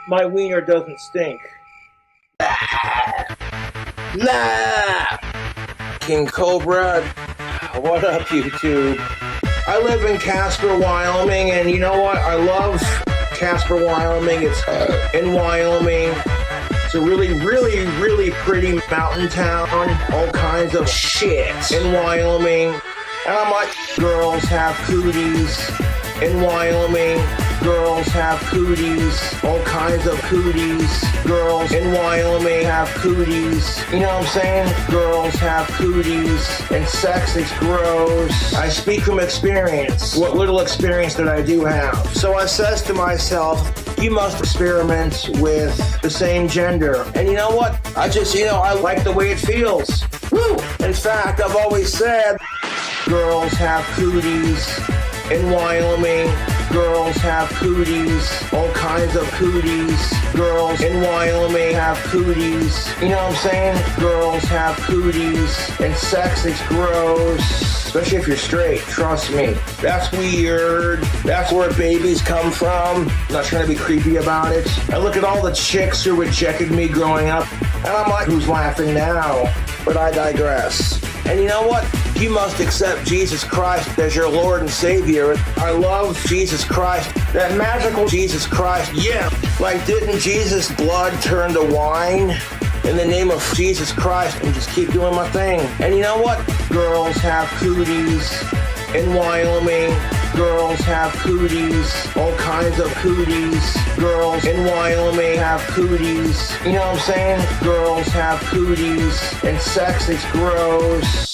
My wiener doesn't stink. Nah! King Cobra, what up, YouTube? I live in Casper, Wyoming, and you know what? I love Casper, Wyoming. It's in Wyoming. It's a really, really, really pretty mountain town. All kinds of shit in Wyoming. And I'm like, girls have cooties in Wyoming. Girls have cooties, all kinds of cooties. Girls in Wyoming have cooties. You know what I'm saying? Girls have cooties, and sex is gross. I speak from experience, what little experience that I do have. So I says to myself, you must experiment with the same gender. And you know what? I like the way it feels. Woo! In fact, I've always said, girls have cooties in Wyoming. Girls have cooties, all kinds of cooties. Girls in Wyoming have cooties. You know what I'm saying? Girls have cooties, and sex is gross. Especially if you're straight, trust me. That's weird. That's where babies come from. I'm not trying to be creepy about it. I look at all the chicks who rejected me growing up, and I'm like, who's laughing now? But I digress. And you know what? You must accept Jesus Christ as your Lord and Savior. I love Jesus Christ. That magical Jesus Christ. Yeah. Like, didn't Jesus' blood turn to wine? In the name of Jesus Christ, and just keep doing my thing. And you know what? Girls have cooties in Wyoming. Girls have cooties, all kinds of cooties. Girls in Wyoming have cooties. You know what I'm saying? Girls have cooties, and sex is gross.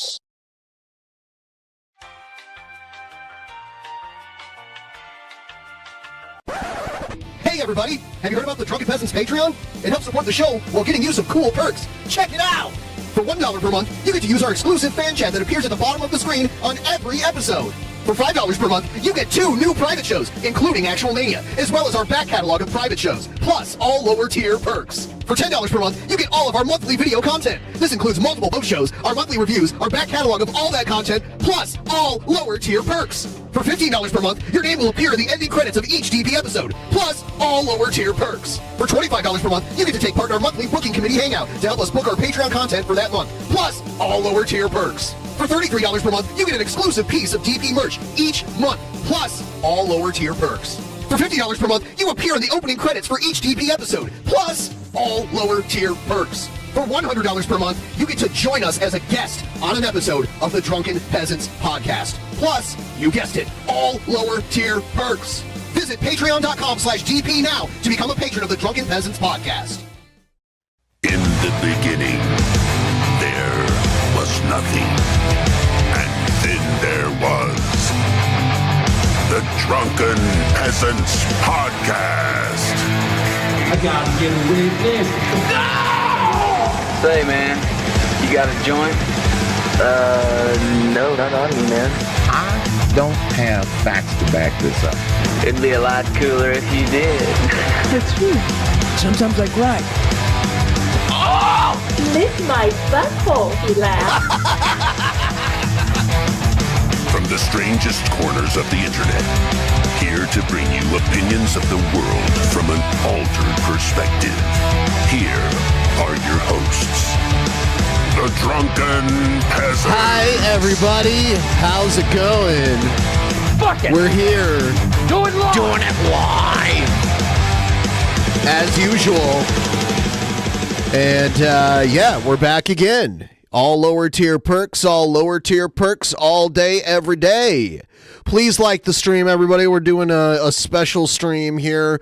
Hey everybody, have you heard about the Drunken Peasants Patreon? It helps support the show while getting you some cool perks. Check it out! For $1 per month, you get to use our exclusive fan chat that appears at the bottom of the screen on every episode. For $5 per month, you get 2 new private shows, including Actual Mania, as well as our back catalog of private shows, plus all lower tier perks. For $10 per month, you get all of our monthly video content. This includes multiple boat shows, our monthly reviews, our back catalog of all that content, plus all lower tier perks. For $15 per month, your name will appear in the ending credits of each DP episode, plus all lower tier perks. For $25 per month, you get to take part in our monthly booking committee hangout to help us book our Patreon content for that month, plus all lower tier perks. For $33 per month, you get an exclusive piece of DP merch each month, plus all lower tier perks. For $50 per month, you appear in the opening credits for each DP episode, plus all lower tier perks. For $100 per month, you get to join us as a guest on an episode of the Drunken Peasants podcast. Plus, you guessed it, all lower tier perks. Visit patreon.com/DP now to become a patron of the Drunken Peasants podcast. In the beginning, there was nothing. And then there was the Drunken Peasants podcast. I gotta get a witness. No! Say, man, you got a joint? No, not on me, man. I don't have facts to back this up. It'd be a lot cooler if you did. That's true. Sometimes I cry. Oh! Lick my butthole, he laughed. From the strangest corners of the internet, here to bring you opinions of the world from an altered perspective. Here are your hosts, the Drunken Peasants. Hi, everybody. How's it going? Fuck it. We're here. Do it live. Doing it live. As usual. And, yeah, we're back again. All lower tier perks, all lower tier perks, all day, every day. Please like the stream, everybody. We're doing a special stream here.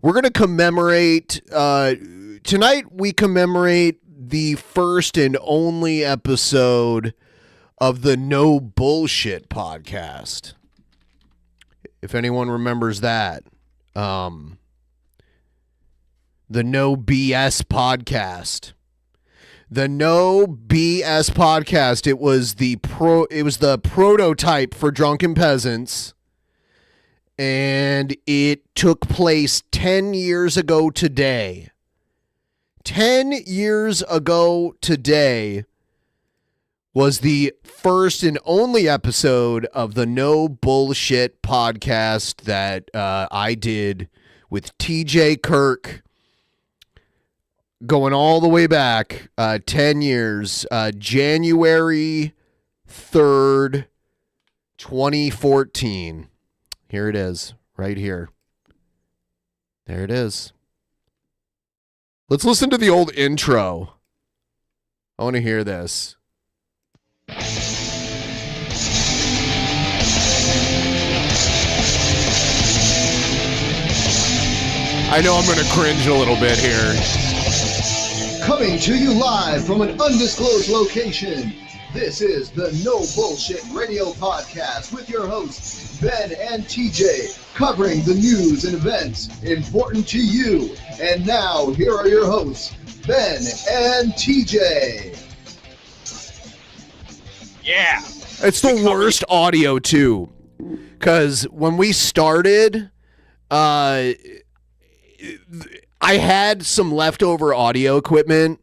We're going to commemorate, tonight we commemorate the first and only episode of the No Bullshit podcast. If anyone remembers that. The No BS podcast. The No BS podcast. It was the prototype for Drunken Peasants. And it took place 10 years ago today. 10 years ago today was the first and only episode of the No Bullshit podcast that I did with TJ Kirk going all the way back 10 years, January 3rd, 2014. Here it is, right here. There it is. Let's listen to the old intro. I want to hear this. I know I'm going to cringe a little bit here. Coming to you live from an undisclosed location, this is the No Bullshit Radio Podcast with your hosts, Ben and TJ, covering the news and events important to you. And now, here are your hosts, Ben and TJ. Yeah. It's the worst audio, too, because when we started, I had some leftover audio equipment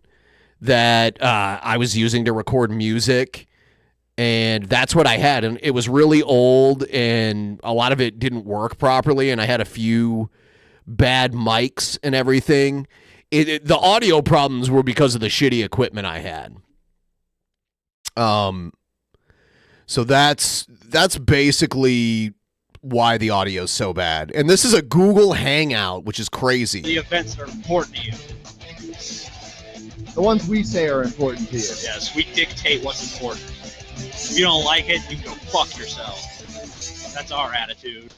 that I was using to record music, and that's what I had. And it was really old, and a lot of it didn't work properly, and I had a few bad mics and everything. The audio problems were because of the shitty equipment I had. So that's basically why the audio is so bad. And this is a Google Hangout, which is crazy. The events are important to you. The ones we say are important to you. Yes, we dictate what's important. If you don't like it, you can go fuck yourself. That's our attitude.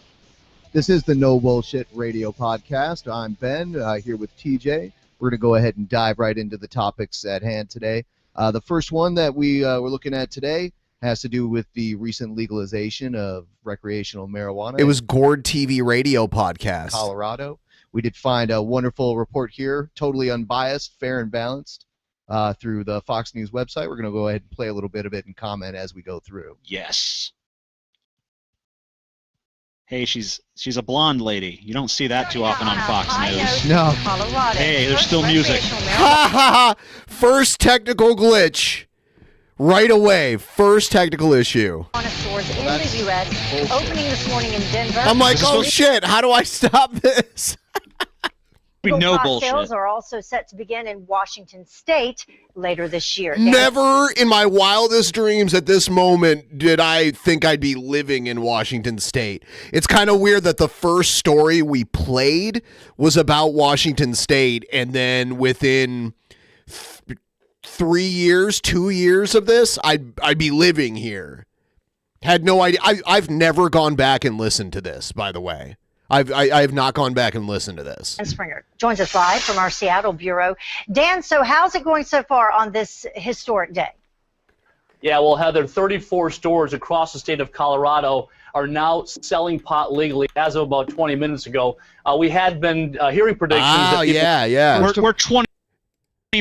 This is the No Bullshit Radio Podcast. I'm Ben, here with TJ. We're going to go ahead and dive right into the topics at hand today. The first one that we were looking at today has to do with the recent legalization of recreational marijuana. It was Gourd TV Radio Podcast. Colorado. We did find a wonderful report here, totally unbiased, fair and balanced, through the Fox News website. We're going to go ahead and play a little bit of it and comment as we go through. Yes. Hey, she's a blonde lady. You don't see that too often on Fox News. No. Hey, there's still music. Ha ha ha! First technical glitch. Right away, first technical issue. Stores in the U.S. opening this morning in Denver. I'm like, oh shit, how do I stop this? No bullshit. Sales are also set to begin in Washington State later this year. Never in my wildest dreams at this moment did I think I'd be living in Washington State. It's kind of weird that the first story we played was about Washington State, and then within 2 years of this, I'd be living here. Had no idea. I've never gone back and listened to this, by the way. I have not gone back and listened to this. Dan Springer joins us live from our Seattle bureau. Dan, so how's it going so far on this historic day? Yeah, well, Heather, 34 stores across the state of Colorado are now selling pot legally as of about 20 minutes ago. We had been hearing predictions. Oh, yeah. We're 20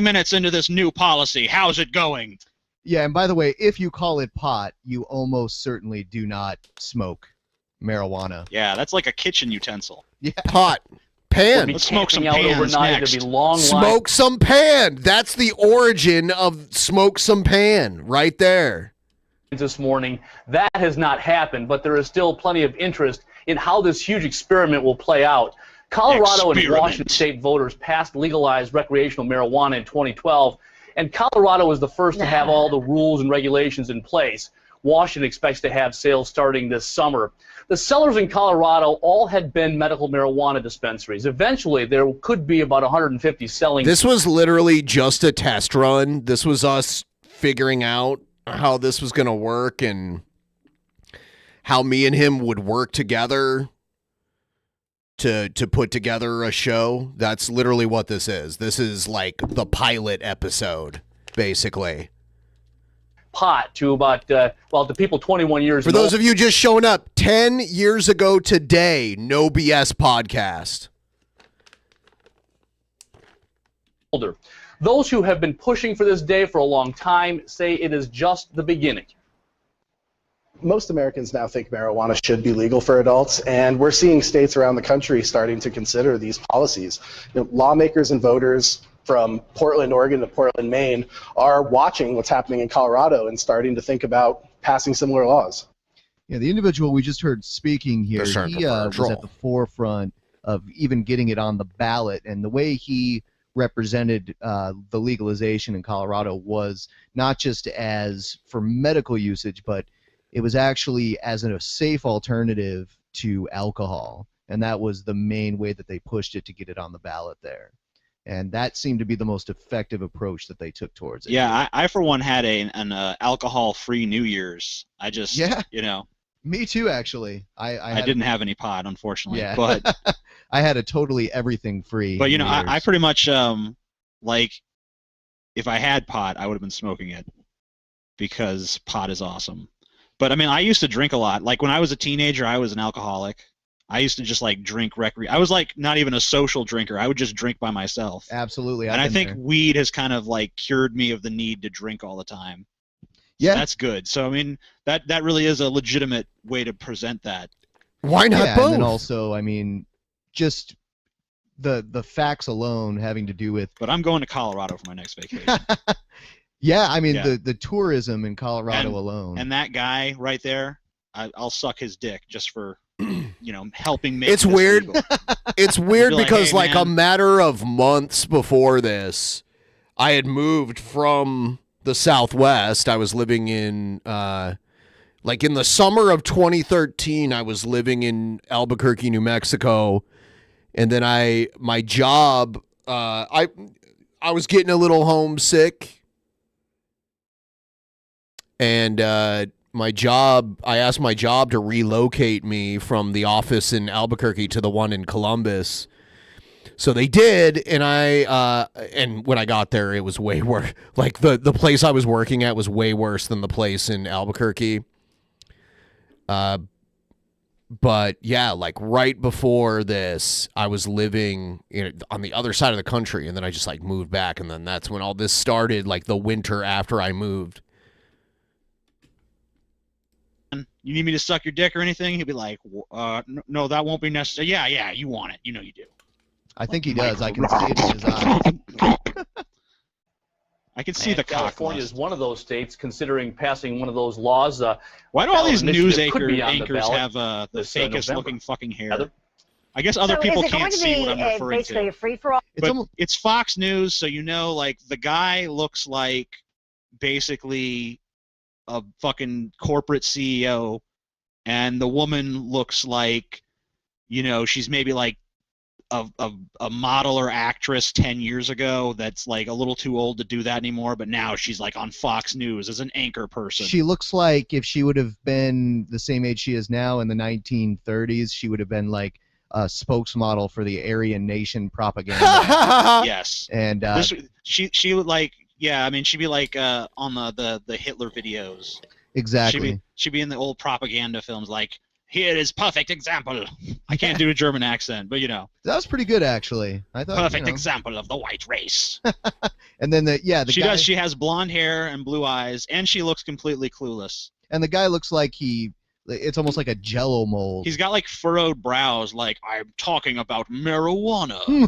minutes into this new policy. How's it going? Yeah, and by the way, if you call it pot, you almost certainly do not smoke marijuana. Yeah, that's like a kitchen utensil. Yeah. Pot. Pan. Let's smoke some pans next. Be long smoke some pan. That's the origin of smoke some pan right there. This morning, that has not happened, but there is still plenty of interest in how this huge experiment will play out. Colorado and Washington state voters passed legalized recreational marijuana in 2012, and Colorado was the first to have all the rules and regulations in place. Washington expects to have sales starting this summer. The sellers in Colorado all had been medical marijuana dispensaries. Eventually, there could be about 150 selling. This was literally just a test run. This was us figuring out how this was going to work and how me and him would work together to put together a show. That's literally what this is. This is like the pilot episode, basically. Pot to about, to people 21 years For those of you just showing up, 10 years ago today, No BS podcast. Older. Those who have been pushing for this day for a long time say it is just the beginning. Most Americans now think marijuana should be legal for adults, and we're seeing states around the country starting to consider these policies. Lawmakers and voters from Portland, Oregon to Portland, Maine are watching what's happening in Colorado and starting to think about passing similar laws. Yeah, the individual we just heard speaking here, he was at the forefront of even getting it on the ballot, and the way he represented the legalization in Colorado was not just as for medical usage, but it was actually as a safe alternative to alcohol. And that was the main way that they pushed it to get it on the ballot there. And that seemed to be the most effective approach that they took towards it. Yeah, I for one had an alcohol-free New Year's. I just, you know. Me too, actually. I didn't have any pot, unfortunately. Yeah. But I had a totally everything free. But, you know, I pretty much, like, if I had pot, I would have been smoking it because pot is awesome. But, I mean, I used to drink a lot. Like, when I was a teenager, I was an alcoholic. I used to just, like, drink I was, like, not even a social drinker. I would just drink by myself. Absolutely. And I think weed has kind of, like, cured me of the need to drink all the time. Yeah. So that's good. So, I mean, that really is a legitimate way to present that. Why not both? And then also, I mean, just the facts alone having to do with... But I'm going to Colorado for my next vacation. Yeah, I mean, the tourism in Colorado alone. And that guy right there, I'll suck his dick just for... you know, helping make it's this weird. legal. It's weird because, hey, like, man. a matter of months before this, I had moved from the Southwest. I was living in, like, in the summer of 2013, I was living in Albuquerque, New Mexico, and then my job, I was getting a little homesick, and my job, I asked my job to relocate me from the office in Albuquerque to the one in Columbus. So they did, and and when I got there, it was way worse. Like, the place I was working at was way worse than the place in Albuquerque. But yeah, like right before this, I was living on the other side of the country, and then I just like moved back, and then that's when all this started, like the winter after I moved. You need me to suck your dick or anything? He'll be like, no, that won't be necessary. Yeah, you want it. You know you do. I think he does. I can see it in his eyes. I can see the cock California lust. is one of those states considering passing one of those laws. Why do all these news anchors have the fakest looking fucking hair? I guess other people can't see what I'm referring basically to. a free-for-all? But it's Fox News, so you know, like, the guy looks like basically a fucking corporate CEO, and the woman looks like, you know, she's maybe like a model or actress 10 years ago that's like a little too old to do that anymore, but now she's like on Fox News as an anchor person. She looks like if she would have been the same age she is now in the 1930s, she would have been like a spokesmodel for the Aryan Nation propaganda. Yes. And she would like, yeah, I mean, she'd be like on the Hitler videos. Exactly. She'd be in the old propaganda films, like, here is perfect example. I can't do a German accent, but you know. That was pretty good, actually. I thought. Perfect example of the white race. And then she does. She has blonde hair and blue eyes, and she looks completely clueless. And the guy looks like it's almost like a Jello mold. He's got like furrowed brows, like, I'm talking about marijuana.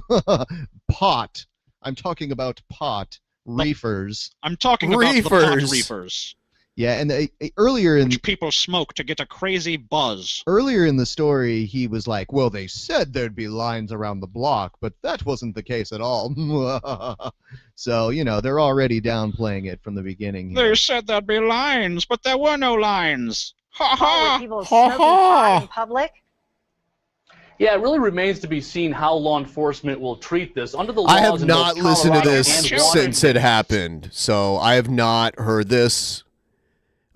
Pot. I'm talking about pot. Reefers. I'm talking about the pot reefers. Yeah, and earlier in which people smoke to get a crazy buzz. Earlier in the story, he was like, "Well, they said there'd be lines around the block, but that wasn't the case at all." So, you know, they're already downplaying it from the beginning. They said there'd be lines, but there were no lines. Ha ha! People smoking pot in public. Yeah, it really remains to be seen how law enforcement will treat this. Under the laws, I have not listened to this since it Washington. happened, so I have not heard this.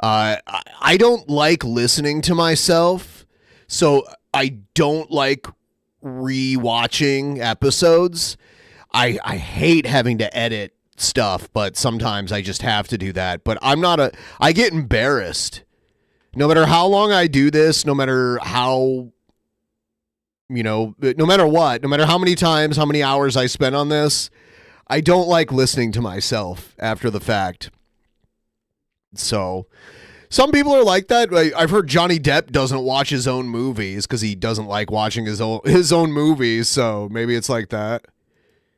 I don't like listening to myself, so I don't like re-watching episodes. I hate having to edit stuff, but sometimes I just have to do that. But I get embarrassed. No matter how long I do this, no matter how, no matter what, no matter how many times, how many hours I spend on this, I don't like listening to myself after the fact. So, some people are like that. I've heard Johnny Depp doesn't watch his own movies because he doesn't like watching his own movies. So maybe it's like that.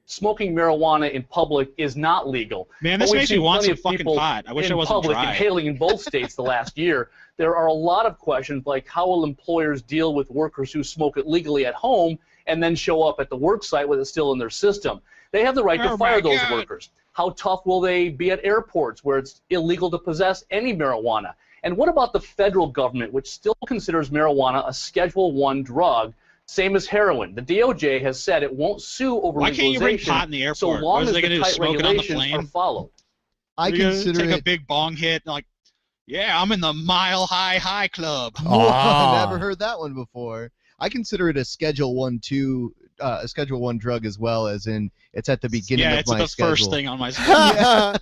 smoking marijuana in public is not legal. Man, But this we've makes me seen want plenty some of fucking people pot. I wish in I wasn't public dry. inhaling in both states the last year. There are a lot of questions like how will employers deal with workers who smoke it legally at home and then show up at the work site with it still in their system. They have the right to fire those workers. How tough will they be at airports where it's illegal to possess any marijuana? And what about the federal government, which still considers marijuana a Schedule I drug, same as heroin? The DOJ has said it won't sue over Why legalization can't you bring pot in the airport? so What long is as they the gonna do, tight smoke it on the regulations plane? are followed. I You're gonna consider take it. a big bong hit and like, yeah, I'm in the Mile High Club. I never heard that one before. I consider it a Schedule a Schedule I drug as well, as in it's at the beginning Yeah, of it's my the schedule. first thing on my schedule.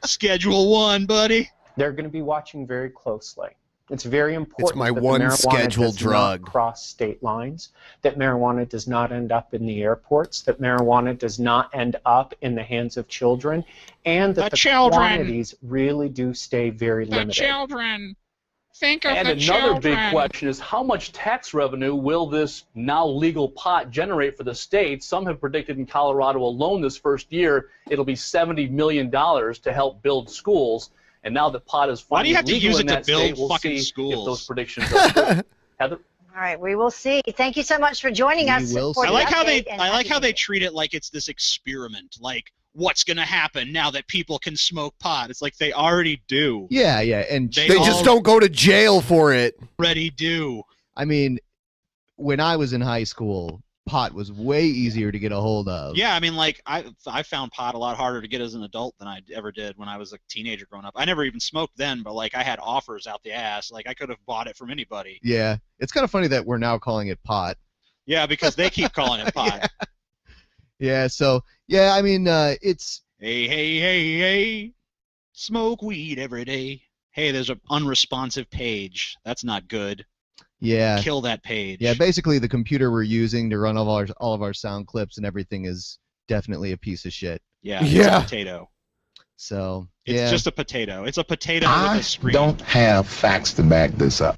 Schedule 1, buddy. They're going to be watching very closely. It's very important my that one the marijuana scheduled does drug. not cross state lines, that marijuana does not end up in the airports, that marijuana does not end up in the hands of children, and that the children. quantities really do stay very limited. Children. Think of And the another children. big question is how much tax revenue will this now legal pot generate for the state? Some have predicted in Colorado alone this first year it'll be $70 million to help build schools. And now that pot is Why do finally you have to legal use in it to that build state, we'll fucking see schools? if those predictions are true. Heather? All right, we will see. Thank you so much for joining us. For I the like how update, and happy they treat it like it's this experiment. Like, what's gonna happen now that people can smoke pot? It's like they already do. Yeah, and They just don't go to jail for it. Already do. I mean, when I was in high school, pot was way easier to get a hold of. Yeah, I mean, like I found pot a lot harder to get as an adult than I ever did when I was a teenager growing up. I never even smoked then, but like I had offers out the ass. Like I could have bought it from anybody. Yeah, it's kind of funny that we're now calling it pot. Yeah, because they keep calling it pot. Yeah, so yeah, I mean, it's Hey, smoke weed every day. Hey, there's an unresponsive page. That's not good. yeah, Kill that page. yeah. Basically, the computer we're using to run all of our sound clips and everything is definitely a piece of shit. Yeah, it's a potato. So It's yeah, just a potato. It's a potato with a screen. Don't have facts to back this up.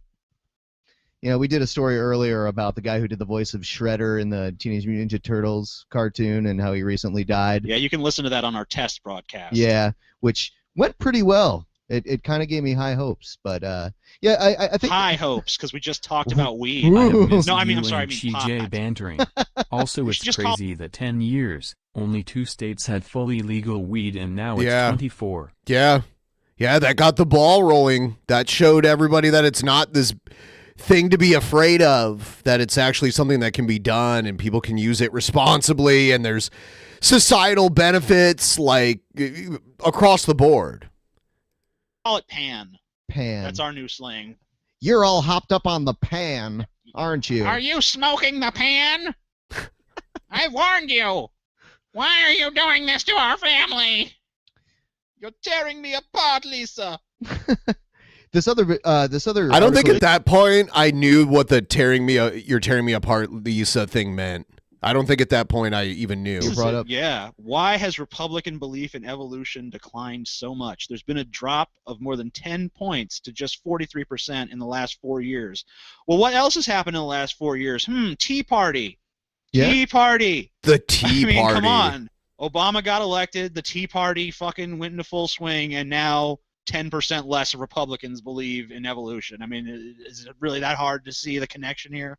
you know, we did a story earlier about the guy who did the voice of Shredder in the Teenage Mutant Ninja Turtles cartoon and how he recently died. Yeah, you can listen to that on our test broadcast. Yeah, which went pretty well. It kind of gave me high hopes, but yeah, I think High hopes, because we just talked about weed. Ooh. No, I mean, I'm sorry, I mean TJ pot. bantering. Also, it's just call- crazy that 10 years, only 2 states had fully legal weed and now it's Yeah. 24. Yeah, that got the ball rolling. That showed everybody that it's not this thing to be afraid of, that it's actually something that can be done and people can use it responsibly, and there's societal benefits like across the board. Call it pan. pan. That's our new slang. You're all hopped up on the pan, aren't you? Are you smoking the pan? I warned you. Why are you doing this to our family? You're tearing me apart, Lisa. This other I don't think at that point I knew what the you're tearing me apart, Lisa thing meant. I don't think at that point I even knew. Yeah. Why has Republican belief in evolution declined so much? There's been a drop of more than 10 points to just 43% in the last 4 years. Well, what else has happened in the last 4 years? Tea Party. Yeah. Tea Party. The Tea I mean, Party. come on. Obama got elected. The Tea Party fucking went into full swing, and now 10% less Republicans believe in evolution. I mean, is it really that hard to see the connection here?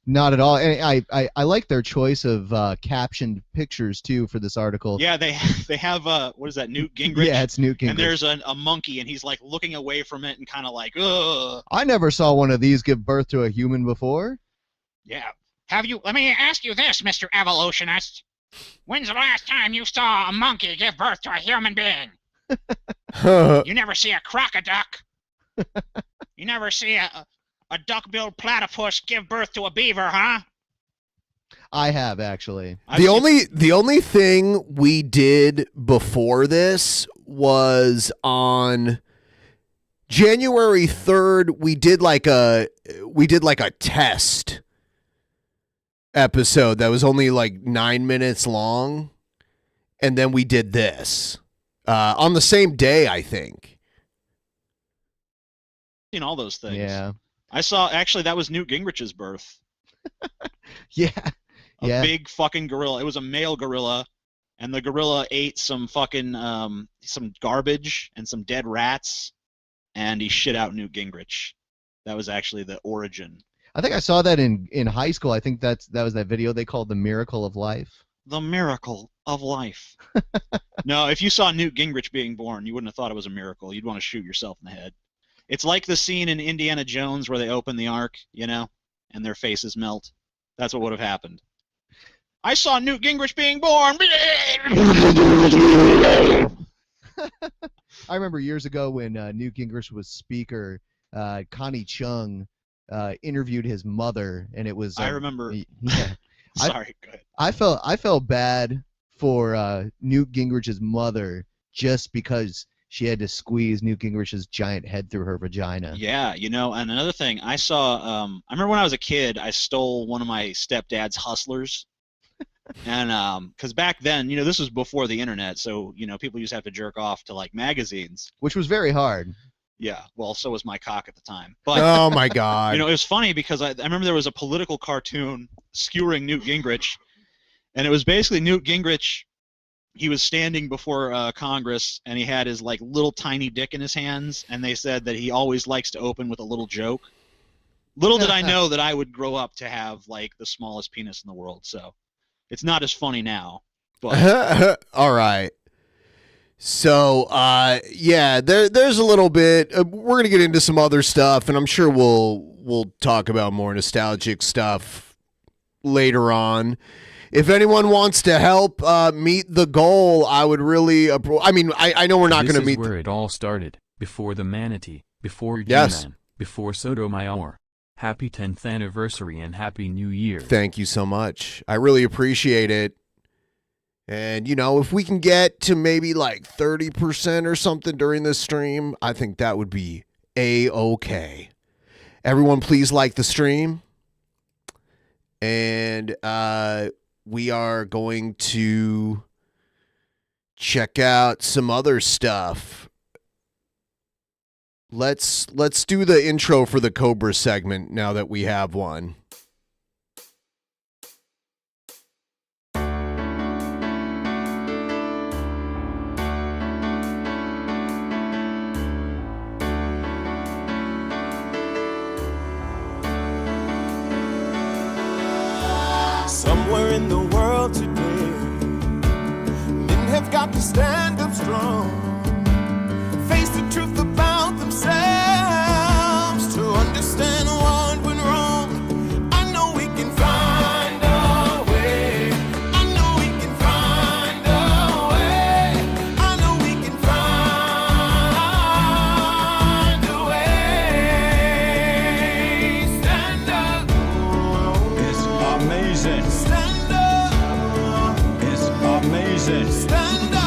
Not at all. And I like their choice of captioned pictures too for this article. Yeah, they have what is that, Newt Gingrich? Yeah, it's Newt Gingrich. And there's a monkey, and he's like looking away from it and kind of like, ugh. I never saw one of these give birth to a human before. Yeah. Let me ask you this, Mr. Evolutionist. When's the last time you saw a monkey give birth to a human being? You never see a crocoduck. You never see a duck-billed platypus give birth to a beaver, huh? I have actually. The only thing we did before this was on January 3rd. We did like a test episode that was only like 9 minutes long, and then we did this on the same day, I think. Seen all those things. Yeah. I saw, actually, that was Newt Gingrich's birth. Yeah. A big fucking gorilla. It was a male gorilla, and the gorilla ate some fucking some garbage and some dead rats, and he shit out Newt Gingrich. That was actually the origin. I think I saw that in high school. I think that was that video they called The Miracle of Life. The miracle of life. No, if you saw Newt Gingrich being born, you wouldn't have thought it was a miracle. You'd want to shoot yourself in the head. It's like the scene in Indiana Jones where they open the Ark, you know, and their faces melt. That's what would have happened. I saw Newt Gingrich being born. I remember years ago when Newt Gingrich was speaker, Connie Chung interviewed his mother, and it was. I remember. Yeah. Sorry, go ahead. I felt bad for Newt Gingrich's mother just because she had to squeeze Newt Gingrich's giant head through her vagina. Yeah, you know, and another thing, I saw, I remember when I was a kid, I stole one of my stepdad's Hustlers. And, because back then, you know, this was before the internet, so, you know, people used to have to jerk off to, like, magazines. Which was very hard. Yeah, well, so was my cock at the time. But, oh, my God. You know, it was funny because I remember there was a political cartoon skewering Newt Gingrich, and it was basically Newt Gingrich. He was standing before Congress, and he had his like little tiny dick in his hands, and they said that he always likes to open with a little joke. Little did I know that I would grow up to have like the smallest penis in the world, so it's not as funny now. But all right. So, yeah, there's a little bit. We're gonna get into some other stuff, and I'm sure we'll talk about more nostalgic stuff later on. If anyone wants to help meet the goal, I would really. I know we're not going to meet. This is where it all started. Before the manatee, before Yes. G-Man, before Sotomayor. Happy 10th anniversary and Happy New Year. Thank you so much. I really appreciate it. And, you know, if we can get to maybe like 30% or something during this stream, I think that would be A-okay. Everyone, please like the stream. And we are going to check out some other stuff. Let's do the intro for the Cobra segment now that we have one. Somewhere in the world today, men have got to stand up strong, face the truth about themselves, to understand what went wrong. I know we can find a way. I know we can find a way. I know we can find a way. Stand up. It's amazing. Stand up. It's amazing. Stand up.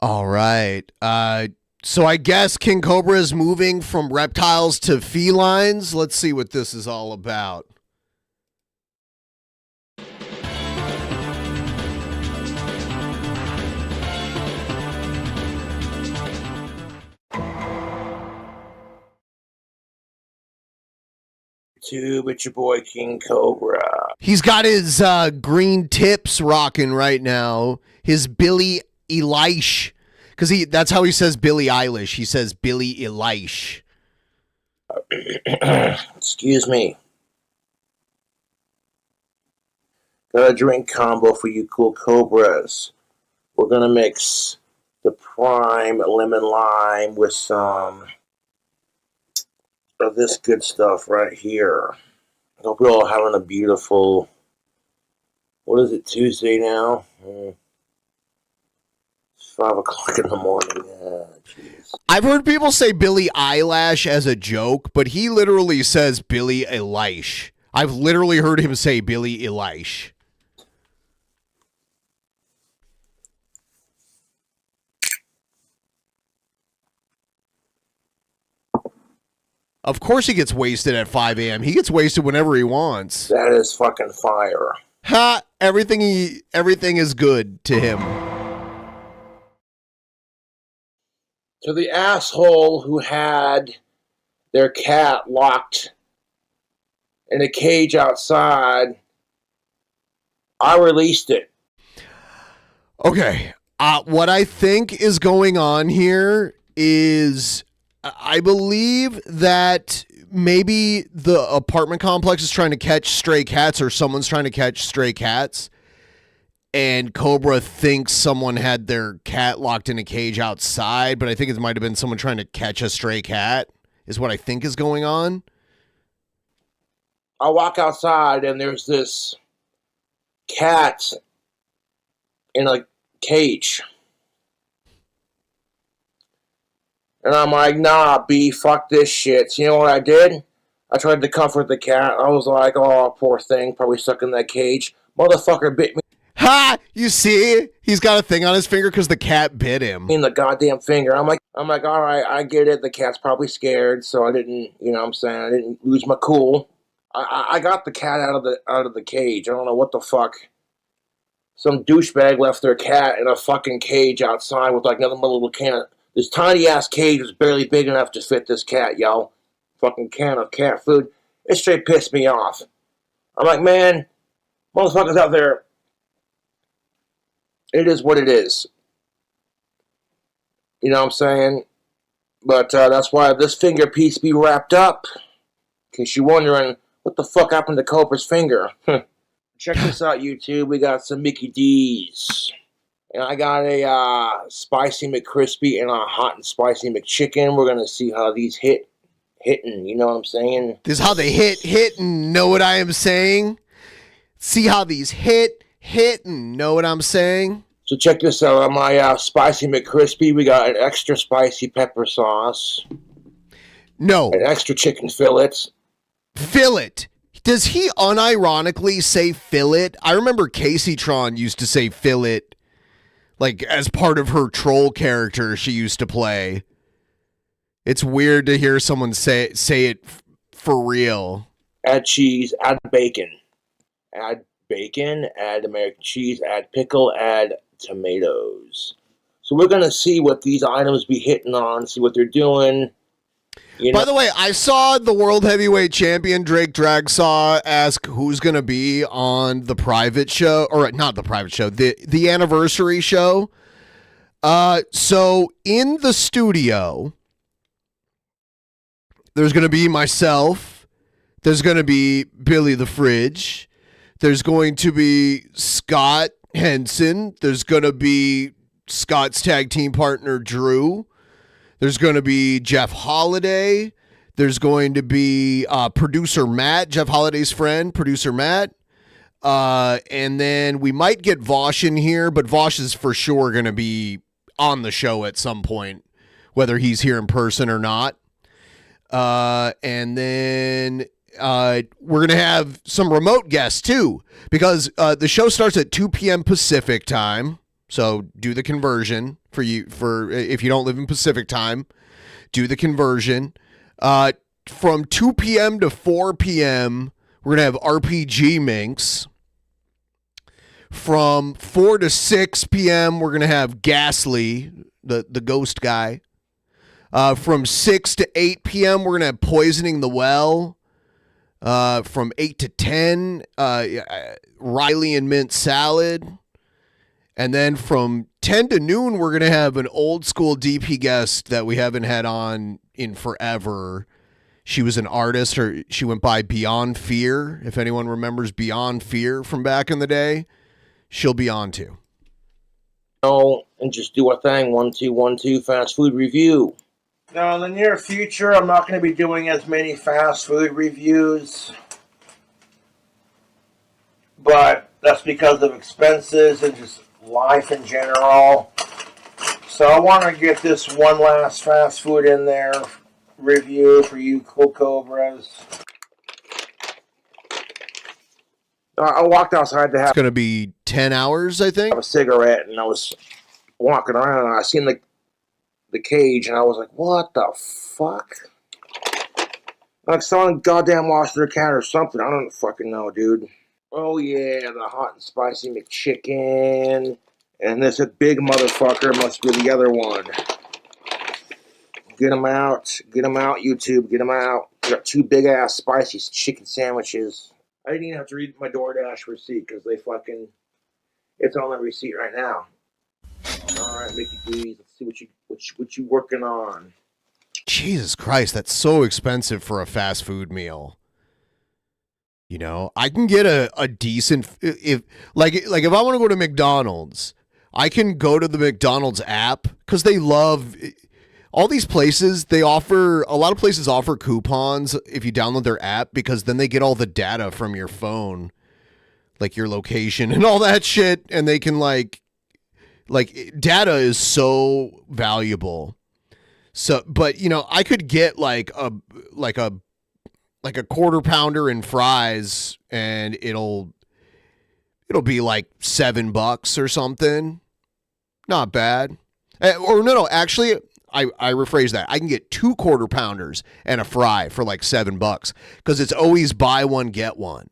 All right. So I guess King Cobra is moving from reptiles to felines. Let's see what this is all about. YouTube, it's your boy King Cobra. He's got his green tips rocking right now. His Billie Eilish. Because that's how he says Billie Eilish. He says Billie Eilish. Excuse me. Got a drink combo for you cool Cobras. We're going to mix the prime lemon lime with some of this good stuff right here. I hope you're all having a beautiful, what is it, Tuesday now? It's 5 o'clock in the morning. Jeez. I've heard people say Billie Eyelash as a joke, but he literally says Billie Eilish. I've literally heard him say Billie Eilish. Of course he gets wasted at 5 a.m. He gets wasted whenever he wants. That is fucking fire. Ha! Everything is good to him. to the asshole who had their cat locked in a cage outside, I released it. Okay. What I think is going on here is I believe that maybe the apartment complex is trying to catch stray cats, or someone's trying to catch stray cats, and Cobra thinks someone had their cat locked in a cage outside, but I think it might have been someone trying to catch a stray cat, is what I think is going on. I walk outside and there's this cat in a cage. And I'm like, nah, B, fuck this shit. So you know what I did? I tried to comfort the cat. I was like, oh, poor thing, probably stuck in that cage. Motherfucker bit me. Ha! You see? He's got a thing on his finger because the cat bit him. In the goddamn finger. I'm like, all right, I get it. The cat's probably scared, so I didn't, you know what I'm saying? I didn't lose my cool. I got the cat out of the cage. I don't know what the fuck. Some douchebag left their cat in a fucking cage outside with like another little can. This tiny ass cage was barely big enough to fit this cat, yo. Fucking can of cat food. It straight pissed me off. I'm like, man, motherfuckers out there. It is what it is. You know what I'm saying? But that's why this finger piece be wrapped up. In case you're wondering, what the fuck happened to Cobra's finger? Check this out, YouTube. We got some Mickey D's. And I got a spicy McCrispy and a hot and spicy McChicken. We're going to see how these hitting. You know what I'm saying? This is how they hit, and know what I am saying? See how these hit, and know what I'm saying? So check this out. On my spicy McCrispy, we got an extra spicy pepper sauce. No. An extra chicken fillets. Fillet. Does he unironically say fillet? I remember Casey Tron used to say fillet, like as part of her troll character she used to play. It's weird to hear someone say it for real. Add cheese, add bacon. Add bacon, add American cheese, add pickle, add tomatoes. So we're going to see what these items be hitting on, see what they're doing. You know? By the way, I saw the World Heavyweight Champion Drake Dragsaw ask who's going to be on the private show, or not the private show, the anniversary show. So in the studio, there's going to be myself. There's going to be Billy the Fridge. There's going to be Scott Henson. There's going to be Scott's tag team partner, Drew. There's going to be Jeff Holiday. There's going to be producer Matt, Jeff Holiday's friend, producer Matt. And then we might get Vosh in here, but Vosh is for sure going to be on the show at some point, whether he's here in person or not. And then we're going to have some remote guests too, because the show starts at 2 p.m. Pacific time. So do the conversion for if you don't live in Pacific time, do the conversion. From 2 p.m. to 4 p.m., we're going to have RPG Minx. From 4 to 6 p.m., we're going to have Ghastly, the ghost guy. From 6 to 8 p.m., we're going to have Poisoning the Well. From 8 to 10, Riley and Mint Salad. And then from 10 to noon, we're going to have an old school DP guest that we haven't had on in forever. She was an artist, or she went by Beyond Fear. If anyone remembers Beyond Fear from back in the day, she'll be on too. Oh, and just do a thing. 1, 2, 1, 2, fast food review. Now, in the near future, I'm not going to be doing as many fast food reviews. But that's because of expenses and just life in general. So I want to get this one last fast food in there review for you cool cobras. I walked outside to have... It's going to be 10 hours, I think. A cigarette, and I was walking around, and I seen the cage, and I was like, what the fuck? Like someone goddamn lost their cat or something. I don't fucking know, dude. Oh yeah, the hot and spicy McChicken. And this a big motherfucker must be the other one. Get them out. Get them out, YouTube. Get them out. I got 2 big-ass spicy chicken sandwiches. I didn't even have to read my DoorDash receipt because they fucking... It's on the receipt right now. All right, Mickey D's. Let's see what you working on. Jesus Christ, that's so expensive for a fast food meal. You know, I can get a decent if I want to go to McDonald's, I can go to the McDonald's app because they love all these places. A lot of places offer coupons if you download their app because then they get all the data from your phone, like your location and all that shit, and they can like data is so valuable. So, but you know, I could get like a quarter pounder and fries, and it'll be like $7 or something. Not bad. Or no, actually, I rephrase that. I can get 2 quarter pounders and a fry for like $7 because it's always buy one get one.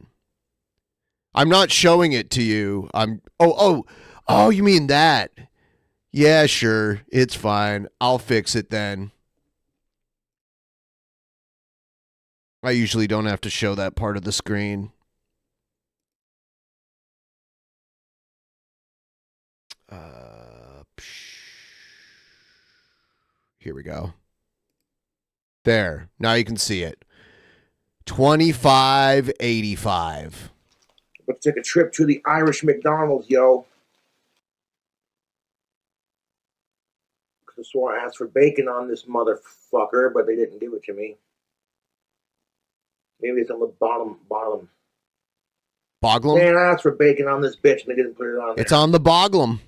I'm not showing it to you. Oh, you mean that? Yeah, sure. It's fine. I'll fix it then. I usually don't have to show that part of the screen. Here we go. There. Now you can see it. $25.85. Let's take a trip to the Irish McDonald's, yo. So I asked for bacon on this motherfucker, but they didn't give it to me. Maybe it's on the bottom. Boglum? Man, I asked for bacon on this bitch, and they didn't put it on there. It's on the Boglum.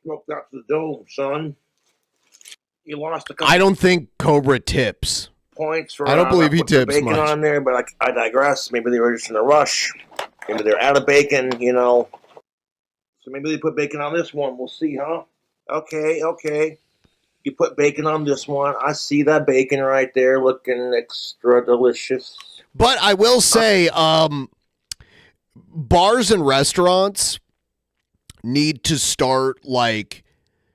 Smoked out to the dome, son. You lost a couple. I don't think Cobra tips. Points for. I don't believe he tips bacon much on there, but I digress. Maybe they were just in a rush. Maybe they're out of bacon, you know. So maybe they put bacon on this one. We'll see, huh? Okay. You put bacon on this one. I see that bacon right there, looking extra delicious. But I will say, bars and restaurants need to start like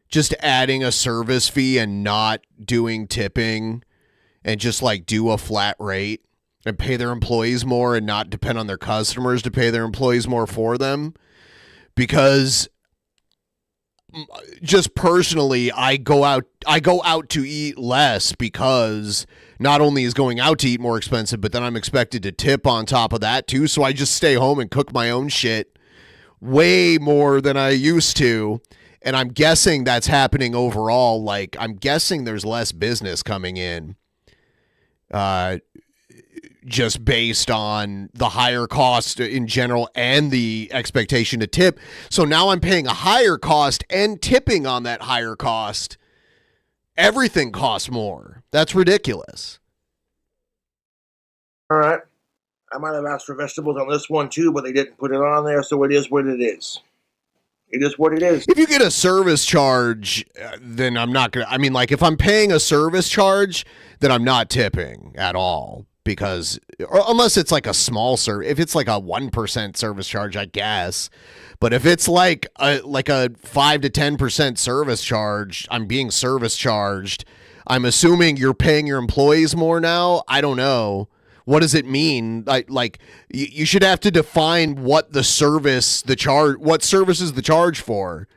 just adding a service fee and not doing tipping. And just like do a flat rate and pay their employees more and not depend on their customers to pay their employees more for them. Because just personally, I go out to eat less because not only is going out to eat more expensive, but then I'm expected to tip on top of that too. So I just stay home and cook my own shit way more than I used to. And I'm guessing that's happening overall. Like, I'm guessing there's less business coming in. Just based on the higher cost in general and the expectation to tip. So now I'm paying a higher cost and tipping on that higher cost. Everything costs more. That's ridiculous. All right. I might have asked for vegetables on this one too, but they didn't put it on there, so it is what it is. It is what it is. If you get a service charge, then I'm not going to... I mean, like, if I'm paying a service charge, then I'm not tipping at all. Because... unless it's like a small service. If it's like a 1% service charge, I guess. But if it's like a 5 to 10% service charge, I'm being service charged. I'm assuming you're paying your employees more now. I don't know. What does it mean? Like you should have to define what what service is the charge for.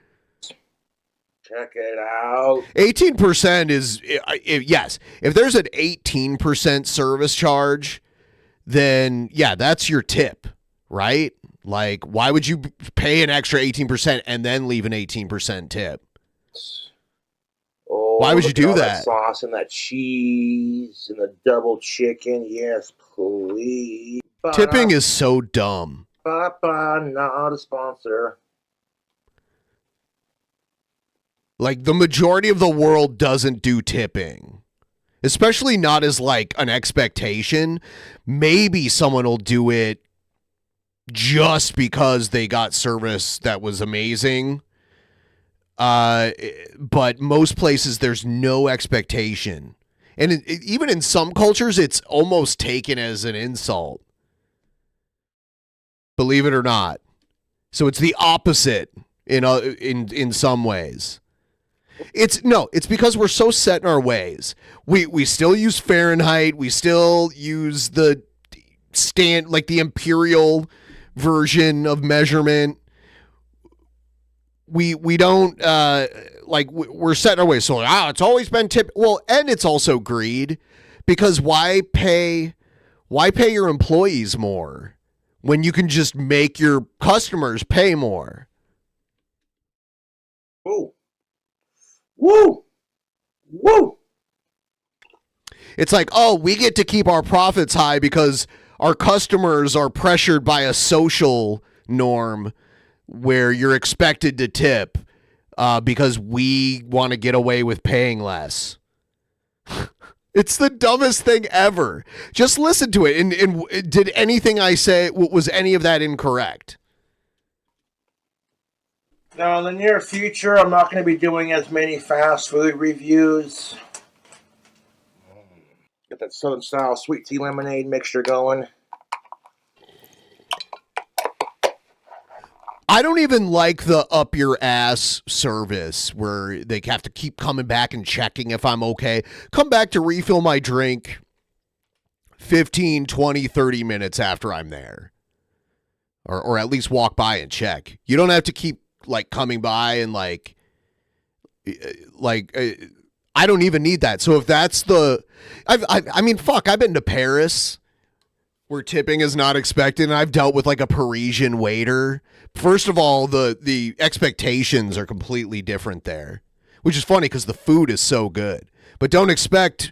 Check it out. 18% is, yes. If there's an 18% service charge, then yeah, that's your tip, right? Like, why would you pay an extra 18% and then leave an 18% tip? Oh, why would you do that? Sauce and that cheese and the double chicken. Yes, please. Tipping is so dumb. Papa, not a sponsor. Like, the majority of the world doesn't do tipping. Especially not as, like, an expectation. Maybe someone will do it just because they got service that was amazing. But most places, there's no expectation. And even in some cultures, it's almost taken as an insult. Believe it or not. So it's the opposite in some ways. It's because we're so set in our ways. We still use Fahrenheit. We still use the the imperial version of measurement. We don't we're set in our ways. So it's always been well, and it's also greed, because why pay your employees more when you can just make your customers pay more? Woo. Woo! Woo! It's like, oh, we get to keep our profits high because our customers are pressured by a social norm where you're expected to tip because we want to get away with paying less. It's the dumbest thing ever. Just listen to it. And did anything I say, was any of that incorrect? Now, in the near future, I'm not going to be doing as many fast food reviews. Get that Southern style sweet tea lemonade mixture going. I don't even like the up your ass service where they have to keep coming back and checking if I'm okay. Come back to refill my drink 15, 20, 30 minutes after I'm there. Or at least walk by and check. You don't have to keep coming by and I don't even need that. So if that's I mean, fuck, I've been to Paris where tipping is not expected, and I've dealt with a Parisian waiter. First of all, the expectations are completely different there, which is funny because the food is so good. But don't expect,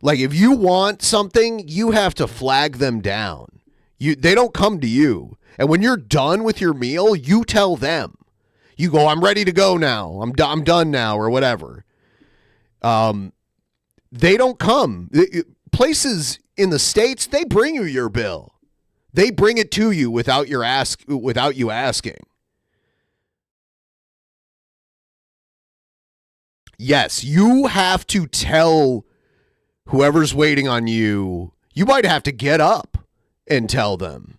if you want something, you have to flag them down. They don't come to you. And when you're done with your meal, you tell them. You go, I'm ready to go now. I'm done now, or whatever. They don't come. Places in the States, they bring you your bill. They bring it to you without you asking. Yes, you have to tell whoever's waiting on you. You might have to get up and tell them.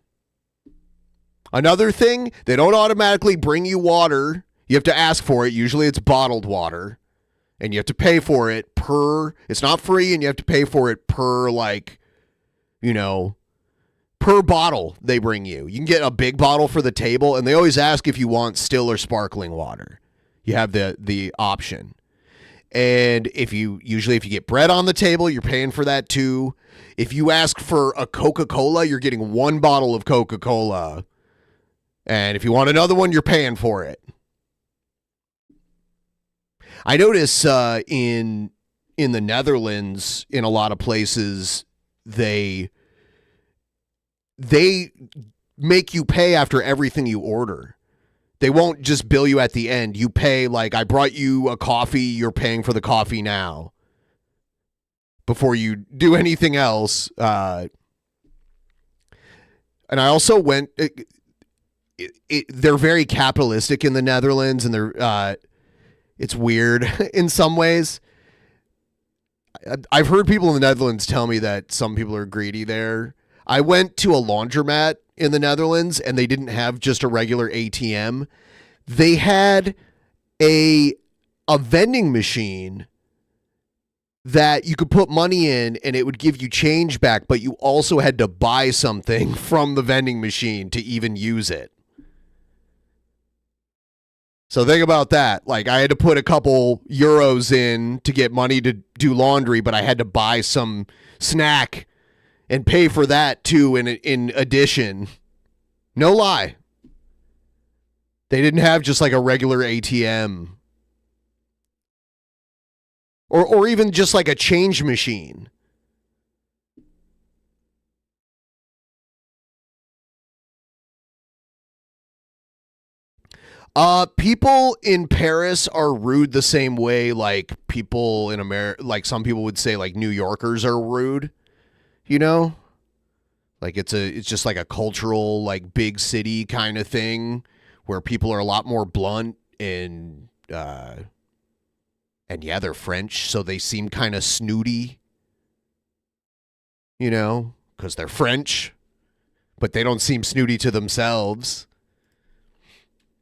Another thing, they don't automatically bring you water. You have to ask for it. Usually it's bottled water. And you have to pay for it it's not free, and you have to pay for it per bottle they bring you. You can get a big bottle for the table, and they always ask if you want still or sparkling water. You have the option. And if you get bread on the table, you're paying for that too. If you ask for a Coca-Cola, you're getting one bottle of Coca-Cola. And if you want another one, you're paying for it. I notice in the Netherlands, in a lot of places, they make you pay after everything you order. They won't just bill you at the end. You pay, I brought you a coffee, you're paying for the coffee now. Before you do anything else. And I also went... they're very capitalistic in the Netherlands, and they're it's weird in some ways. I've heard people in the Netherlands tell me that some people are greedy there. I went to a laundromat in the Netherlands, and they didn't have just a regular ATM. They had a vending machine that you could put money in, and it would give you change back, but you also had to buy something from the vending machine to even use it. So think about that. I had to put a couple euros in to get money to do laundry, but I had to buy some snack and pay for that too in addition. No lie. They didn't have just a regular ATM. Or even just a change machine. People in Paris are rude the same way people in America, some people would say New Yorkers are rude, it's just a cultural big city kind of thing where people are a lot more blunt and yeah, they're French, so they seem kind of snooty, because they're French, but they don't seem snooty to themselves.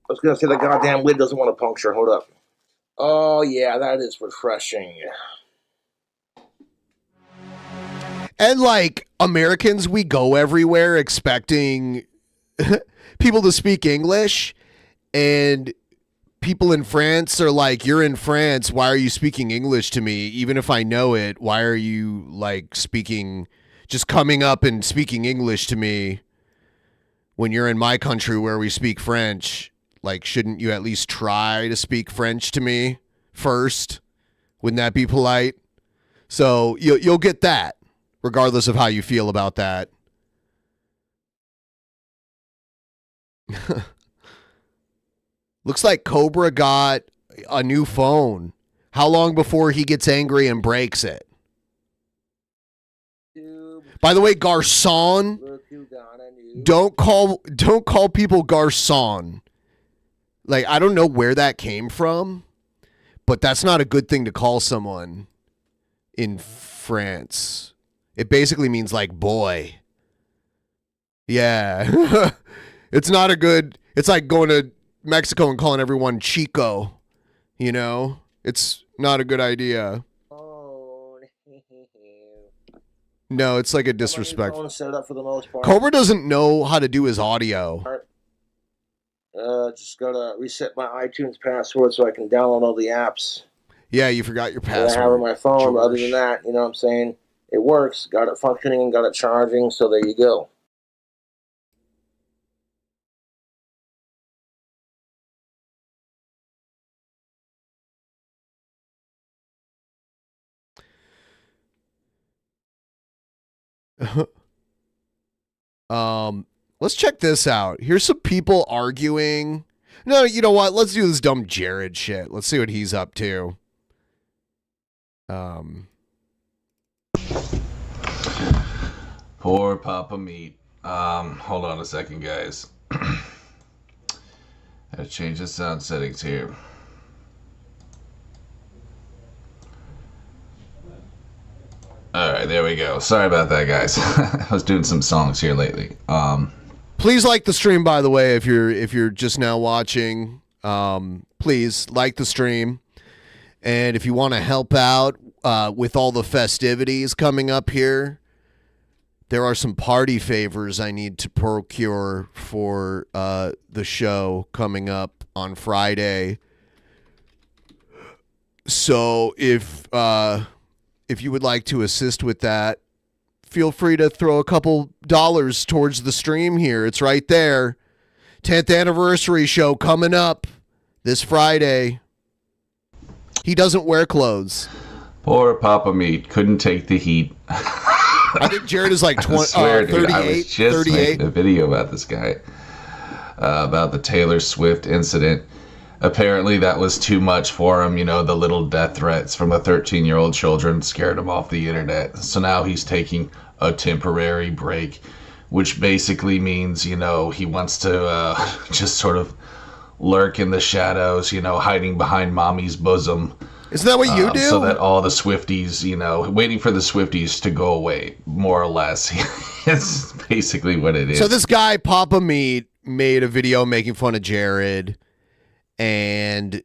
was going to say the goddamn lid doesn't want to puncture. Hold up. Oh, yeah, that is refreshing. And like Americans, we go everywhere expecting people to speak English, and people in France are like, you're in France, why are you speaking English to me? Even if I know it, why are you like just coming up and speaking English to me when you're in my country where we speak French? Like, shouldn't you at least try to speak French to me first? Wouldn't that be polite? So you'll get that, regardless of how you feel about that. Looks like Cobra got a new phone. How long before he gets angry and breaks it? By the way, garçon, don't call people garçon. Like, I don't know where that came from, but that's not a good thing to call someone in France. It basically means like boy. Yeah. It's not a good, it's like going to Mexico and calling everyone Chico, you know? It's not a good idea. No, it's like a disrespect. Set up for the most part. Cobra doesn't know how to do his audio. Just gotta reset my iTunes password so I can download all the apps Yeah, you forgot your that password. I have on my phone. George. But other than that, you know what I'm saying? It works. Got it functioning and got it charging, so there you go. Let's check this out. Here's some people arguing. No, you know what? Let's do this dumb Jared shit. Let's see what he's up to. Poor Papa Meat. Hold on a second, guys. Gotta change the sound settings here. Alright, there we go. Sorry about that, guys. I was doing some songs here lately. Please like the stream, by the way, if you're just now watching. Please like the stream. And if you want to help out with all the festivities coming up here, there are some party favors I need to procure for the show coming up on Friday. So if you would like to assist with that, feel free to throw a couple dollars towards the stream here. It's right there. 10th anniversary show coming up this Friday. He doesn't wear clothes. Poor Papa Meat couldn't take the heat. I think Jared is like 20, I swear, dude, 38. I was just 38. making a video about this guy, about the Taylor Swift incident. Apparently that was too much for him. You know, the little death threats from a 13-year-old children scared him off the internet. So now he's taking a temporary break, which basically means, you know, he wants to just sort of lurk in the shadows, you know, hiding behind mommy's bosom. Isn't that what you do? So that all the Swifties, you know, waiting for the Swifties to go away, more or less. It's basically what it is. So this guy, Papa Meat, made a video making fun of Jared. And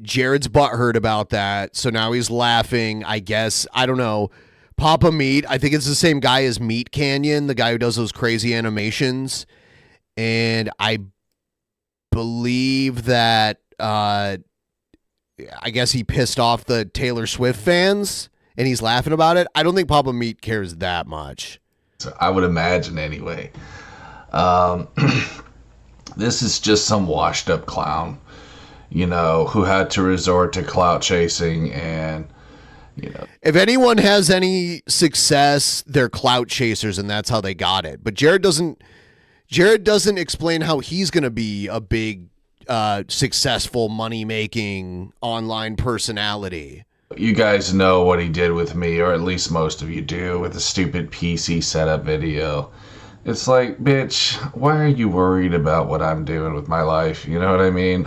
Jared's butthurt about that. So now he's laughing, I guess. I don't know. Papa Meat, I think it's the same guy as Meat Canyon, the guy who does those crazy animations. And I believe that I guess he pissed off the Taylor Swift fans and he's laughing about it. I don't think Papa Meat cares that much. So I would imagine anyway. This is just some washed up clown, you know, who had to resort to clout chasing and, you know. If anyone has any success, they're clout chasers and that's how they got it. But Jared doesn't explain how he's going to be a big, successful money-making online personality. You guys know what he did with me, or at least most of you do, with the stupid PC setup video. It's like, bitch, why are you worried about what I'm doing with my life? You know what I mean?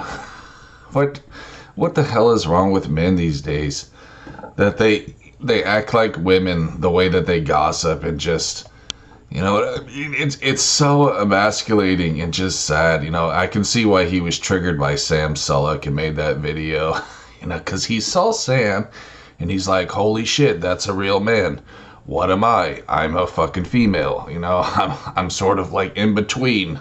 What the hell is wrong with men these days? That they act like women the way that they gossip and just, You know what I mean? It's so emasculating and just sad. You know, I can see why he was triggered by Sam Sulek and made that video. You know, because he saw Sam and he's like, holy shit, that's a real man. What am I? I'm a fucking female. You know, I'm sort of like in between.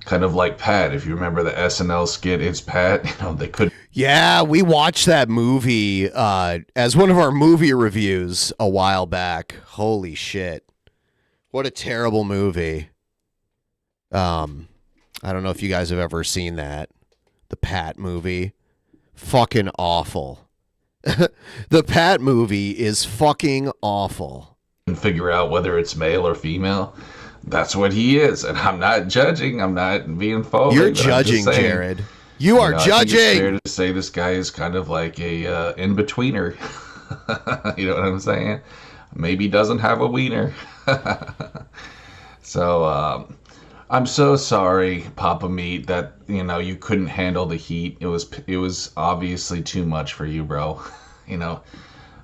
Kind of like Pat. If you remember the SNL skit, It's Pat. You know, they could. Yeah, we watched that movie as one of our movie reviews a while back. Holy shit. What a terrible movie. I don't know if you guys have ever seen that. The Pat movie. Fucking awful. The Pat movie is fucking awful. And figure out whether it's male or female. That's what he is. And I'm not judging. I'm not being phobic. You're judging, Jared. You are judging. I think it's fair to say this guy is kind of like a in-betweener. You know what I'm saying? Maybe doesn't have a wiener. So I'm so sorry, Papa Meat, that you couldn't handle the heat. It was obviously too much for you, bro. You know,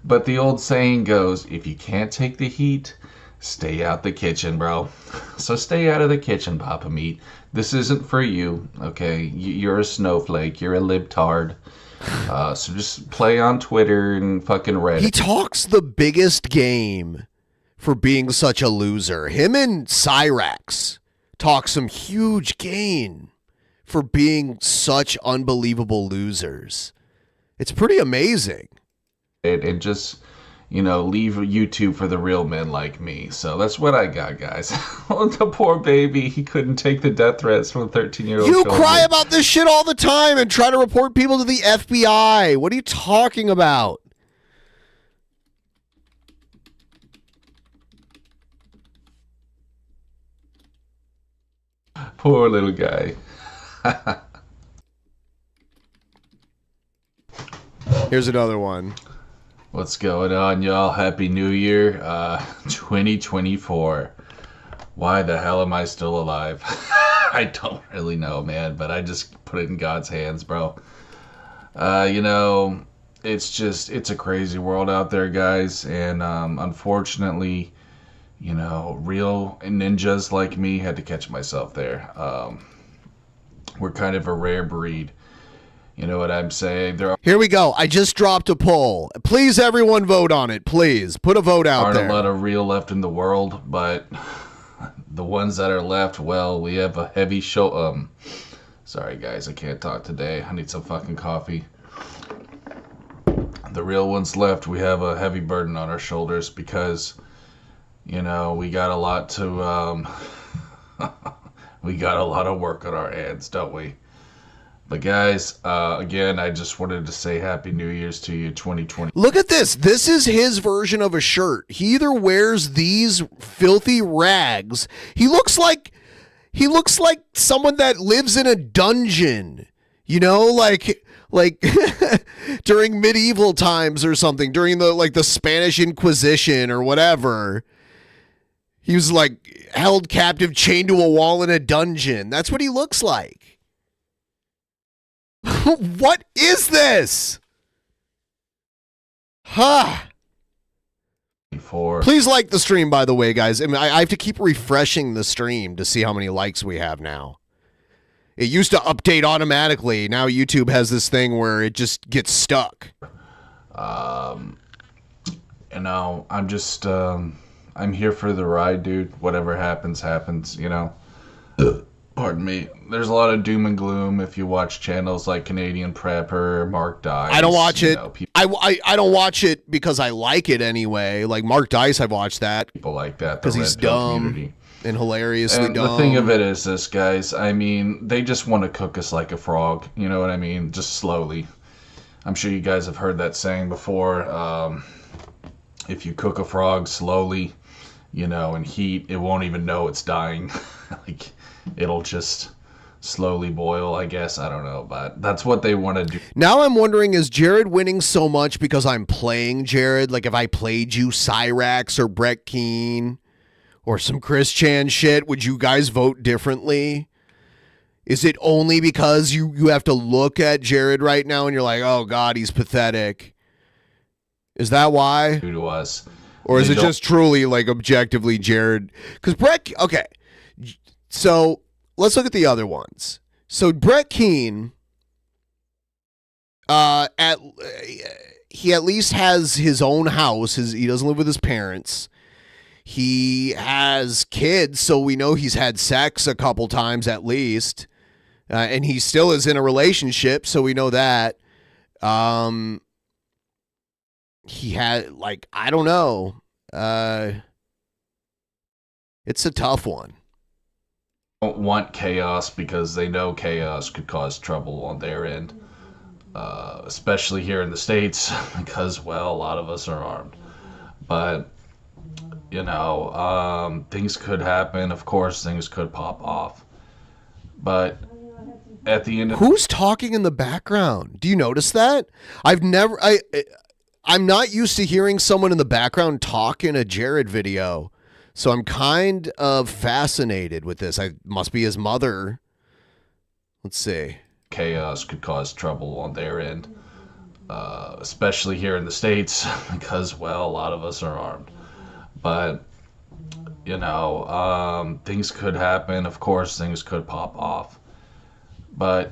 but the old saying goes, if you can't take the heat, stay out the kitchen, bro. So stay out of the kitchen, Papa Meat. This isn't for you, okay? You're a snowflake. You're a libtard. So just play on Twitter and fucking Reddit. He talks the biggest game for being such a loser. Him and Cyrax talk some huge game for being such unbelievable losers. It's pretty amazing. And just, leave YouTube for the real men like me. So that's what I got, guys. The poor baby, he couldn't take the death threats from a 13-year-old You children. cry about this shit all the time and try to report people to the FBI. What are you talking about? Poor little guy. Here's another one. What's going on, y'all? Happy New Year, 2024. Why the hell am I still alive? I don't really know, man, but I just put it in God's hands, bro. It's a crazy world out there, guys, and unfortunately, real ninjas like me had to catch myself there. We're kind of a rare breed. You know what I'm saying? Here we go. I just dropped a poll. Please, everyone, vote on it. Please put a vote out there. Aren't a lot of real left in the world, but the ones that are left, well, we have a heavy show. Sorry guys, I can't talk today. I need some fucking coffee. The real ones left, we have a heavy burden on our shoulders because, we got a lot to. We got a lot of work on our hands, don't we? But guys, again, I just wanted to say Happy New Year's to you, 2020. Look at this. This is his version of a shirt. He either wears these filthy rags. He looks like someone that lives in a dungeon. Like during medieval times or something, during the Spanish Inquisition or whatever. He was held captive, chained to a wall in a dungeon. That's what he looks like. What is this? Please like the stream, by the way, guys. I have to keep refreshing the stream to see how many likes we have now. It used to update automatically. Now YouTube has this thing where it just gets stuck. I'm just, I'm here for the ride, dude. Whatever happens, happens, Pardon me. There's a lot of doom and gloom if you watch channels like Canadian Prepper, Mark Dice. I don't watch it. I don't watch it because I like it anyway. Like Mark Dice, I've watched that. People like that. Because he's dumb and hilariously dumb. The thing of it is this, guys. I mean, they just want to cook us like a frog. You know what I mean? Just slowly. I'm sure you guys have heard that saying before. If you cook a frog slowly, in heat, it won't even know it's dying. It'll just slowly boil, I guess. I don't know, but that's what they want to do. Now I'm wondering, is Jared winning so much because I'm playing Jared? Like if I played you Cyrax or Brett Keane or some Chris Chan shit, would you guys vote differently? Is it only because you have to look at Jared right now and you're like, oh God, he's pathetic? Is that why? To us. Or is it just truly like objectively Jared? Because Brett, okay. So let's look at the other ones. So Brett Keane, he at least has his own house. He doesn't live with his parents. He has kids, so we know he's had sex a couple times at least. And he still is in a relationship, so we know that. He had, like, I don't know. It's a tough one. Don't want chaos because they know chaos could cause trouble on their end. Especially here in the States, because, well, a lot of us are armed. But, you know, things could happen. Of course, things could pop off. But at the end of... Who's talking in the background? Do you notice that? I'm not used to hearing someone in the background talk in a Jared video, so I'm kind of fascinated with this. I must be his mother. Let's see. Chaos could cause trouble on their end, especially here in the States, because, well, a lot of us are armed. But, you know, things could happen. Of course, things could pop off. But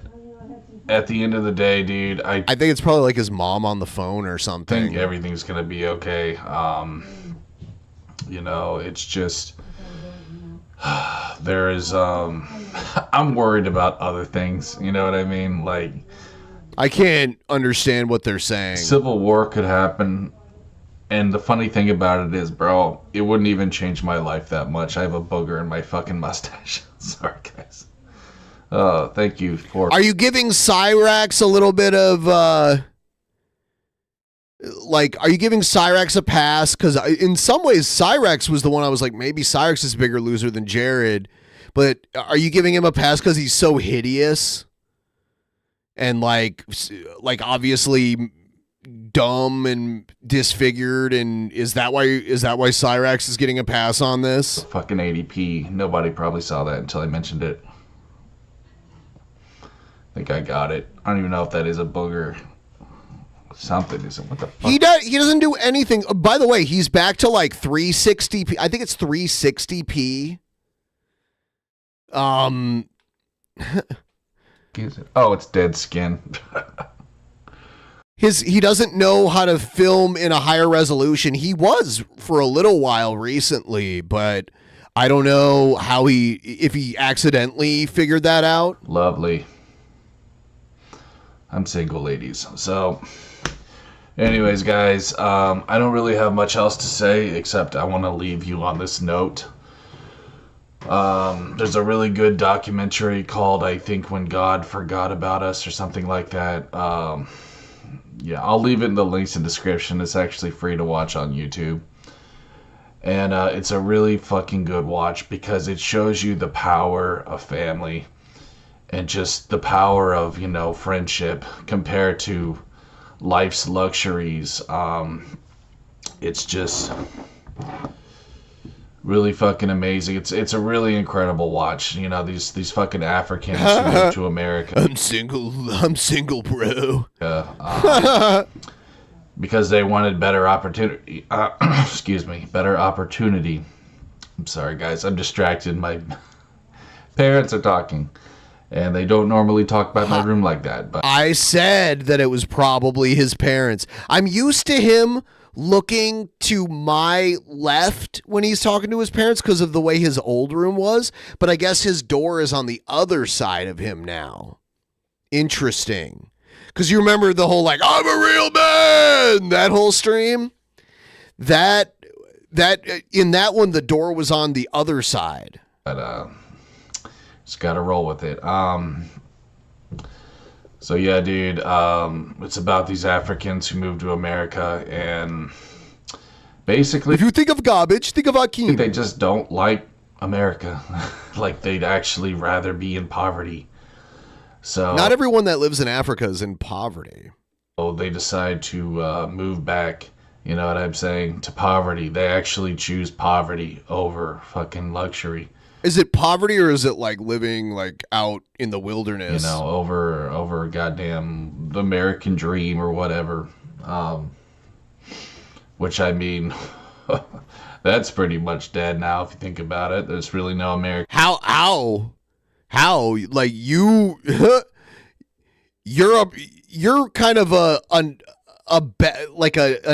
at the end of the day, dude, I think it's probably like his mom on the phone or something. I think everything's going to be okay. You know, it's just, there is, I'm worried about other things. You know what I mean? Like, I can't understand what they're saying. Civil war could happen. And the funny thing about it is, bro, it wouldn't even change my life that much. I have a booger in my fucking mustache. Sorry, guys. Thank you for... Are you giving Cyrax a little bit of, are you giving Cyrax a pass? Because in some ways, Cyrax was the one I was like, maybe Cyrax is a bigger loser than Jared. But are you giving him a pass because he's so hideous? And, like obviously dumb and disfigured, and is that why Cyrax is getting a pass on this? Fucking ADP. Nobody probably saw that until I mentioned it. I think I got it. I don't even know if that is a booger. Something is it? What the fuck? He doesn't do anything. By the way, he's back to like 360p. I think it's 360p. Oh, it's dead skin. He doesn't know how to film in a higher resolution. He was for a little while recently, but I don't know if he accidentally figured that out. Lovely. I'm single, ladies. So, anyways, guys, I don't really have much else to say except I want to leave you on this note. There's a really good documentary called, I think, When God Forgot About Us or something like that. Yeah, I'll leave it in the links in the description. It's actually free to watch on YouTube. And it's a really fucking good watch because it shows you the power of family. And just the power of, you know, friendship compared to life's luxuries. It's just really fucking amazing. It's a really incredible watch. You know, these fucking Africans who moved to America. I'm single, bro. Because they wanted better opportunity. Better opportunity. I'm sorry, guys. I'm distracted. My parents are talking. And they don't normally talk about my room like that. But I said that it was probably his parents. I'm used to him looking to my left when he's talking to his parents because of the way his old room was. But I guess his door is on the other side of him now. Interesting. Because you remember the whole, like, I'm a real man, that whole stream? That in that one, the door was on the other side. But, just gotta roll with it. So yeah, dude, it's about these Africans who moved to America, and basically, if you think of garbage, think of Akeem. They just don't like America. Like, they'd actually rather be in poverty. So not everyone that lives in Africa is in poverty. So they decide to move back, you know what I'm saying, to poverty. They actually choose poverty over fucking luxury. Is it poverty or is it like living like out in the wilderness? You know, over goddamn the American dream or whatever. Which, I mean, That's pretty much dead now if you think about it. There's really no American. How? Like you're kind of a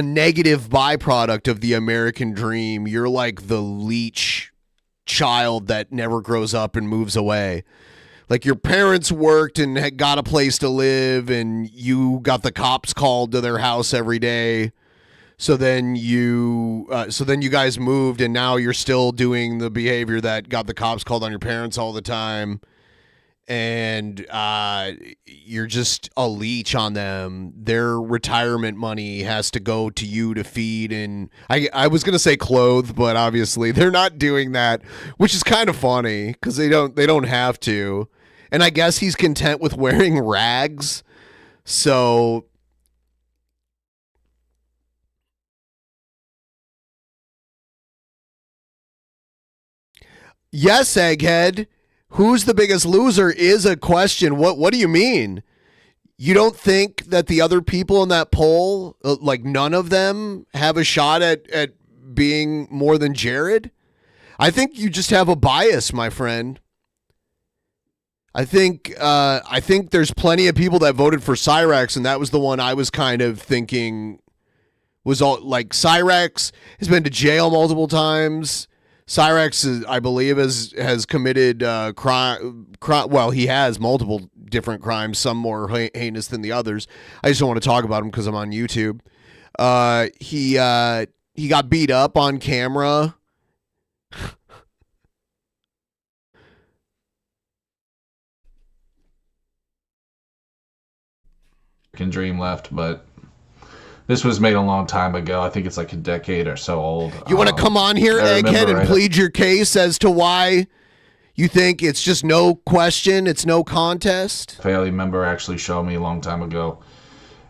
negative byproduct of the American dream. You're like the leech child that never grows up and moves away. Like your parents worked and had got a place to live, and you got the cops called to their house every day. So then you guys moved, and now you're still doing the behavior that got the cops called on your parents all the time. And you're just a leech on them. Their retirement money has to go to you to feed, and I was gonna say clothe, but obviously they're not doing that, which is kind of funny because they don't have to. And I guess he's content with wearing rags. So yes, Egghead. Who's the biggest loser is a question. What do you mean? You don't think that the other people in that poll, like none of them, have a shot at being more than Jared? I think you just have a bias, my friend. I think there's plenty of people that voted for Cyrex, and that was the one I was kind of thinking was all like Cyrex has been to jail multiple times. Cyrex, I believe, has committed crime. Well, he has multiple different crimes, some more heinous than the others. I just don't want to talk about him because I'm on YouTube. He got beat up on camera. Dream left, but this was made a long time ago. I think it's like a decade or so old. You want to come on here, Egghead, and plead your case as to why you think it's just no question, it's no contest? Family member actually showed me a long time ago,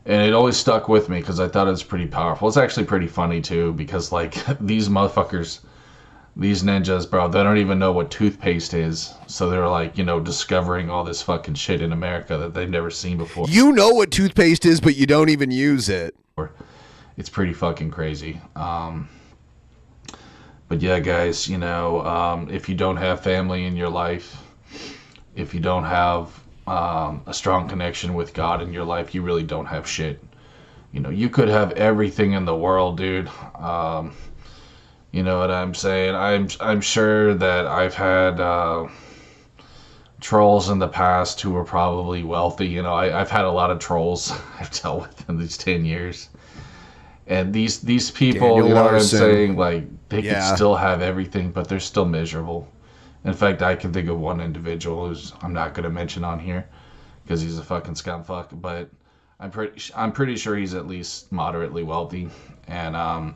and it always stuck with me because I thought it was pretty powerful. It's actually pretty funny too because like these motherfuckers, these ninjas, bro, they don't even know what toothpaste is. So they're like, discovering all this fucking shit in America that they've never seen before. You know what toothpaste is, but you don't even use it. It's pretty fucking crazy. But yeah, guys, if you don't have family in your life, if you don't have a strong connection with God in your life, you really don't have shit. You could have everything in the world, dude. You know what I'm saying? I'm sure that I've had trolls in the past who were probably wealthy. I've had a lot of trolls I've dealt with in these 10 years. And these people, Daniel you know Larson. what I'm saying? Like, they Yeah. can still have everything, but they're still miserable. In fact, I can think of one individual who's I'm not going to mention on here because he's a fucking scumfuck, but I'm pretty sure he's at least moderately wealthy. And I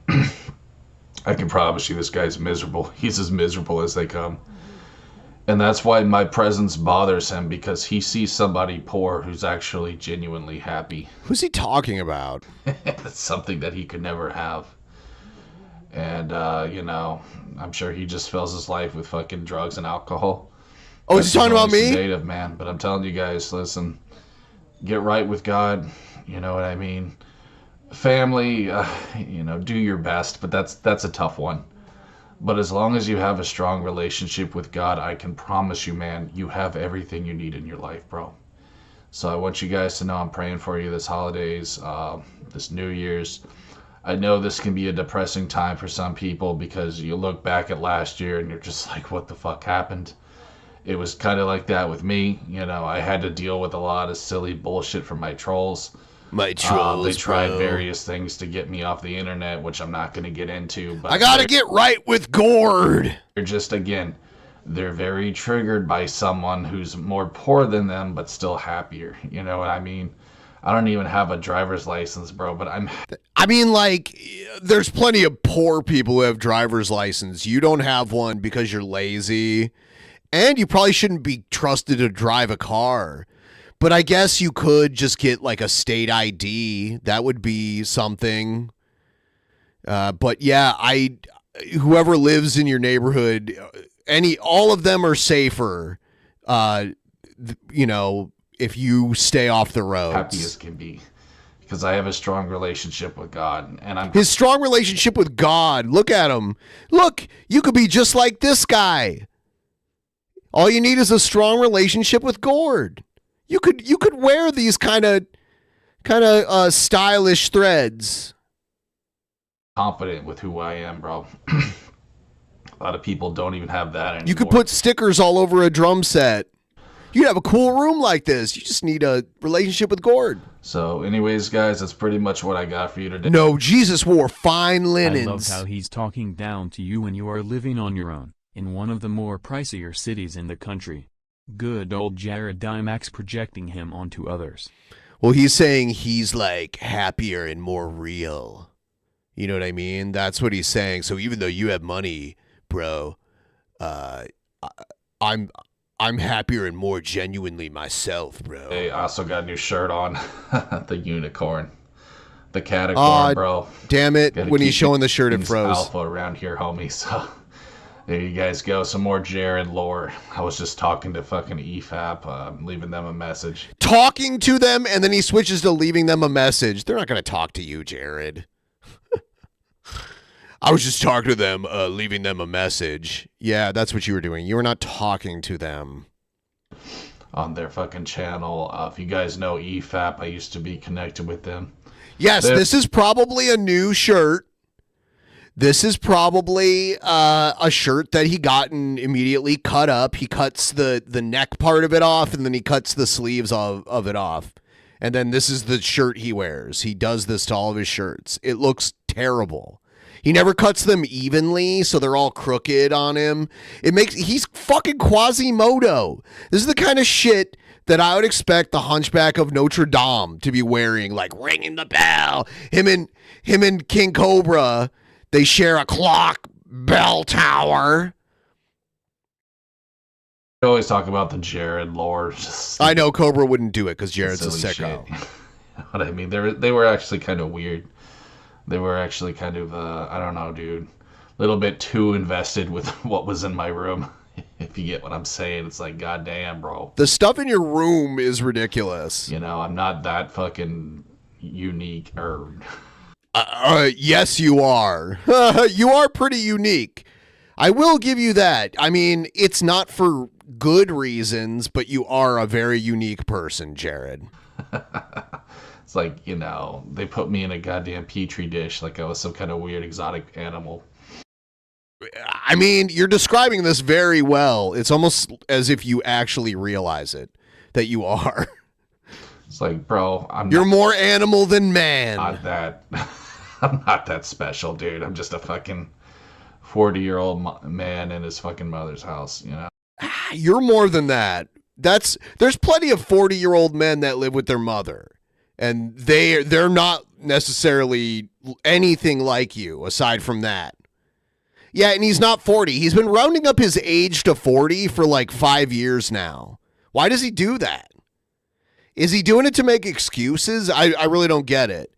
can promise you this guy's miserable. He's as miserable as they come. And that's why my presence bothers him, because he sees somebody poor who's actually genuinely happy. Who's he talking about? That's something that he could never have. And, I'm sure he just fills his life with fucking drugs and alcohol. Oh, he's talking about me? Sedative, man. But I'm telling you guys, listen, get right with God. You know what I mean? Family, do your best, but that's a tough one. But as long as you have a strong relationship with God, I can promise you, man, you have everything you need in your life, bro. So I want you guys to know I'm praying for you this holidays, this New Year's. I know this can be a depressing time for some people because you look back at last year and you're just like, what the fuck happened? It was kind of like that with me. I had to deal with a lot of silly bullshit from my trolls. My trolls, they tried bro. various things to get me off the internet, which I'm not going to get into. But I gotta get right with Gord. They're just, again, they're very triggered by someone who's more poor than them, but still happier. You know what I mean? I don't even have a driver's license, bro, but there's plenty of poor people who have driver's license. You don't have one because you're lazy, and you probably shouldn't be trusted to drive a car. But I guess you could just get like a state ID. That would be something. But yeah, whoever lives in your neighborhood, all of them are safer. If you stay off the roads. Happy as can be. because I have a strong relationship with God, and I'm His strong relationship with God. Look at him. Look, you could be just like this guy. All you need is a strong relationship with Gord. You could wear these kind of stylish threads. confident with who I am, bro. A lot of people don't even have that anymore. You could put stickers all over a drum set. You'd have a cool room like this. You just need a relationship with Gord. So anyways, guys, that's pretty much what I got for you today. No, Jesus wore fine linens. I love how he's talking down to you when you are living on your own, in one of the more pricier cities in the country. Good old Jared Dimax projecting him onto others. Well, he's saying he's like happier and more real. You know what I mean? That's what he's saying. So even though you have money, bro, I'm happier and more genuinely myself, bro. Hey, I also got a new shirt on. The unicorn. The catacorn, bro. Damn it. Gotta When he's keep showing the shirt, it things froze. Alpha around here, homie. So there you guys go. Some more Jared lore. I was just talking to fucking EFAP, leaving them a message. Talking to them, and then he switches to leaving them a message. They're not going to talk to you, Jared. I was just talking to them, leaving them a message. Yeah, that's what you were doing. You were not talking to them. On their fucking channel. If you guys know EFAP, I used to be connected with them. Yes, this is probably a new shirt. This is probably a shirt that he got and immediately cut up. He cuts the neck part of it off, and then he cuts the sleeves of it off. And then this is the shirt he wears. He does this to all of his shirts. It looks terrible. He never cuts them evenly, so they're all crooked on him. He's fucking Quasimodo. This is the kind of shit that I would expect the Hunchback of Notre Dame to be wearing, like ringing the bell. Him and King Cobra, they share a clock bell tower. I always talk about the Jared lore. I know Cobra wouldn't do it because Jared's a sicko. You know what I mean? They were actually kind of weird. They were actually kind of, I don't know, dude, a little bit too invested with what was in my room. If you get what I'm saying, it's like, goddamn, bro. The stuff in your room is ridiculous. You know, I'm not that fucking unique. Yes, you are. You are pretty unique. I will give you that. I mean, it's not for good reasons, but you are a very unique person, Jared. It's like, you know, they put me in a goddamn petri dish like I was some kind of weird exotic animal. I mean, you're describing this very well. It's almost as if you actually realize it, that you are. It's like, bro, You're more animal than man. I'm not that special, dude. I'm just a fucking 40-year-old man in his fucking mother's house, you know? You're more than that. There's plenty of 40-year-old men that live with their mother. And they're not necessarily anything like you, aside from that. Yeah, and he's not 40. He's been rounding up his age to 40 for like 5 years now. Why does he do that? Is he doing it to make excuses? I really don't get it.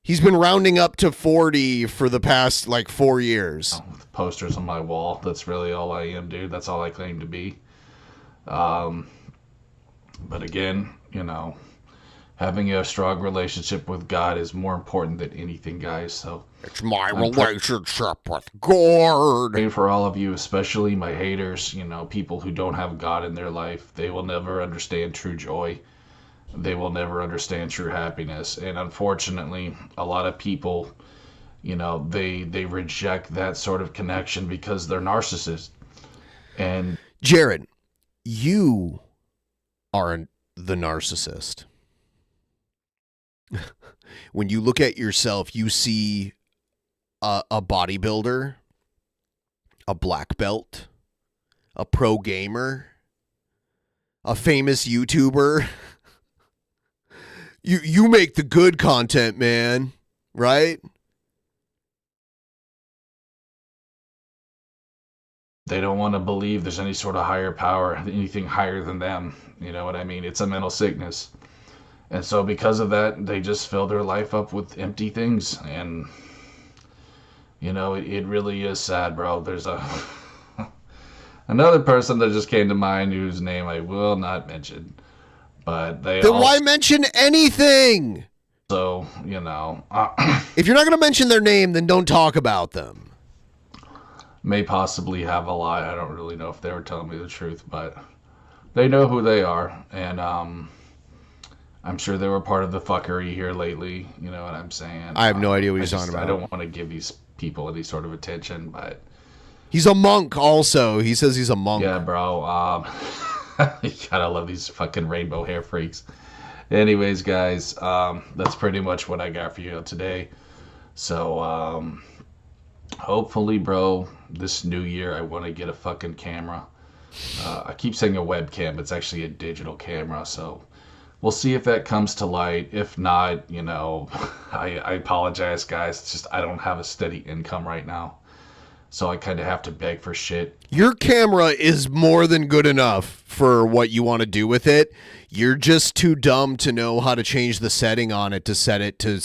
He's been rounding up to 40 for the past like 4 years. With posters on my wall. That's really all I am, dude. That's all I claim to be. But again, you know, having a strong relationship with God is more important than anything, guys. So it's my relationship with God. Praying for all of you, especially my haters, you know, people who don't have God in their life. They will never understand true joy. They will never understand true happiness. And unfortunately, a lot of people, you know, they reject that sort of connection because they're narcissists. And Jared, you are the narcissist. When you look at yourself, you see a bodybuilder, a black belt, a pro gamer, a famous YouTuber. You make the good content, man, right? They don't want to believe there's any sort of higher power, anything higher than them. You know what I mean? It's a mental sickness. And so because of that, they just fill their life up with empty things. And, you know, it really is sad, bro. There's another person that just came to mind whose name I will not mention. But they Then why mention anything? So, you know. If you're not going to mention their name, then don't talk about them. May possibly have a lie. I don't really know if they were telling me the truth, but they know who they are. And I'm sure they were part of the fuckery here lately. You know what I'm saying? I have no idea what he's talking about. I don't want to give these people any sort of attention, but... He's a monk also. He says he's a monk. Yeah, bro. You gotta love these fucking rainbow hair freaks. Anyways, guys, that's pretty much what I got for you today. So, hopefully, bro, this new year I want to get a fucking camera. I keep saying a webcam, but it's actually a digital camera, so we'll see if that comes to light. If not, you know, I apologize, guys. It's just I don't have a steady income right now, so I kind of have to beg for shit. Your camera is more than good enough for what you want to do with it. You're just too dumb to know how to change the setting on it to set it to...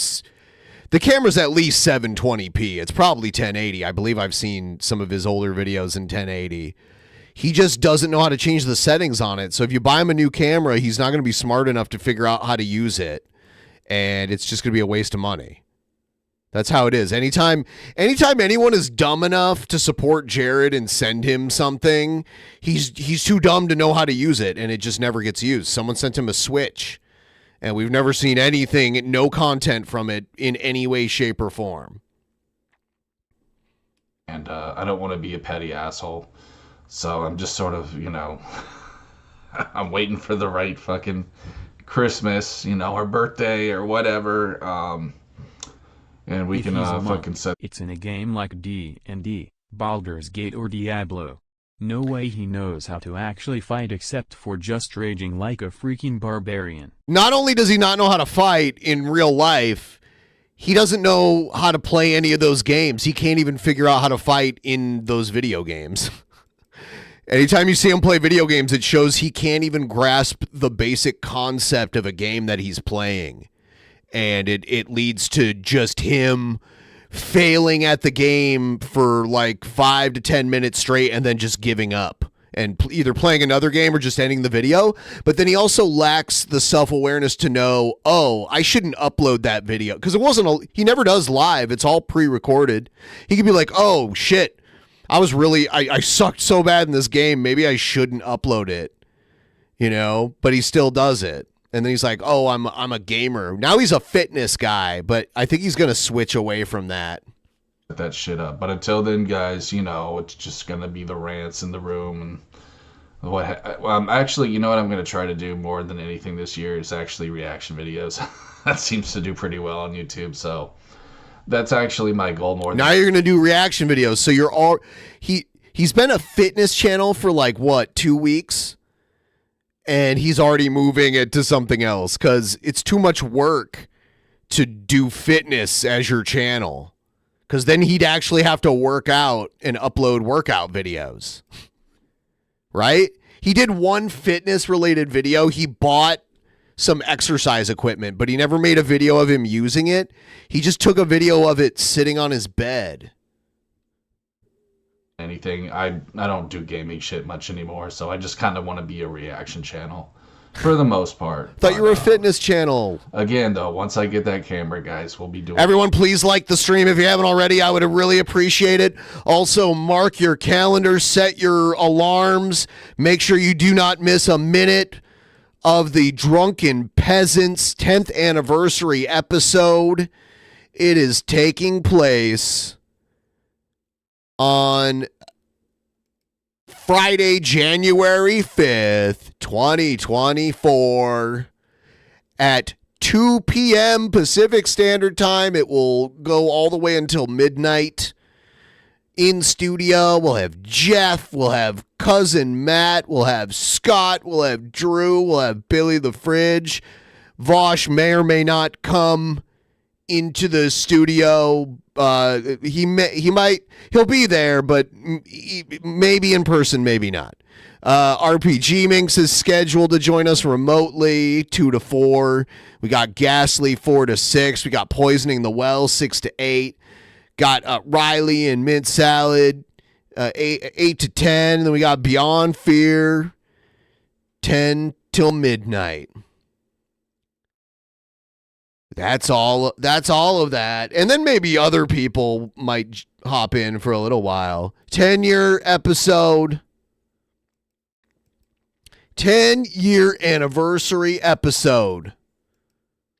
The camera's at least 720p. It's probably 1080. I believe I've seen some of his older videos in 1080. He just doesn't know how to change the settings on it. So if you buy him a new camera, he's not going to be smart enough to figure out how to use it. And it's just going to be a waste of money. That's how it is. Anytime anyone is dumb enough to support Jared and send him something, he's too dumb to know how to use it, and it just never gets used. Someone sent him a Switch, and we've never seen anything, no content from it in any way, shape, or form. And I don't want to be a petty asshole, so I'm just sort of, you know, I'm waiting for the right fucking Christmas, you know, or birthday or whatever. And we can fucking set. It's in a game like D&D, Baldur's Gate or Diablo. No way he knows how to actually fight except for just raging like a freaking barbarian. Not only does he not know how to fight in real life, he doesn't know how to play any of those games. He can't even figure out how to fight in those video games. Anytime you see him play video games, it shows he can't even grasp the basic concept of a game that he's playing. And it leads to just him failing at the game for like 5 to 10 minutes straight and then just giving up and either playing another game or just ending the video. But then he also lacks the self-awareness to know, oh, I shouldn't upload that video. Because he never does live. It's all pre-recorded. He could be like, oh, shit, I sucked so bad in this game. Maybe I shouldn't upload it, you know, but he still does it. And then he's like, oh, I'm a gamer. Now he's a fitness guy, but I think he's going to switch away from that. Set that shit up. But until then, guys, you know, it's just going to be the rants in the room. And actually, you know what I'm going to try to do more than anything this year is actually reaction videos. That seems to do pretty well on YouTube. So that's actually my goal more. Now you're going to do reaction videos. So he's been a fitness channel for like, what, 2 weeks? And he's already moving it to something else because it's too much work to do fitness as your channel. Because then he'd actually have to work out and upload workout videos. Right? He did one fitness-related video. He bought some exercise equipment, but he never made a video of him using it. He just took a video of it sitting on his bed. Anything. I don't do gaming shit much anymore, so I just kind of want to be a reaction channel for the most part. Thought you were a fitness channel. Again, though, once I get that camera, guys, we'll be doing. Everyone, please like the stream if you haven't already. I would really appreciate it. Also, mark your calendars, set your alarms. Make sure you do not miss a minute of the Drunken Peasants 10th anniversary episode. It is taking place on Friday, January 5th, 2024 at 2 p.m. Pacific Standard Time. It will go all the way until midnight. In studio, we'll have Jeff, we'll have Cousin Matt, we'll have Scott, we'll have Drew, we'll have Billy the Fridge. Vosh may or may not come into the studio. He'll be there, but maybe in person, maybe not. RPG Minx is scheduled to join us remotely 2 to 4. We got Ghastly 4 to 6. We got Poisoning the Well 6 to 8. Got Riley and Mint Salad 8 to 10. And then we got Beyond Fear 10 till midnight. That's all of that. And then maybe other people might hop in for a little while. 10-year episode. 10-year anniversary episode.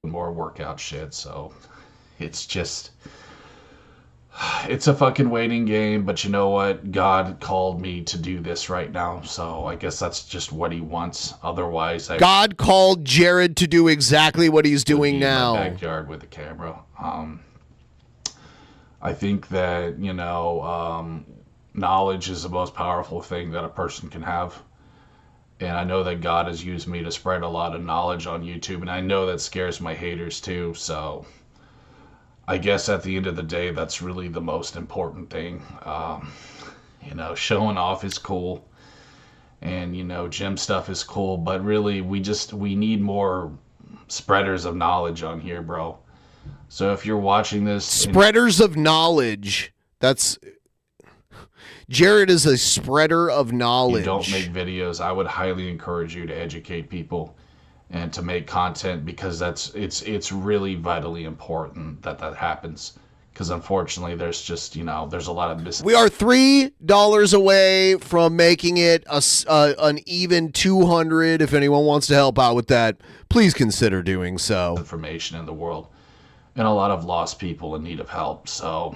More workout shit, so it's just, it's a fucking waiting game, but you know what? God called me to do this right now, so I guess that's just what he wants. Otherwise, God called Jared to do exactly what he's doing now. In my backyard with the camera. I think that, knowledge is the most powerful thing that a person can have. And I know that God has used me to spread a lot of knowledge on YouTube, and I know that scares my haters too, so I guess at the end of the day, that's really the most important thing. Showing off is cool, and, gym stuff is cool, but really, we need more spreaders of knowledge on here, bro. So if you're watching this... Spreaders of knowledge. Jared is a spreader of knowledge. You don't make videos. I would highly encourage you to educate people and to make content, because it's really vitally important that happens. Because unfortunately, there's just, there's a lot of We are $3 away from making it an even 200. If anyone wants to help out with that, please consider doing so. Information in the world, and a lot of lost people in need of help. So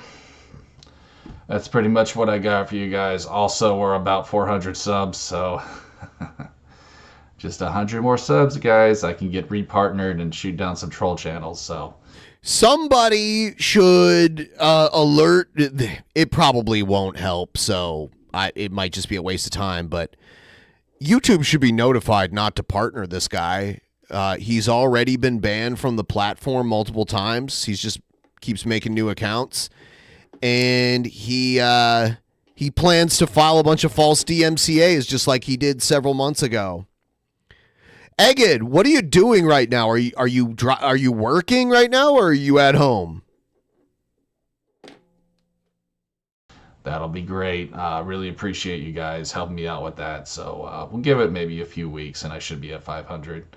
that's pretty much what I got for you guys. Also, we're about 400 subs, so just 100 more subs, guys. I can get repartnered and shoot down some troll channels. So somebody should alert. It probably won't help, so it might just be a waste of time. But YouTube should be notified not to partner this guy. He's already been banned from the platform multiple times. He's just keeps making new accounts. And he plans to file a bunch of false DMCAs just like he did several months ago. Egged, what are you doing right now? Are you working right now, or are you at home? That'll be great. Really appreciate you guys helping me out with that. So we'll give it maybe a few weeks, and I should be at 500,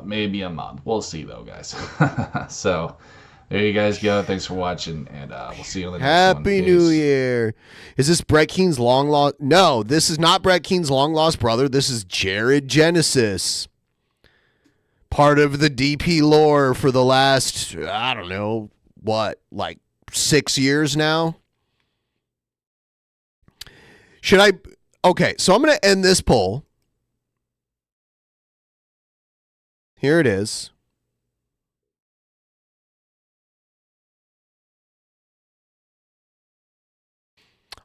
maybe a month. We'll see though, guys. So there you guys go. Thanks for watching, and we'll see you on the next one. Happy New Year. Is this Brett Keen's long lost? No, this is not Brett Keen's long lost brother. This is Jared Genesis. Part of the DP lore for the last, I don't know, like 6 years now? Okay, so I'm going to end this poll. Here it is.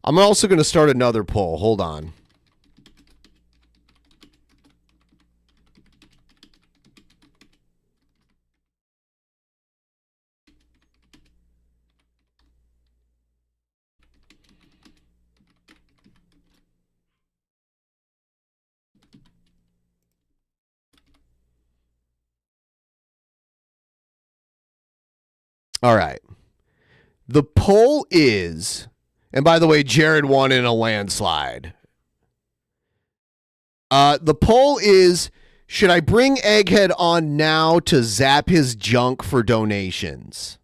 I'm also going to start another poll. Hold on. All right. The poll is, and by the way, Jared won in a landslide. The poll is, should I bring Egghead on now to zap his junk for donations?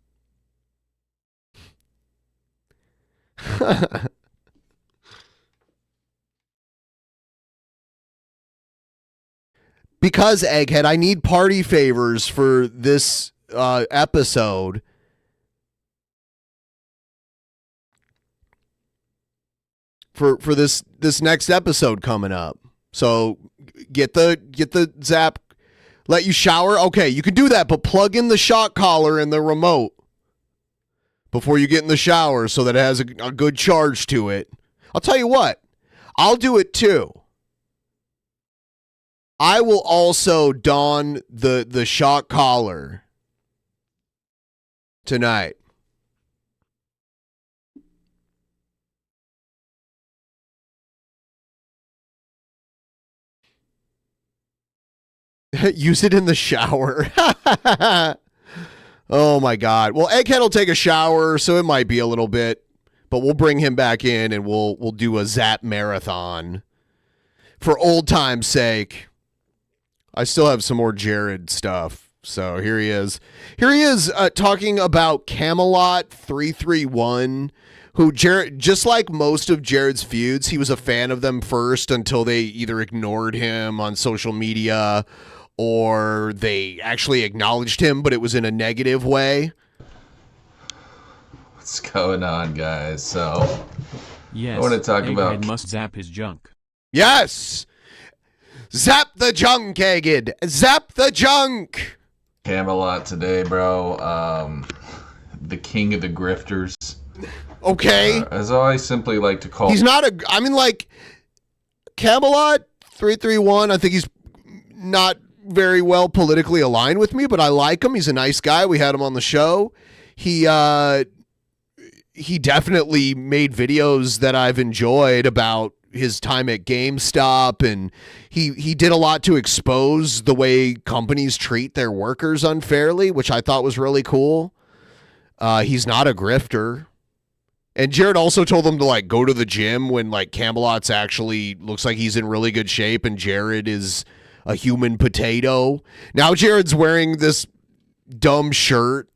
Because, Egghead, I need party favors for this episode. For this next episode coming up. So get the zap, let you shower. Okay, you can do that, but plug in the shock collar in the remote before you get in the shower so that it has a good charge to it. I'll tell you what, I'll do it too. I will also don the shock collar tonight. Use it in the shower. Oh my God. Well, Egghead will take a shower, so it might be a little bit, but we'll bring him back in and we'll do a zap marathon for old time's sake. I still have some more Jared stuff, So here he is. Here he is talking about Camelot 331, who Jared, just like most of Jared's feuds, he was a fan of them first until they either ignored him on social media or they actually acknowledged him, but it was in a negative way. What's going on, guys? So, yes, I want to talk about. Egghead must zap his junk. Yes! Zap the junk, Egghead! Zap the junk! Camelot today, bro. The king of the grifters. Okay. As I simply like to call. He's not I mean, like, Camelot 331, I think he's not very well politically aligned with me, but I like him. He's a nice guy. We had him on the show. He definitely made videos that I've enjoyed about his time at GameStop, and he did a lot to expose the way companies treat their workers unfairly, which I thought was really cool. He's not a grifter. And Jared also told them to like go to the gym when like Camelot's actually looks like he's in really good shape and Jared is a human potato. Now Jared's wearing this dumb shirt.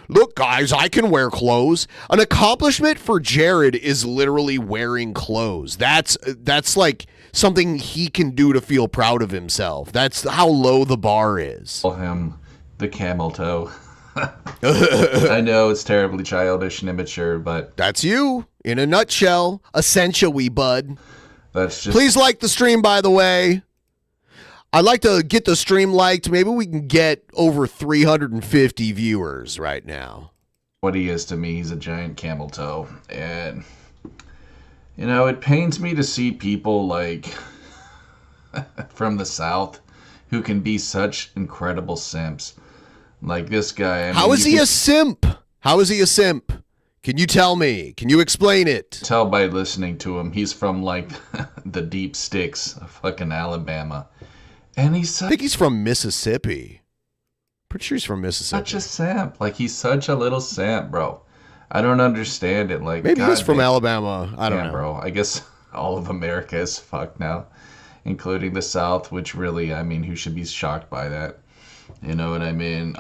Look, guys, I can wear clothes. An accomplishment for Jared is literally wearing clothes. That's like something he can do to feel proud of himself. That's how low the bar is. Call him the camel toe. I know it's terribly childish and immature, but that's you in a nutshell. Essentially, bud. That's just. Please like the stream, by the way. I'd like to get the stream liked. Maybe we can get over 350 viewers right now. What he is to me, he's a giant camel toe. And, you know, it pains me to see people like from the South who can be such incredible simps. Like this guy. How is he a simp? How is he a simp? Can you tell me? Can you explain it? Tell by listening to him. He's from like the deep sticks of fucking Alabama. And he's I think he's from Mississippi. Pretty sure he's from Mississippi. Such a simp. Like he's such a little simp, bro. I don't understand it. Like maybe he's from Alabama. I don't know, bro. I guess all of America is fucked now, including the South. Which really, I mean, who should be shocked by that? You know what I mean?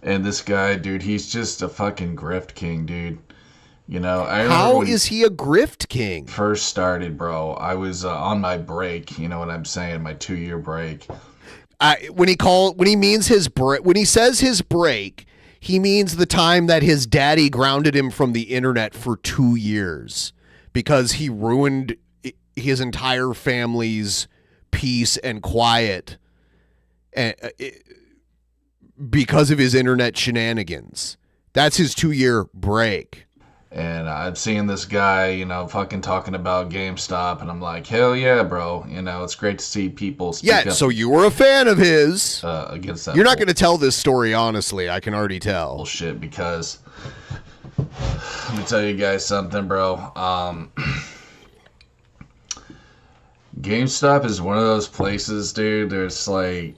And this guy, dude, he's just a fucking grift king, dude. You know, how is he a grift king? First started, bro. I was on my break. You know what I'm saying? My 2-year break. When he says his break, he means the time that his daddy grounded him from the internet for 2 years because he ruined his entire family's peace and quiet, because of his internet shenanigans. That's his 2-year break. And I'm seeing this guy, you know, fucking talking about GameStop, and I'm like, hell yeah, bro. You know, it's great to see people speak up. So you were a fan of his. Against that. You're not going to tell this story, honestly. I can already tell. Bullshit, because let me tell you guys something, bro. GameStop is one of those places, dude. There's like...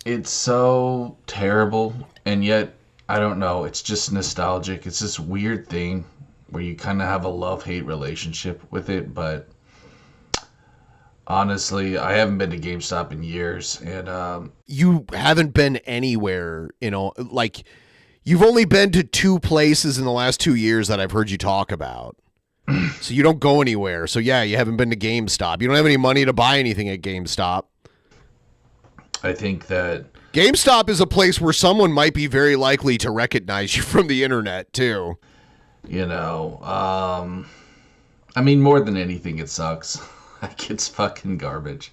it's so terrible, and yet... I don't know, it's just nostalgic. It's this weird thing where you kind of have a love-hate relationship with it, but honestly, I haven't been to GameStop in years, and you haven't been anywhere, you know, like you've only been to 2 places in the last 2 years that I've heard you talk about. So you don't go anywhere. So yeah, you haven't been to GameStop. You don't have any money to buy anything at GameStop. I think that GameStop is a place where someone might be very likely to recognize you from the internet, too. You know, I mean, more than anything, it sucks. Like, it's fucking garbage.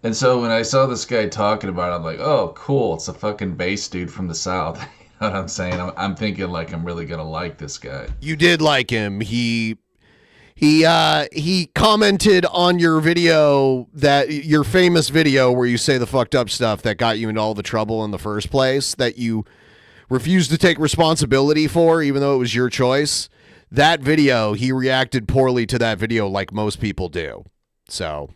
And so when I saw this guy talking about it, I'm like, oh, cool. It's a fucking bass dude from the South. You know what I'm saying? I'm thinking, like, I'm really going to like this guy. You did like him. He commented on your video, that your famous video where you say the fucked up stuff that got you into all the trouble in the first place, that you refused to take responsibility for, even though it was your choice. That video, he reacted poorly to that video like most people do. So,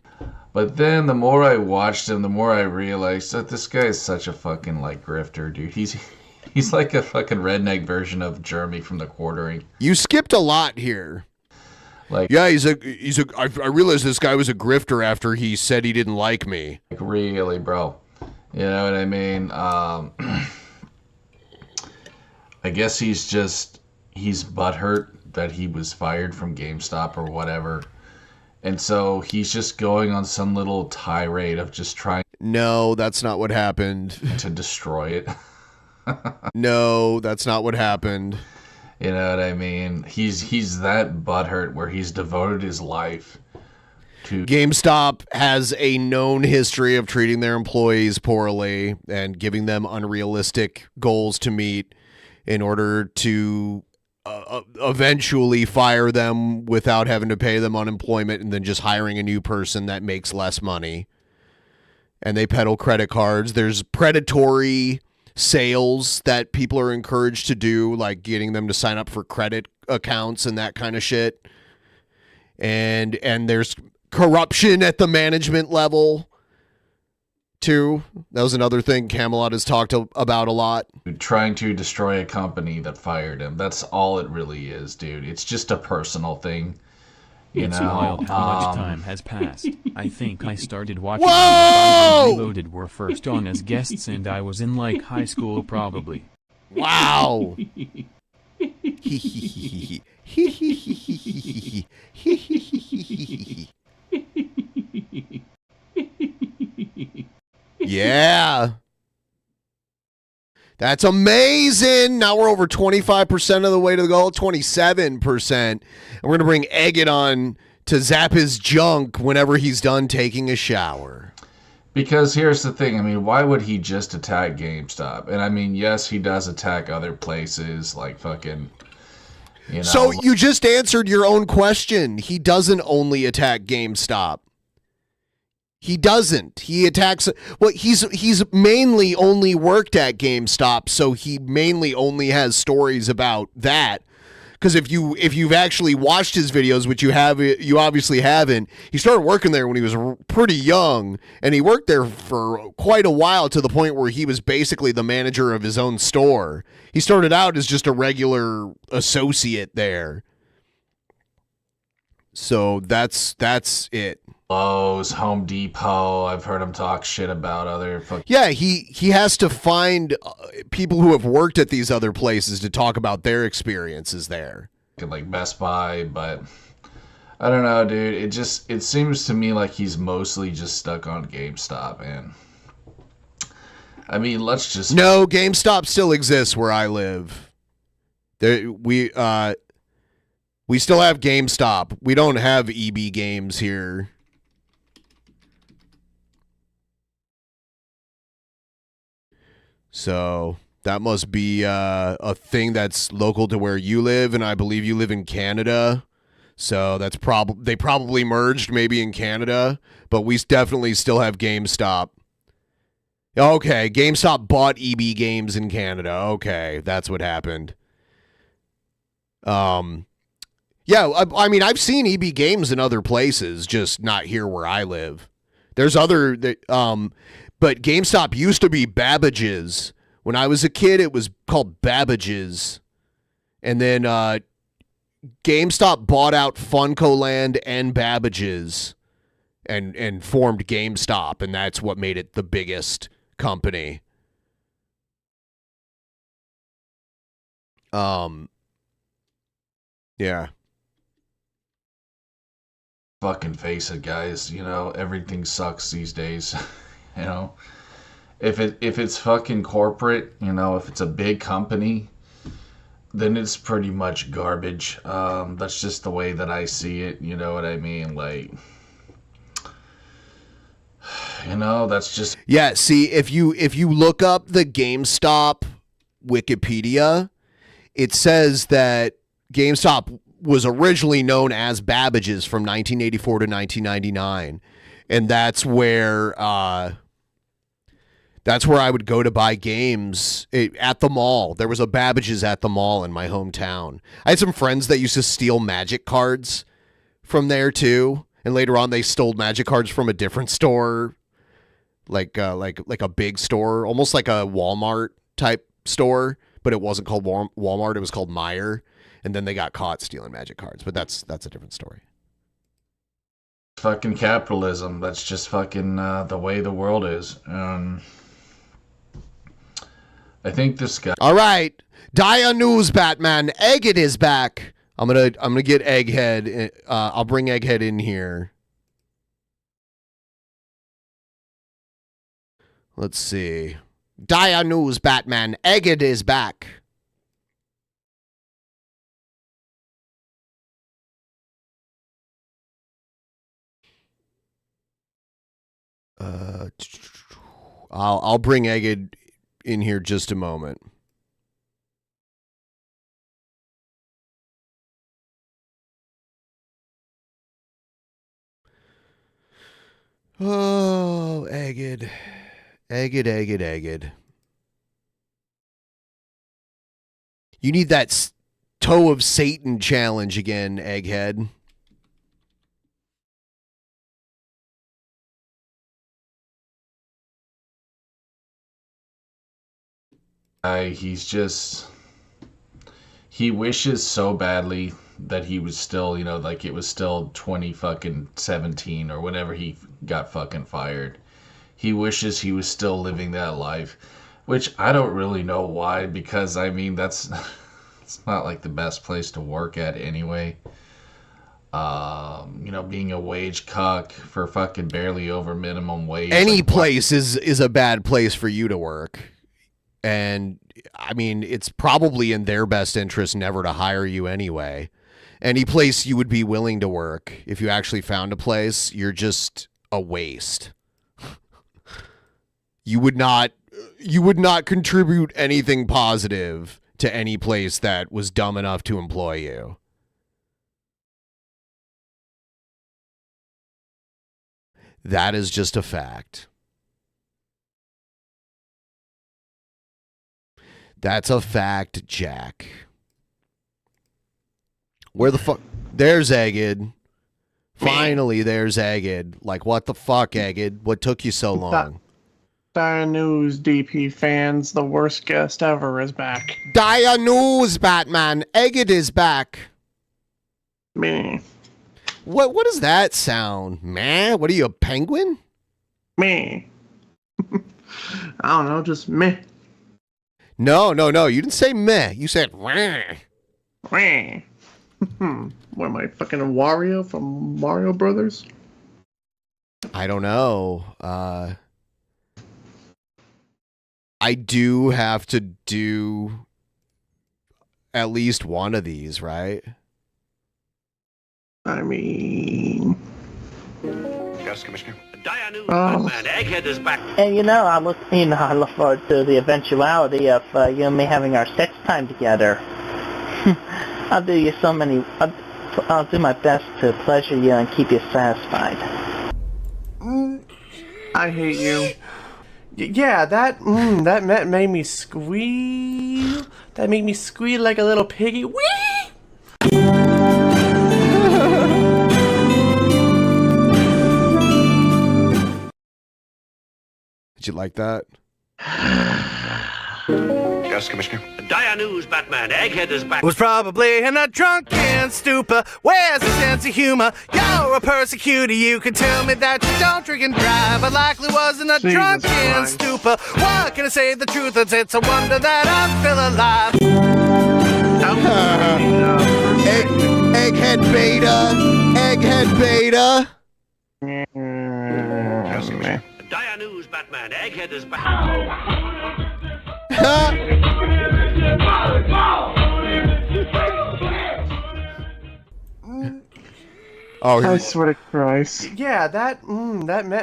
but then the more I watched him, the more I realized that this guy is such a fucking like grifter, dude. He's like a fucking redneck version of Jeremy from The Quartering. You skipped a lot here. Like, yeah, I realized this guy was a grifter after he said he didn't like me. Like, really, bro. You know what I mean? I guess he's butthurt that he was fired from GameStop or whatever. And so he's just going on some little tirade of just trying. No, that's not what happened. To destroy it. No, that's not what happened. You know what I mean? He's that butthurt where he's devoted his life to. GameStop has a known history of treating their employees poorly and giving them unrealistic goals to meet in order to eventually fire them without having to pay them unemployment and then just hiring a new person that makes less money. And they peddle credit cards. There's predatory sales that people are encouraged to do, like getting them to sign up for credit accounts and that kind of shit. And there's corruption at the management level too. That was another thing Camelot has talked about a lot. Trying to destroy a company that fired him. That's all it really is, dude. It's just a personal thing. It's wild how much time has passed. I think I started watching Whoa! when Reloaded were first on as guests and I was in like high school probably. Wow. Yeah. That's amazing. Now we're over 25% of the way to the goal, 27%. And we're going to bring Eggit on to zap his junk whenever he's done taking a shower. Because here's the thing. I mean, why would he just attack GameStop? And I mean, yes, he does attack other places like fucking, you know. So you just answered your own question. He doesn't only attack GameStop. He doesn't. He attacks. Well, he's mainly only worked at GameStop, so he mainly only has stories about that. Because if you've actually watched his videos, which you obviously haven't, he started working there when he was pretty young, and he worked there for quite a while to the point where he was basically the manager of his own store. He started out as just a regular associate there. So that's it. Lowe's, Home Depot. I've heard him talk shit about other. Yeah, he has to find people who have worked at these other places to talk about their experiences there. Like Best Buy, but I don't know, dude. It seems to me like he's mostly just stuck on GameStop, man. I mean, let's just. No, GameStop still exists where I live. We still have GameStop. We don't have EB Games here. So that must be a thing that's local to where you live, and I believe you live in Canada. So that's they probably merged maybe in Canada, but we definitely still have GameStop. Okay, GameStop bought EB Games in Canada. Okay, that's what happened. Yeah, I mean, I've seen EB Games in other places, just not here where I live. There's other, but GameStop used to be Babbage's. When I was a kid, it was called Babbage's. And then GameStop bought out FuncoLand and Babbage's and formed GameStop, and that's what made it the biggest company. Yeah. Fucking face it, guys. You know, everything sucks these days. You know, if it's fucking corporate, you know, if it's a big company, then it's pretty much garbage. That's just the way that I see it. You know what I mean? Like, you know, that's just. Yeah. See, if you look up the GameStop Wikipedia, it says that GameStop was originally known as Babbage's from 1984 to 1999, and that's where I would go to buy games at the mall. There was a Babbage's at the mall in my hometown. I had some friends that used to steal Magic cards from there too, and later on they stole Magic cards from a different store, like a big store, almost like a Walmart type store, but it wasn't called Walmart. It was called Meijer. and then they got caught stealing Magic cards. But that's a different story. Fucking capitalism. That's just fucking the way the world is. I think this guy. All right, Dia News, Batman. Egghead is back. I'm gonna get Egghead. I'll bring Egghead in here. Let's see. Dia News, Batman. Egghead is back. I'll bring Egghead in here just a moment. Oh, Egghead. Egghead. You need that toe of Satan challenge again, Egghead. He wishes so badly that he was still, like it was still 2017 or whenever he got fucking fired. He wishes he was still living that life, which I don't really know why, because it's not like the best place to work at anyway. Being a wage cuck for fucking barely over minimum wage. Any place is a bad place for you to work. And it's probably in their best interest never to hire you anyway. Any place you would be willing to work, if you actually found a place, you're just a waste. You would not contribute anything positive to any place that was dumb enough to employ you. That is just a fact. That's a fact, Jack. Where the fuck? There's Egghead. Finally, there's Egghead. Like, what the fuck, Egghead? What took you so long? Dia News DP fans, the worst guest ever is back. Dia News, Batman. Egghead is back. Me. What does that sound? Man, what are you, a penguin? Me. I don't know, just meh. No. You didn't say meh. You said wah. Wah. What am I, fucking Wario from Mario Brothers? I don't know. I do have to do at least one of these, right? Yes, Commissioner. Dia News, Batman. Egghead is back. And I look forward to the eventuality of you and me having our sex time together. I'll do you so many. I'll do my best to pleasure you and keep you satisfied. I hate you. Yeah, that made me squeal. That made me squeal like a little piggy. Whee! Did you like that? Yes, Commissioner. Dia News, Batman. Egghead is back. Was probably in a drunken stupor. Where's the sense of humor? You're a persecutor. You can tell me that you don't drink and drive. I likely was in a drunken stupor. What can I say the truth? It's a wonder that I'm still alive. Egghead beta. Egghead beta. Yes, Commissioner. Dia News, Batman. Egghead is back. Oh, I swear to Christ. Yeah, that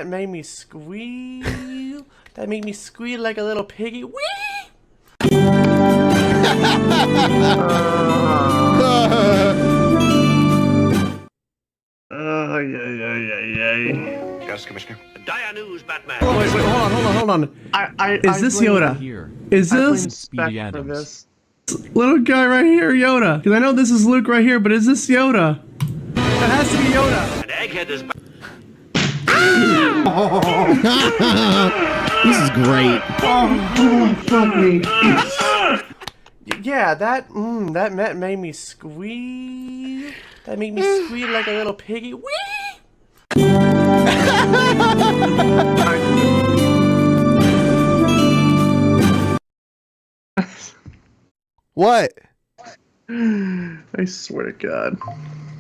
made me squeal. That made me squeal like a little piggy. Whee! Yes, Commissioner. Dia News, Batman. Wait, hold on. Is this Yoda? Is this for this? little guy right here Yoda? Because I know this is Luke right here, but is this Yoda? That has to be Yoda. An egghead is back. This is great. Oh, fuck me. Yeah, that made me squeal. That made me squeal like a little piggy. Wee! What? I swear to God.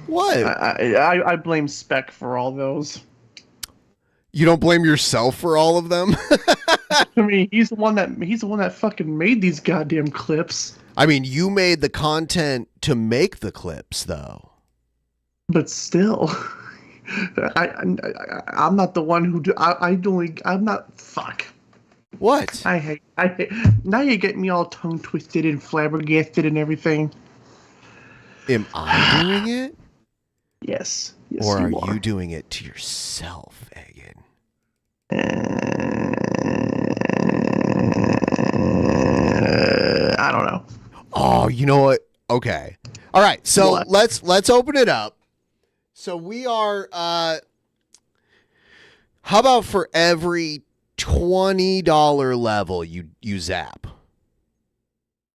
What? I blame Spec for all those. You don't blame yourself for all of them? I mean, he's the one that fucking made these goddamn clips. I mean, you made the content to make the clips, though. But still, I'm not the one who do. I'm not. Fuck. What? I hate. Now you get me all tongue twisted and flabbergasted and everything. Am I doing it? Yes. Or are you doing it to yourself, Egan? I don't know. Oh, you know what? Okay. All right. So What? let's open it up. So we are. How about for every $20 level you zap?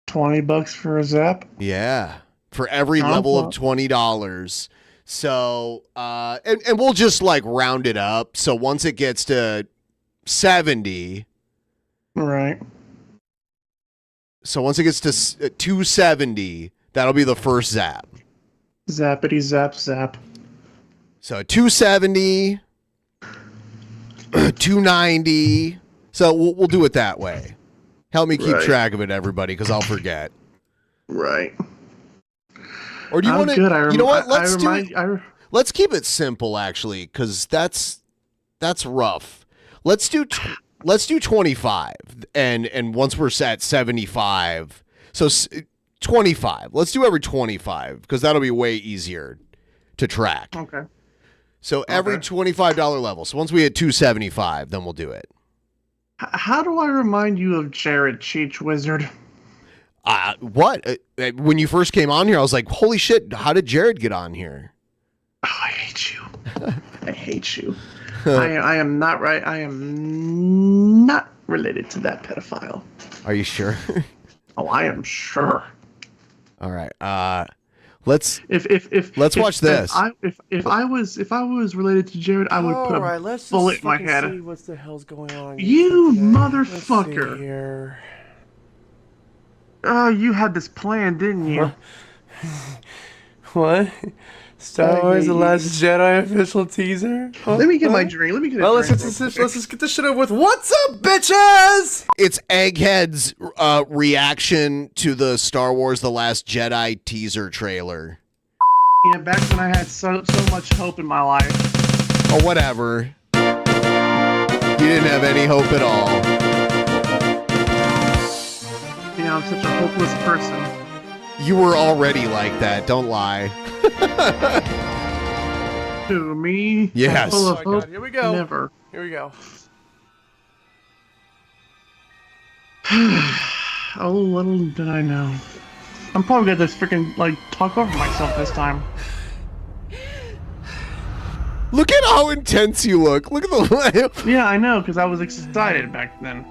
$20 for a zap? Yeah. For every Oh, level well. of $20. So and we'll just like round it up. So once it gets to 70. Right. So once it gets to 270, that'll be the first zap. Zappity zap zap. So 270, 290. So we'll do it that way. Help me keep Right. track of it, everybody, because I'll forget. Right. Or do you I'm want to? good. You know what? I Let's do remind- it. Let's keep it simple, actually, because that's rough. Let's do 25, and once we're at 75, so 25. Let's do every 25 because that'll be way easier to track. Okay. So every $25 level. So once we hit 275, then we'll do it. How do I remind you of Jared Cheech Wizard? What? When you first came on here, I was like, holy shit, how did Jared get on here? Oh, I hate you. I hate you. I am not right. I am not related to that pedophile. Are you sure? Oh, I am sure. All right. Let's If watch this. If I was related to Jared, I would put Alright, a let's bullet just in my fucking head. see what the hell's going on. You Okay, motherfucker. let's see here. Oh, you had this plan, didn't you? What? Star Wars: The Last Jedi official teaser? Let me get my drink. Let me get a Well, drink. let's just get this shit over with. What's up, bitches? It's Egghead's reaction to the Star Wars The Last Jedi teaser trailer. Yeah, back when I had so much hope in my life. Oh, whatever. You didn't have any hope at all. You know, I'm such a hopeless person. You were already like that. Don't lie. To me, Yes. full of Oh my God, hope, here we go. never. Here we go. Oh, little did I know. I'm probably gonna just freaking like talk over myself this time. Look at how intense you look. Look at the. Yeah, I know, because I was excited back then.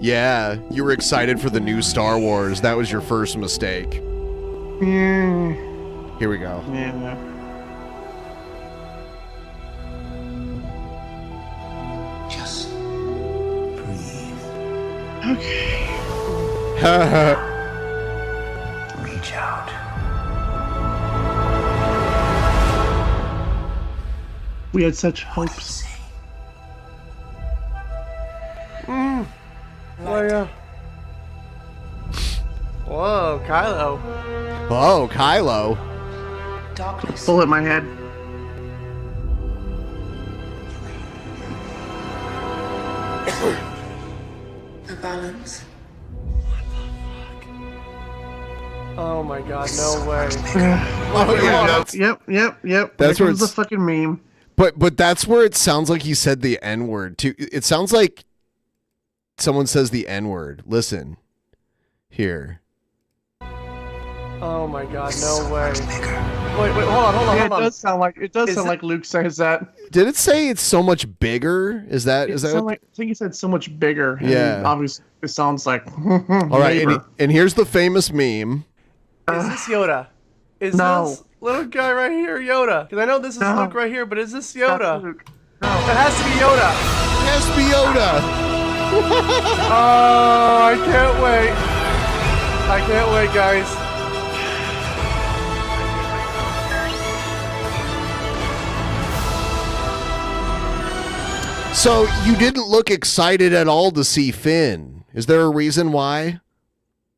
Yeah, you were excited for the new Star Wars. That was your first mistake. Yeah. Here we go. Yeah. Just Okay. reach out. We had such hopes. Oh yeah. Whoa, Kylo. Oh, Kylo. Darkness. Bullet in my head. The balance. Oh my God, no way. Oh yeah, that's Yep. That's Here where comes the it's- fucking meme. but that's where it sounds like he said the N-word too. It sounds like someone says the N-word. Listen. Here. Oh my god, no way. Wait, hold on. Yeah, it does sound like Luke says that. Did it say it's so much bigger? Is that I think he said so much bigger. And Yeah. obviously, it sounds like. All right, and here's the famous meme. Is this Yoda? Is No. this little guy right here Yoda? Because I know this is No. Luke right here, but is this Yoda? That's Luke. It has to be Yoda. It has to be Yoda. Oh, I can't wait. I can't wait, guys. So you didn't look excited at all to see Finn. Is there a reason why?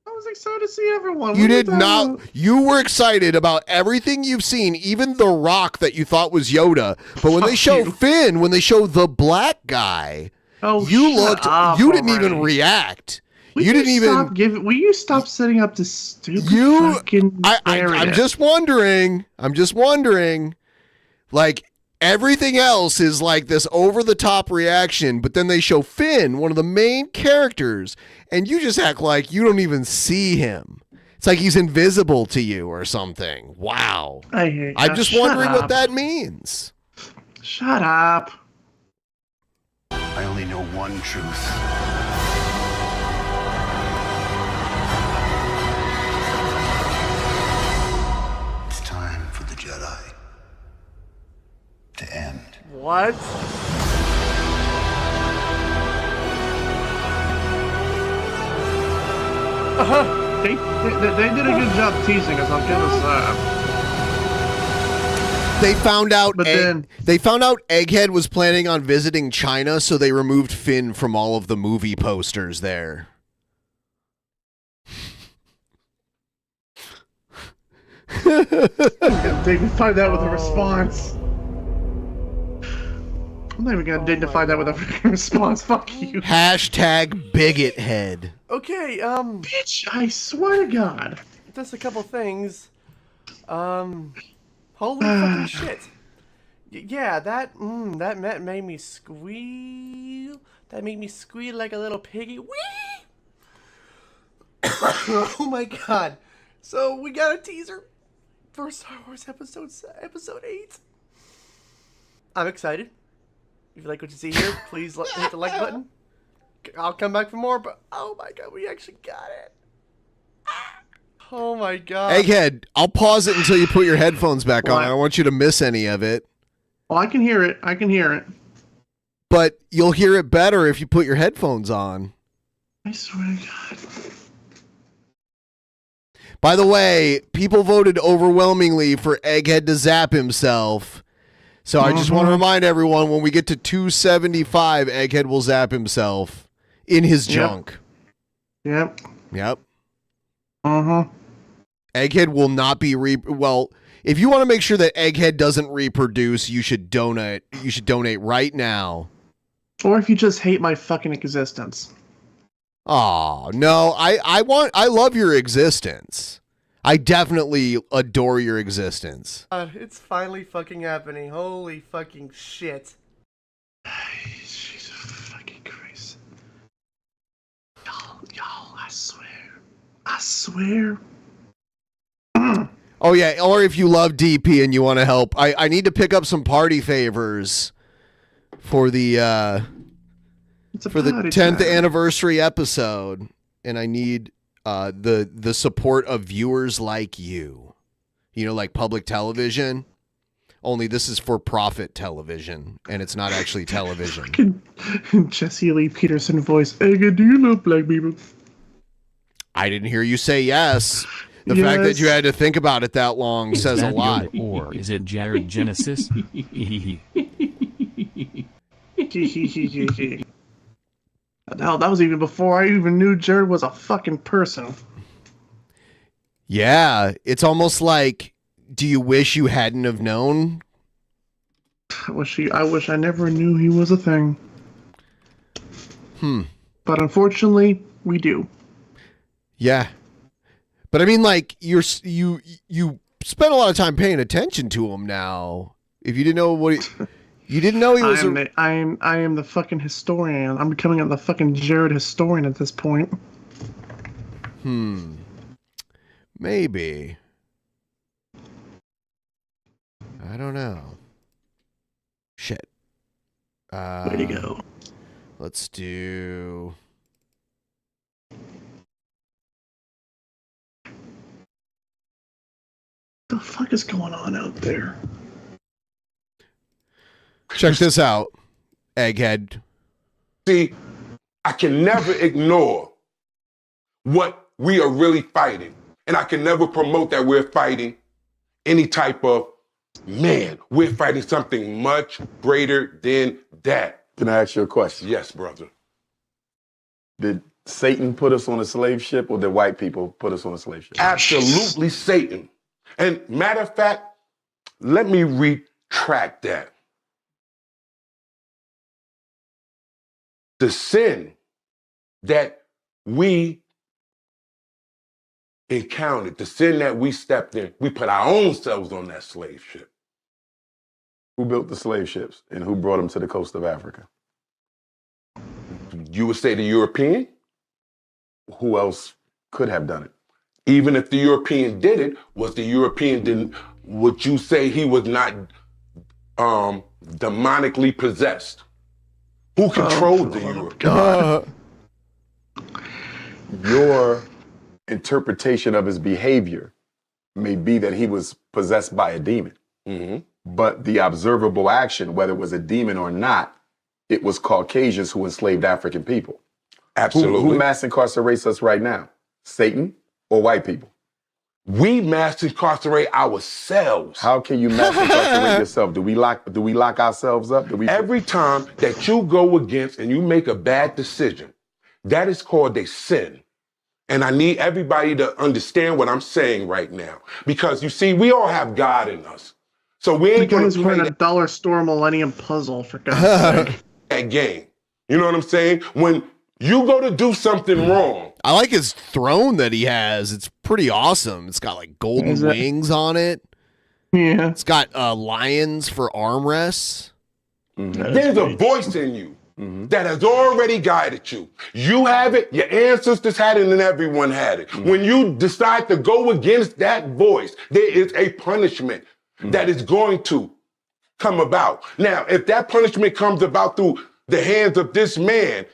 I was excited to see everyone. You What did was not. that? You were excited about everything you've seen, even the Rock that you thought was Yoda. But when they show Finn, when they show the black guy, you looked. You didn't even react. Will You didn't even. Will you stop setting up this stupid You. fucking I'm just wondering. Like. Everything else is like this over-the-top reaction, but then they show Finn, one of the main characters, and you just act like you don't even see him. It's like he's invisible to you or something. Wow. I'm just wondering what that means. Shut up. I only know one truth. It's time for the Jedi to end. What? They did a good job teasing us. I'll give us that. They found out. They found out Egghead was planning on visiting China, so they removed Finn from all of the movie posters there. Dignify that with a response. I'm not even gonna dignify that with a freaking response. Fuck you. Hashtag bigot head. Okay, Bitch, I swear to God. Just a couple things. Holy fucking shit. Yeah, that made me squeal. That made me squeal like a little piggy. Wee! Oh my god. So we got a teaser for Star Wars episode 8. I'm excited. If you like what you see here, please hit the like button. I'll come back for more, but oh my god, we actually got it. Oh my god. Egghead, I'll pause it until you put your headphones back on. I don't want you to miss any of it. Well, I can hear it. But you'll hear it better if you put your headphones on. I swear to God. By the way, people voted overwhelmingly for Egghead to zap himself. So I just want to remind everyone, when we get to 275, Egghead will zap himself in his junk. Yep. Egghead will not be well, if you want to make sure that Egghead doesn't reproduce, you should donate. You should donate right now. Or if you just hate my fucking existence. Oh, no. I love your existence. I definitely adore your existence. It's finally fucking happening. Holy fucking shit. Jesus fucking Christ. Y'all, I swear. Oh, yeah. Or if you love DP and you want to help, I need to pick up some party favors for the 10th anniversary episode. And I need the support of viewers like you. You know, like public television. Only this is for profit television, and it's not actually television. Jesse Lee Peterson voice. Egghead, do you love black people? I didn't hear you say yes. The fact that you had to think about it that long says a lot. Or is it Jared Genesis? Hell, that was even before I even knew Jared was a fucking person. Yeah, it's almost like, do you wish you hadn't have known? I wish I never knew he was a thing. But unfortunately, we do. Yeah. But I mean, like, you spent a lot of time paying attention to him now. If you didn't know you didn't know he was I am the fucking historian. I'm becoming the fucking Jared historian at this point. Maybe. I don't know. Shit. Way to go. Let's do... What the fuck is going on out there? Check this out, Egghead. See, I can never ignore what we are really fighting. And I can never promote that we're fighting any type of, man, we're fighting something much greater than that. Can I ask you a question? Yes, brother. Did Satan put us on a slave ship, or did white people put us on a slave ship? Absolutely Satan. And matter of fact, let me retract that. The sin that we encountered, the sin that we stepped in, we put our own selves on that slave ship. Who built the slave ships and who brought them to the coast of Africa? You would say the European? Who else could have done it? Even if the European did it, was the European, didn't, would you say he was not demonically possessed? Who controlled the European? Your interpretation of his behavior may be that he was possessed by a demon. Mm-hmm. But the observable action, whether it was a demon or not, it was Caucasians who enslaved African people. Absolutely. Who mass incarcerates us right now? Satan or white people? We mass incarcerate ourselves. How can you mass incarcerate yourself? Do we lock ourselves up? Every time that you go against and you make a bad decision, that is called a sin. And I need everybody to understand what I'm saying right now. Because you see, we all have God in us. So we ain't going to play a dollar store Millennium Puzzle, for God's sake. That game. You know what I'm saying? When you go to do something wrong. I like his throne that he has. It's pretty awesome. It's got like golden wings on it. Yeah. It's got lions for armrests. There's a voice in you that has already guided you. You have it, your ancestors had it, and everyone had it. When you decide to go against that voice, there is a punishment that is going to come about. Now, if that punishment comes about through the hands of this man,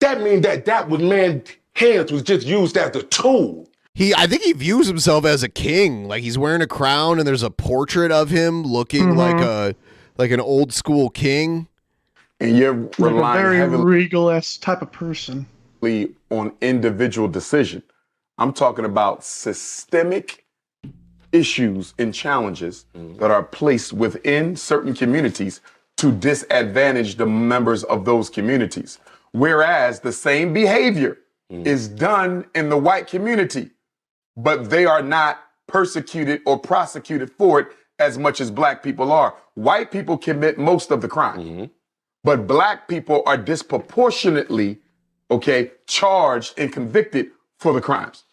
that means that was man's hands was just used as a tool. I think he views himself as a king. Like he's wearing a crown and there's a portrait of him looking like an old school king. And you're relying like a very heavily regal-esque type of person. On individual decision. I'm talking about systemic issues and challenges that are placed within certain communities to disadvantage the members of those communities. Whereas the same behavior is done in the white community, but they are not persecuted or prosecuted for it as much as black people are. White people commit most of the crime, but black people are disproportionately, charged and convicted for the crimes.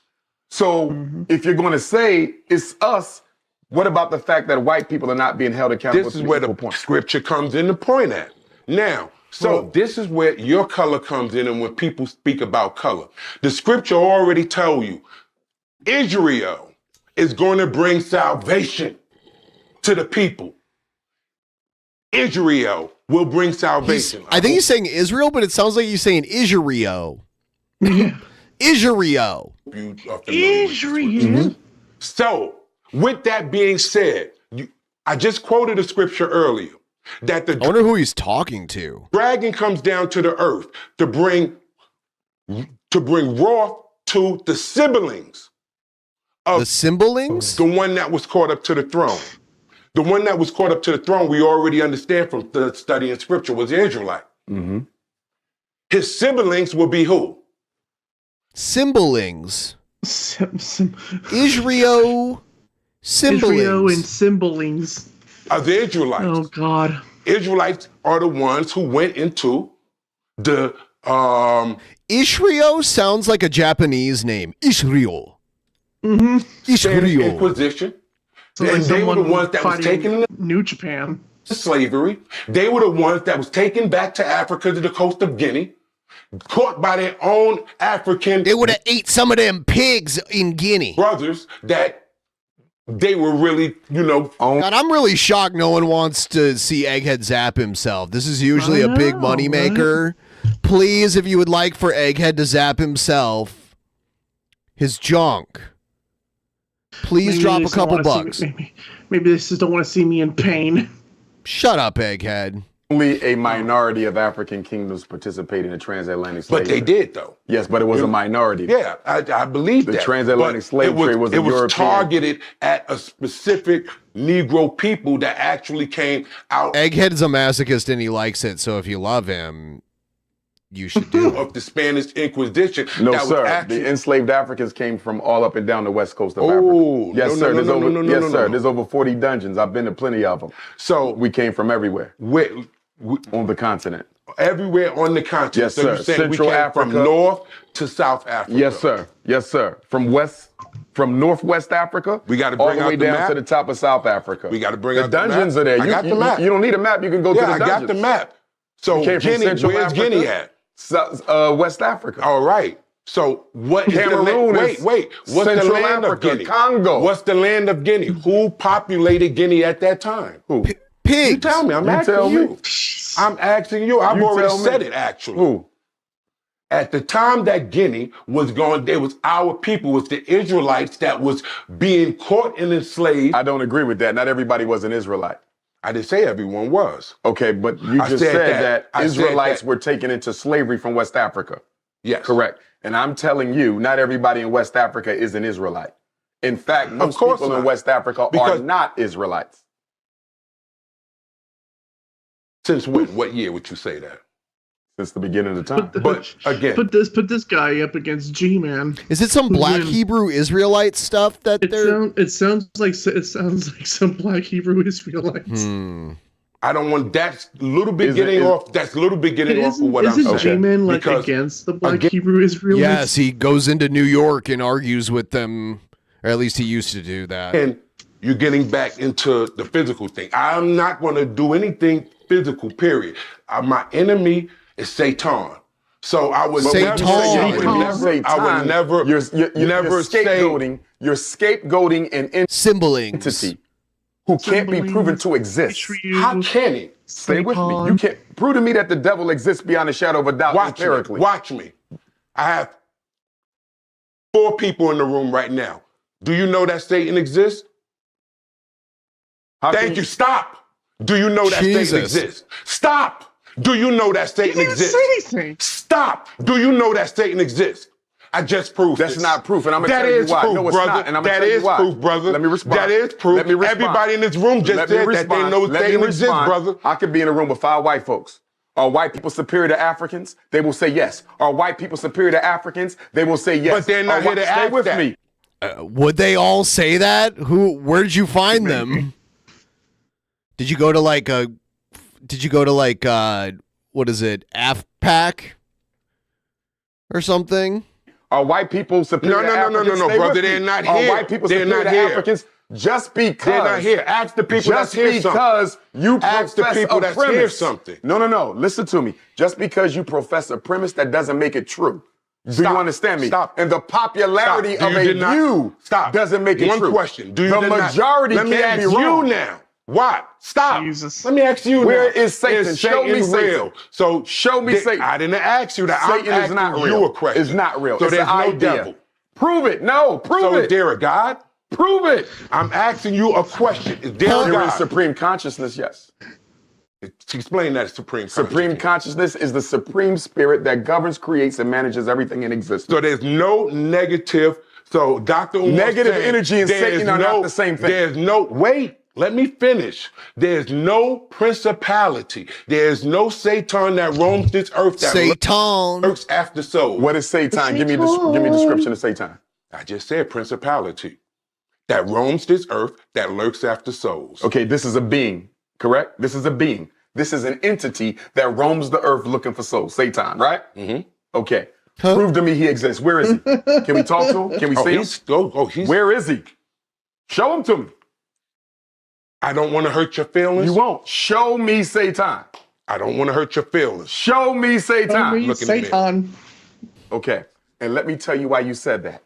So if you're going to say it's us, what about the fact that white people are not being held accountable? This is where the scripture comes into point at. Now, this is where your color comes in, and when people speak about color, the scripture already tell you, Israel is going to bring salvation to the people. Israel will bring salvation. I think he's saying Israel, but it sounds like he's saying Israel. Israel. Israel. So, with that being said, I just quoted a scripture earlier that I wonder who he's talking to. Dragon comes down to the earth to bring wrath to the siblings of the siblings, the one that was caught up to the throne. The one that was caught up to the throne, we already understand from the study in scripture, was the Israelite. His siblings will be who? Siblings. Israel Israel. and Symbolings. Are the Israelites. Oh, God. Israelites are the ones who went into the... Israel sounds like a Japanese name. Israel. Israel. Inquisition. And they were the ones that was taken in New Japan. Slavery. They were the ones that was taken back to Africa to the coast of Guinea. caught by their own African. They would have ate some of them pigs in Guinea. Brothers that they were really, God, I'm really shocked no one wants to see Egghead zap himself. This is usually a big money maker. Please, if you would like for Egghead to zap himself, his junk, please drop a couple bucks. Maybe they just don't want to see me in pain. Shut up, Egghead. Only a minority of African kingdoms participated in the transatlantic slave But they trade. did, though. Yes, but it was a minority. Yeah, I believe that. The transatlantic slave trade was a It was European. targeted at a specific Negro people that actually came out. Egghead is a masochist and he likes it, so if you love him, you should do it. Of the Spanish Inquisition. No, that was sir. actually- The enslaved Africans came from all up and down the west coast of Oh, Africa. Yes, sir. Yes, no, sir. no. There's over 40 dungeons. I've been to plenty of them. So we came from everywhere. On the continent. Everywhere on the continent. Yes, so sir. you're saying Central we came Africa. from North to South Africa. Yes, sir. Yes, sir. From Northwest Africa, we got to all bring the out way the down map. to the top of South Africa. We got to bring the out the dungeons map. are there. I got the map. You don't need a map. You can go to the I dungeons. got the map. So You came from Guinea, Central where's Africa, Guinea at? West Africa. All right. So what is Cameroon the is wait. What's the Central land Africa, of Guinea? Congo. What's the land of Guinea? Who populated Guinea at that time? Who? Pigs. You tell me. I'm You asking tell you. me. I'm asking you. I've You already tell me. said it, actually. Who? At the time that Guinea was going, there was our people, was the Israelites that was being caught and enslaved. I don't agree with that. Not everybody was an Israelite. I didn't say everyone was. Okay, but you I just said said that. that I said Israelites that. were taken into slavery from West Africa. Yes. Correct. And I'm telling you, not everybody in West Africa is an Israelite. In fact, most course people in not. West Africa Because- are not Israelites. Since when? What year would you say that? Since the beginning of the time. But again, Put this guy up against G-Man. Is it some black Hebrew Israelite stuff that they're... It sounds like some black Hebrew Israelites. I don't want that's a little bit getting off. That's a little bit getting off of what I'm saying. Isn't G-Man like Because against the black Hebrew Israelites? Yes, he goes into New York and argues with them, or at least he used to do that. And you're getting back into the physical thing. I'm not going to do anything physical, period. My enemy is Satan. So I would never say, I would never You're never say, scapegoating. You're scapegoating an symboling entity who can't be proven to exist. How can he? Stay with me. You can't prove to me that the devil exists beyond a shadow of a doubt empirically. Watch me. I have 4 people in the room right now. Do you know that Satan exists? Thank you. Stop. Do you know that Satan exists? Stop. Do you know that Satan exists? Stop. Do you know that Satan exists? I just proved That's this. not proof, and I'm gonna That tell you is why. proof, No, it's brother. not, and I'm gonna That tell you is why. proof, brother. Let me respond. That is proof. Let me respond. Everybody in this room just Let me said that they respond. know Let me Satan exists, respond. brother. I could be in a room with 5 white folks. Are white people superior to Africans? They will say yes. Are white people superior to Africans? They will say yes. But they're not here to Stay ask with that. me. Would they all say that? Where did you find them? Did you go to what is it, AFPAC or something? Are white people superior to Africans? No, Stay brother. with They're me. not Are here. white people They're superior not to here. Africans? Just because They're not here. Ask the people that's just here something. because you Ask the profess people a that's premise. here something. No. Listen to me. Just because you profess a premise, that doesn't make it true. Do you understand me? Stop. And the popularity Stop. of a doesn't make it One true. question. Do you the deny- majority Let me can ask be wrong. you now. What? Stop. Let me ask you Where now. is Satan? Show me Satan. real? So Show me Satan. I didn't ask you that. Satan I'm is not asking real. you a question. It's not real. So It's there's an no idea. devil. Prove it. No, prove So it. is there a God? Prove it. I'm asking you a question. Is there a There God? is supreme consciousness, yes. Explain that supreme consciousness. Supreme consciousness is the supreme spirit that governs, creates, and manages everything in existence. So there's no negative. So Dr. Umar Negative saying energy and there's Satan are not the same thing. There's no, wait, let me finish. There's no principality. There's no Satan that roams this earth that lurks after souls. What is Satan? Give me a description of Satan. I just said principality. That roams this earth that lurks after souls. Okay, this is a being, correct? This is a being. This is an entity that roams the earth looking for souls. Satan, right? Mm-hmm. Okay. Prove to me he exists. Where is he? Can we talk to him? Can we see him? Where is he? Show him to me. I don't want to hurt your feelings. You won't. Show me Satan. I don't want to hurt your feelings. Show me Satan. Look in the mirror. Satan. Okay. And let me tell you why you said that.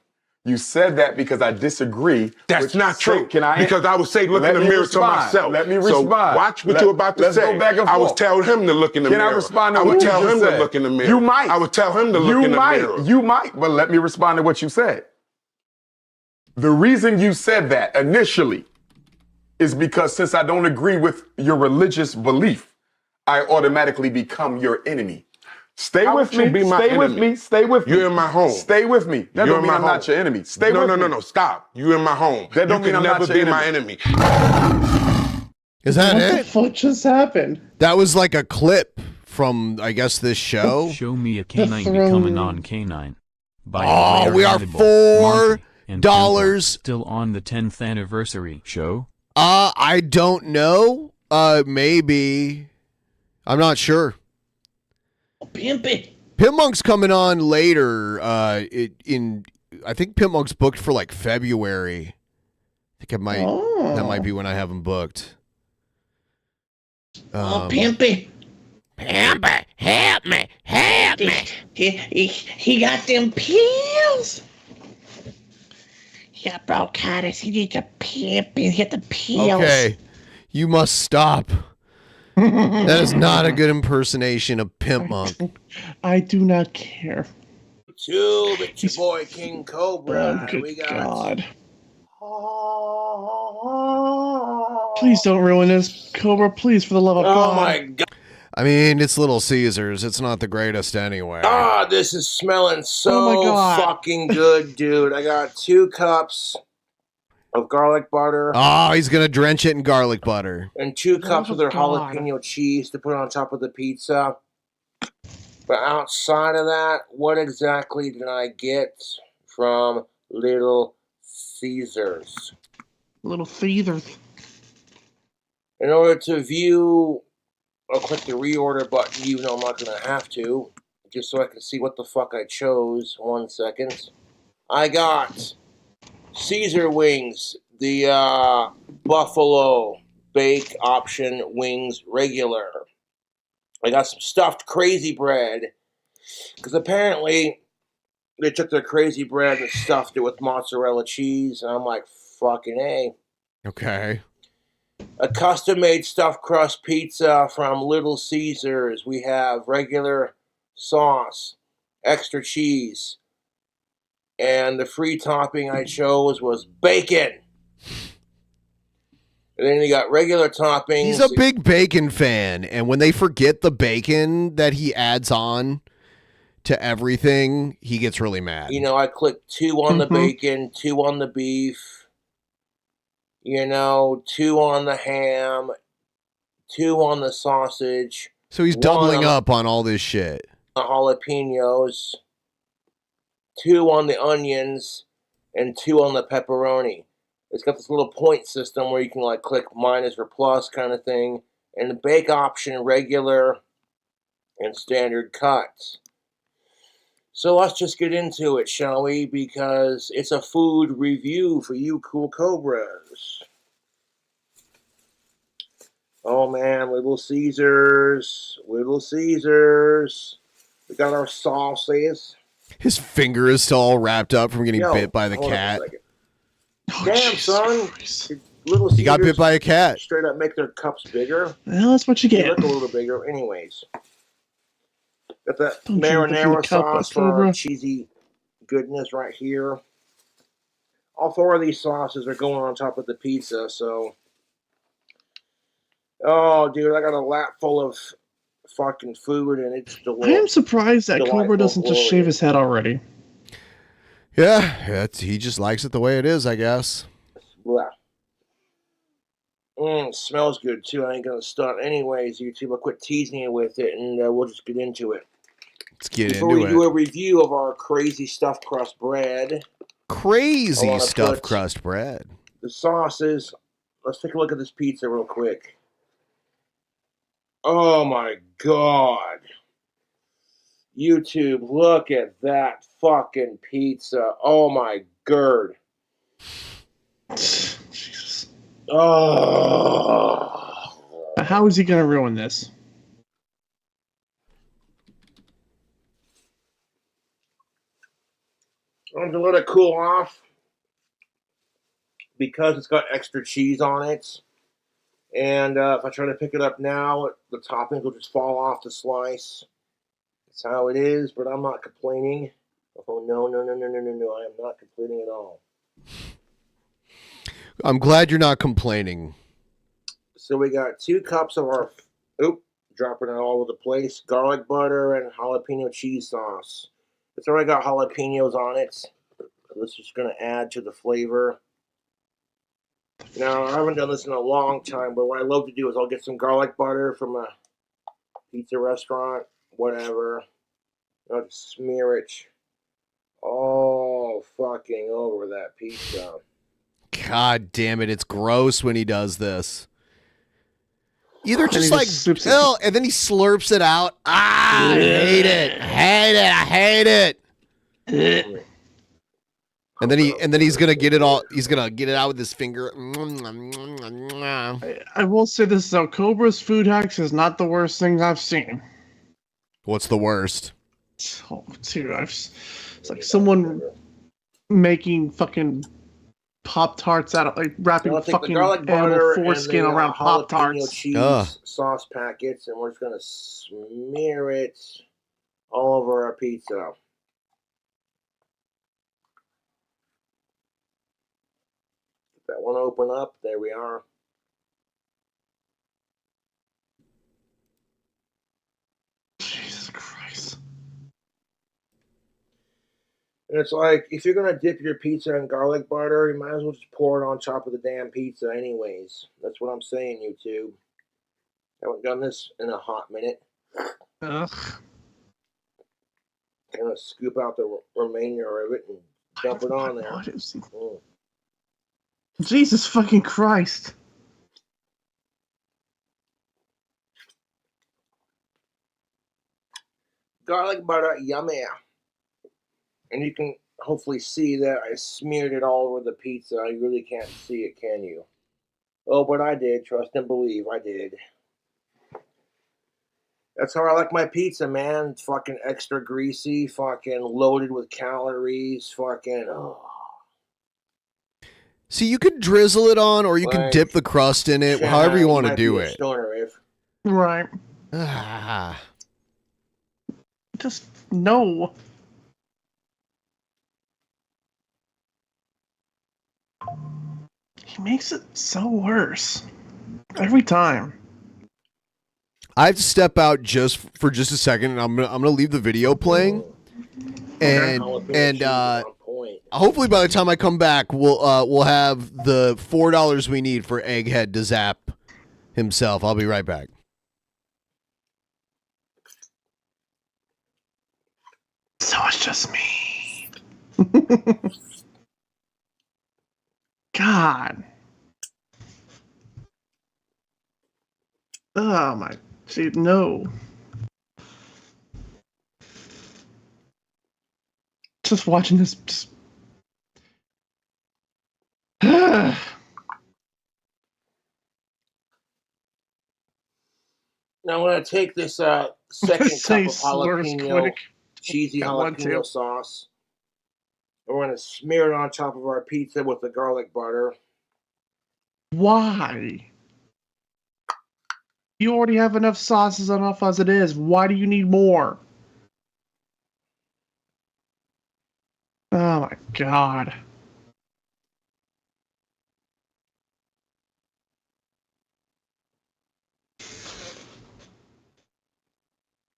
You said that because I disagree. That's not true. Can I? Because I would say, look in the mirror to myself. Let me So respond. watch what you're about to let's say. Go back and I would forth. tell him to look in the Can mirror. I respond to I what would you tell just him said? to look in the mirror. You might. I would tell him to look in the mirror. You might, but let me respond to what you said. The reason you said that initially is because since I don't agree with your religious belief, I automatically become your enemy. Stay How with would you me. be my Stay with enemy? me. Stay with me. You're in my home. Stay with me. That You're don't in mean my I'm not home. your enemy. Stay no, with no, me. no, no. Stop. You're in my home. That don't you mean can I'm never not your be my enemy. Is that What it? the fuck just happened? That was like a clip from, I guess, this show. Show me a canine become a non-canine. By Oh, Blair we are Hannibal, $4 and Pimple, still on the 10th anniversary show. I don't know. Maybe. I'm not sure. Pimpy. Pimp Monk's coming on later. I think Pimp Monk's booked for like February. I think that might be when I have him booked. Pimpy. Pimpy, help me. He got them pills. He got bronchitis. He needs a pimp and get the pills. Okay, you must stop. That is not a good impersonation of Pimp Monk. I do not care. YouTube, it's your boy King Cobra. Oh, good we got God. Please don't ruin this, Cobra. Please, for the love of God. Oh my God. I mean, it's Little Caesars. It's not the greatest anyway. Ah, this is smelling Oh so my God. fucking good, dude. I got 2 cups of garlic butter Oh, he's going to drench it in garlic butter. and 2 cups of their God. jalapeno cheese to put on top of the pizza. But outside of that, what exactly did I get from Little Caesars? Little Caesars. In order to view, I'll click the reorder button, even though I'm not going to have to, just so I can see what the fuck I chose. 1 second. I got Caesar wings, the buffalo bake option wings regular. I got some stuffed crazy bread, because apparently they took their crazy bread and stuffed it with mozzarella cheese, and I'm like, fucking A. Okay. A custom-made stuffed crust pizza from Little Caesars. We have regular sauce, extra cheese, and the free topping I chose was bacon. And then you got regular toppings. He's a big bacon fan, and when they forget the bacon that he adds on to everything, he gets really mad. You know, I clicked 2 on the bacon, 2 on the beef, 2 on the ham, 2 on the sausage. So he's 1 doubling on up on all this shit. the jalapenos, 2 on the onions, and 2 on the pepperoni. It's got this little point system where you can like click minus or plus kind of thing, and the bake option regular and standard cuts. So let's just get into it, shall we? Because it's a food review for you cool cobras. Oh man, Little Caesars. We got our sauces. His finger is still all wrapped up from getting Yo, bit by the hold on a cat. second. Damn, son. Little He got Caesars bit by a cat. Straight up make their cups bigger. Well, that's what you They get. look a little bigger. Anyways. Got that Don't drink the marinara food cup, sauce for our Cobra. cheesy goodness right here. All 4 of these sauces are going on top of the pizza, so... Oh, dude, I got a lap full of fucking food, and it's I am surprised that Cobra doesn't just shave his head already. Yeah, he just likes it the way it is, I guess. Blah. Smells good, too. I ain't gonna stunt. Anyways, YouTube, I'll quit teasing you with it, and we'll just get into it. Let's get Before into we do it. a review of our crazy stuffed crust bread, I Crazy wanna stuffed put crust bread. the sauces. Let's take a look at this pizza real quick. Oh my God. YouTube, look at that fucking pizza. Oh my God. Jesus. Oh. How is he going to ruin this? So I'm going to let it cool off because it's got extra cheese on it. And if I try to pick it up now, the toppings will just fall off the slice. That's how it is, but I'm not complaining. Oh, no. I am not complaining at all. I'm glad you're not complaining. So we got 2 cups of our, dropping it all over the place, garlic butter and jalapeno cheese sauce. It's already got jalapenos on it. So this is going to add to the flavor. Now, I haven't done this in a long time, but what I love to do is I'll get some garlic butter from a pizza restaurant, whatever. I'll just smear it all fucking over that pizza. God damn it, it's gross when he does this. Either just like, and then he slurps it out. I hate it. I hate it. And then he's gonna get it all. He's gonna get it out with his finger. I will say this though: Cobra's food hacks is not the worst thing I've seen. What's the worst? Oh, dude, it's like someone making fucking Pop-Tarts out of like wrapping fucking animal foreskin around Pop-Tarts. Cheese sauce packets, and we're just gonna smear it all over our pizza. That one open up. There we are. Jesus Christ. And it's like, if you're going to dip your pizza in garlic butter, you might as well just pour it on top of the damn pizza anyways. That's what I'm saying, YouTube. I haven't done this in a hot minute. Ugh. I'm going to scoop out the remainder of it and dump it on there. Jesus fucking Christ. Garlic butter, yummy. And you can hopefully see that I smeared it all over the pizza. You really can't see it, can you? Oh, but I did. Trust and believe, I did. That's how I like my pizza, man. It's fucking extra greasy, fucking loaded with calories, fucking, oh. See, you could drizzle it on, or you can dip the crust in it, however you want to do it. Right. Ah. Just no. He makes it so worse every time. I have to step out just for just a second, and I'm gonna leave the video playing, and hopefully by the time I come back, we'll have the $4 we need for Egghead to zap himself. I'll be right back. So it's just me. God. Oh my, see, no. Just watching this. Just... Now I'm going to take this second cup of jalapeno, cheesy jalapeno sauce. And we're going to smear it on top of our pizza with the garlic butter. Why? You already have enough sauces enough as it is. Why do you need more? Oh my God.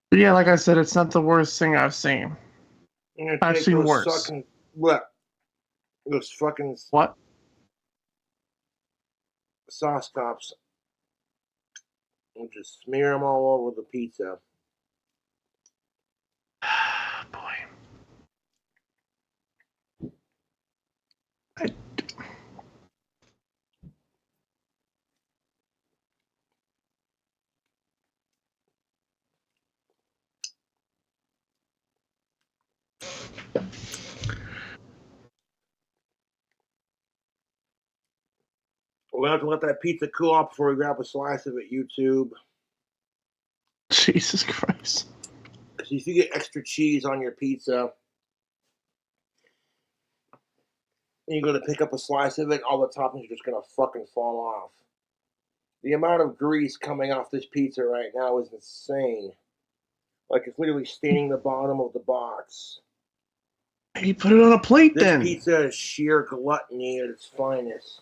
But yeah, like I said, it's not the worst thing I've seen. I've seen worse. Those fucking what? Sauce cups. And just smear them all over the pizza. Boy. We'll have to let that pizza cool off before we grab a slice of it, YouTube. Jesus Christ. Because if you get extra cheese on your pizza, and you go to pick up a slice of it, all the toppings are just gonna fucking fall off. The amount of grease coming off this pizza right now is insane. Like it's literally staining the bottom of the box. You put it on a plate This then. pizza is sheer gluttony at its finest.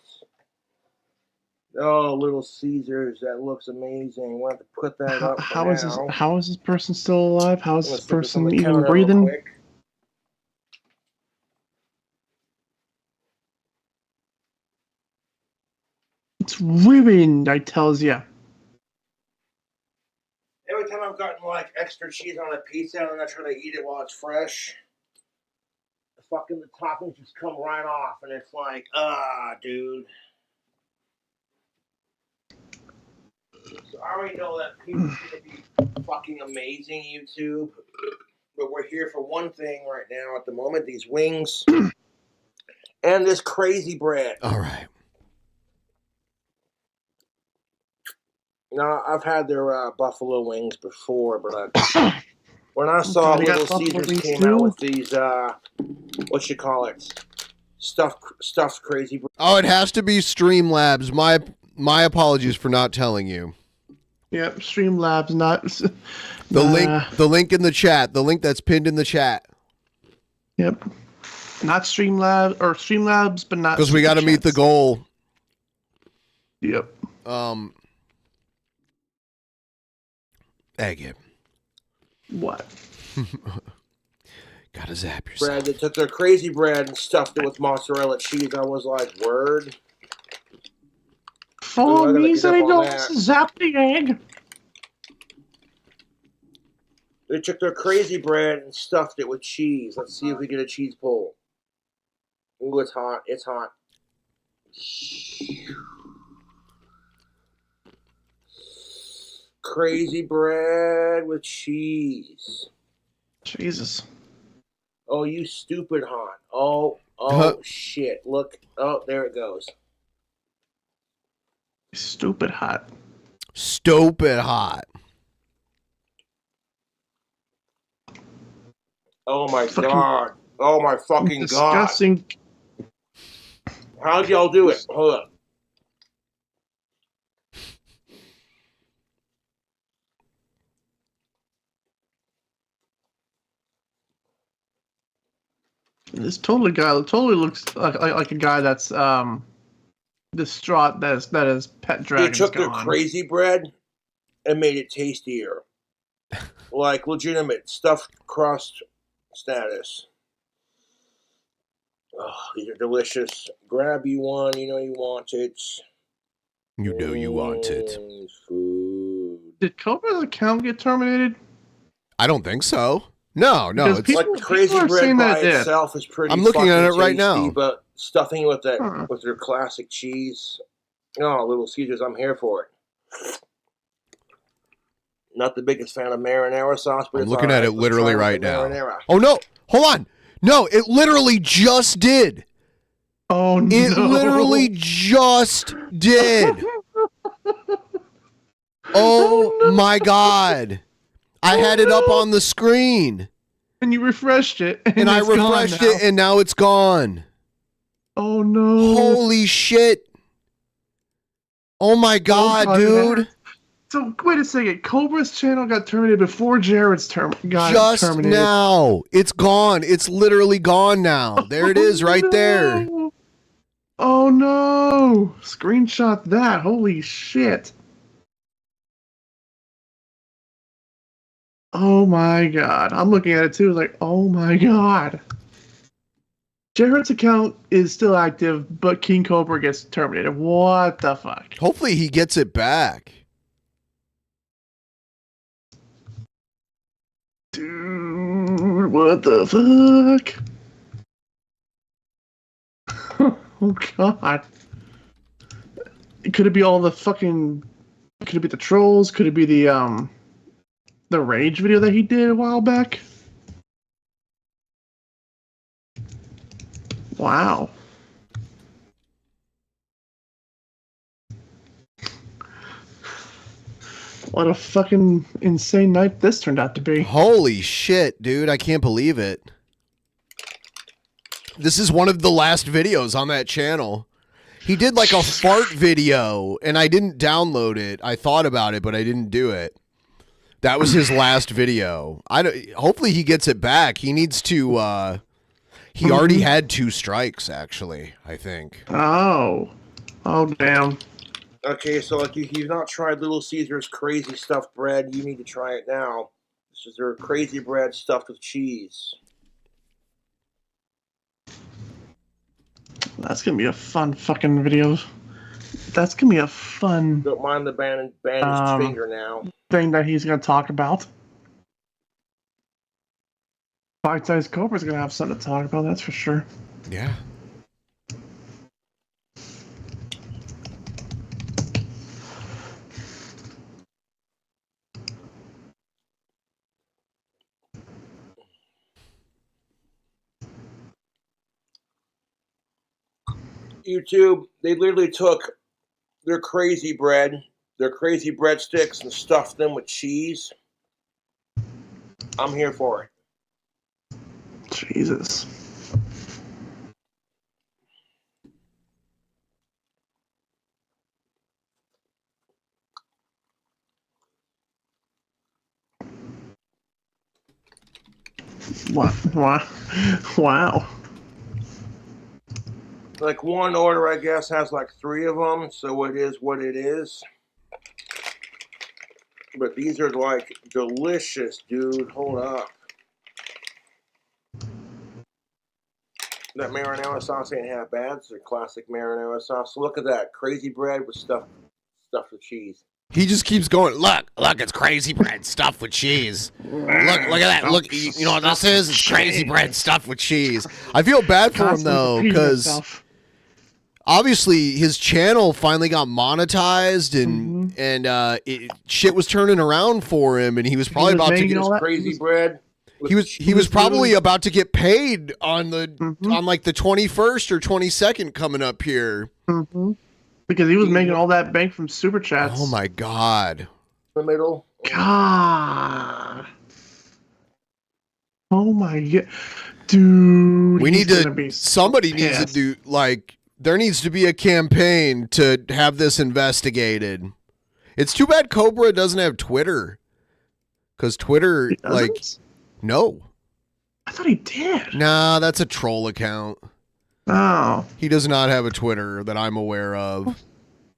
Oh, Little Caesars, that looks amazing. We'll have to put that up for now. How is this person still alive? How is Let's this put this on person the even counter real breathing? quick. It's ruined, I tells ya. Every time I've gotten like extra cheese on a pizza and I try to eat it while it's fresh, the toppings just come right off, and it's like, dude. So I already know that pizza's gonna be fucking amazing, YouTube. But we're here for one thing right now at the moment: these wings and this crazy bread. All right. Now, I've had their buffalo wings before, but when I saw You got Little buffalo Caesars wings came too? out with these, what you call it, stuffed crazy bread. Oh, it has to be Streamlabs. My apologies for not telling you. Yep, Streamlabs, not The link in the chat. The link that's pinned in the chat. Yep. Not Streamlabs, but not Because we got to meet the goal. Yep. Egg. What? Gotta zap yourself. Bread. They took their crazy bread and stuffed it with mozzarella cheese. I was like, word. Follow Ooh, I gotta me get so up they on don't that. zap the egg. They took their crazy bread and stuffed it with cheese. Let's see if we get a cheese pull. Ooh, it's hot. It's hot. Crazy bread with cheese. Jesus. Oh, you stupid hot. Oh, shit. Look. Oh, there it goes. Stupid hot. Stupid hot. Oh, my God. Oh, my fucking disgusting. God. How'd y'all do it? Hold up. This totally looks like a guy that's distraught that his pet dragon's They took their gone. crazy bread and made it tastier. Like legitimate stuffed crust status. Oh, these are delicious. Grab you one, you know you want it. You know you want it. Food. Did Cobra's account get terminated? I don't think so. No, Because it's people- Like crazy are bread saying by that it did. itself is pretty. I'm looking at fucking it right tasty, now. But stuffing it with that with their classic cheese. Oh, Little Caesars, I'm here for it. Not the biggest fan of marinara sauce, but I'm it's looking all at it right. Let's literally try it right with the now. marinara. Oh no! Hold on! No, it literally just did. Oh no! It literally just did. Oh my God! I had it up on the screen. And you refreshed it. And I it's gone refreshed now. it, and now it's gone. Oh no! Holy shit! Oh my God, God, dude! So wait a second. Cobra's channel got terminated before Jared's got Just terminated. now, it's gone. It's literally gone now. There it is, right there. Oh no! Screenshot that. Holy shit! Oh my God! I'm looking at it too. Like, oh my God! Jared's account is still active, but King Cobra gets terminated. What the fuck? Hopefully, he gets it back. Dude, what the fuck? Oh God. Could it be all the fucking... Could it be the trolls? Could it be the rage video that he did a while back? Wow. What a fucking insane night this turned out to be. Holy shit, dude. I can't believe it. This is one of the last videos on that channel. He did like a fart video, and I didn't download it. I thought about it, but I didn't do it. That was his last video. Hopefully he gets it back. He needs to. He already had 2 strikes, actually, I think. Oh damn. Okay, so like if you've not tried Little Caesar's crazy stuffed bread, you need to try it now. This is their crazy bread stuffed with cheese. That's gonna be a fun fucking video. That's gonna be a fun. Don't mind the bandaged finger now. Thing that he's gonna talk about. Bite-sized Cobra's gonna have something to talk about. That's for sure. Yeah. YouTube, they literally took their crazy breadsticks, and stuffed them with cheese. I'm here for it. Jesus. Wow. Like one order, I guess, has like 3 of them, so it is what it is. But these are like delicious, dude. Hold up. That marinara sauce ain't half bad. It's a classic marinara sauce. Look at that. Crazy bread with stuffed with cheese. He just keeps going. Look, it's crazy bread stuffed with cheese. Look at that. Look, you know what this is? It's crazy bread stuffed with cheese. I feel bad for him though, because obviously his channel finally got monetized, and shit was turning around for him, and he was probably about to get crazy bread. He was probably about to get paid on on like the 21st or 22nd coming up here. Because he was making all that bank from super chats. Oh my god. The middle. God. Oh my god. Dude. We need to somebody needs to do like there needs to be a campaign to have this investigated. It's too bad Cobra doesn't have Twitter. Cuz Twitter no. I thought he did. Nah, that's a troll account. Oh. He does not have a Twitter that I'm aware of.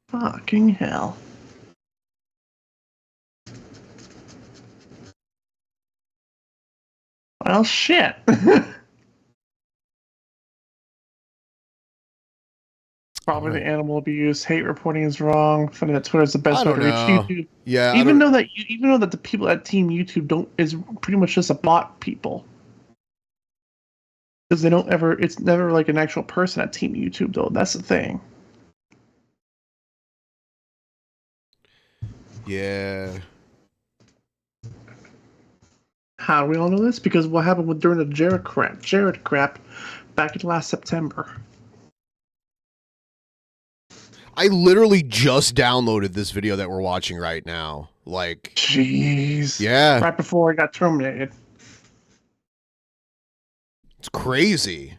Fucking hell. Well, shit. Probably the animal abuse, hate reporting is wrong. Funny that Twitter is the best way to reach YouTube. Yeah, even though that the people at Team YouTube is pretty much just a bot people. Because it's never like an actual person at Team YouTube though. That's the thing. Yeah. How do we all know this? Because what happened during the Jared crap back in last September. I literally just downloaded this video that we're watching right now. Like, jeez. Yeah. Right before I got terminated. It's crazy.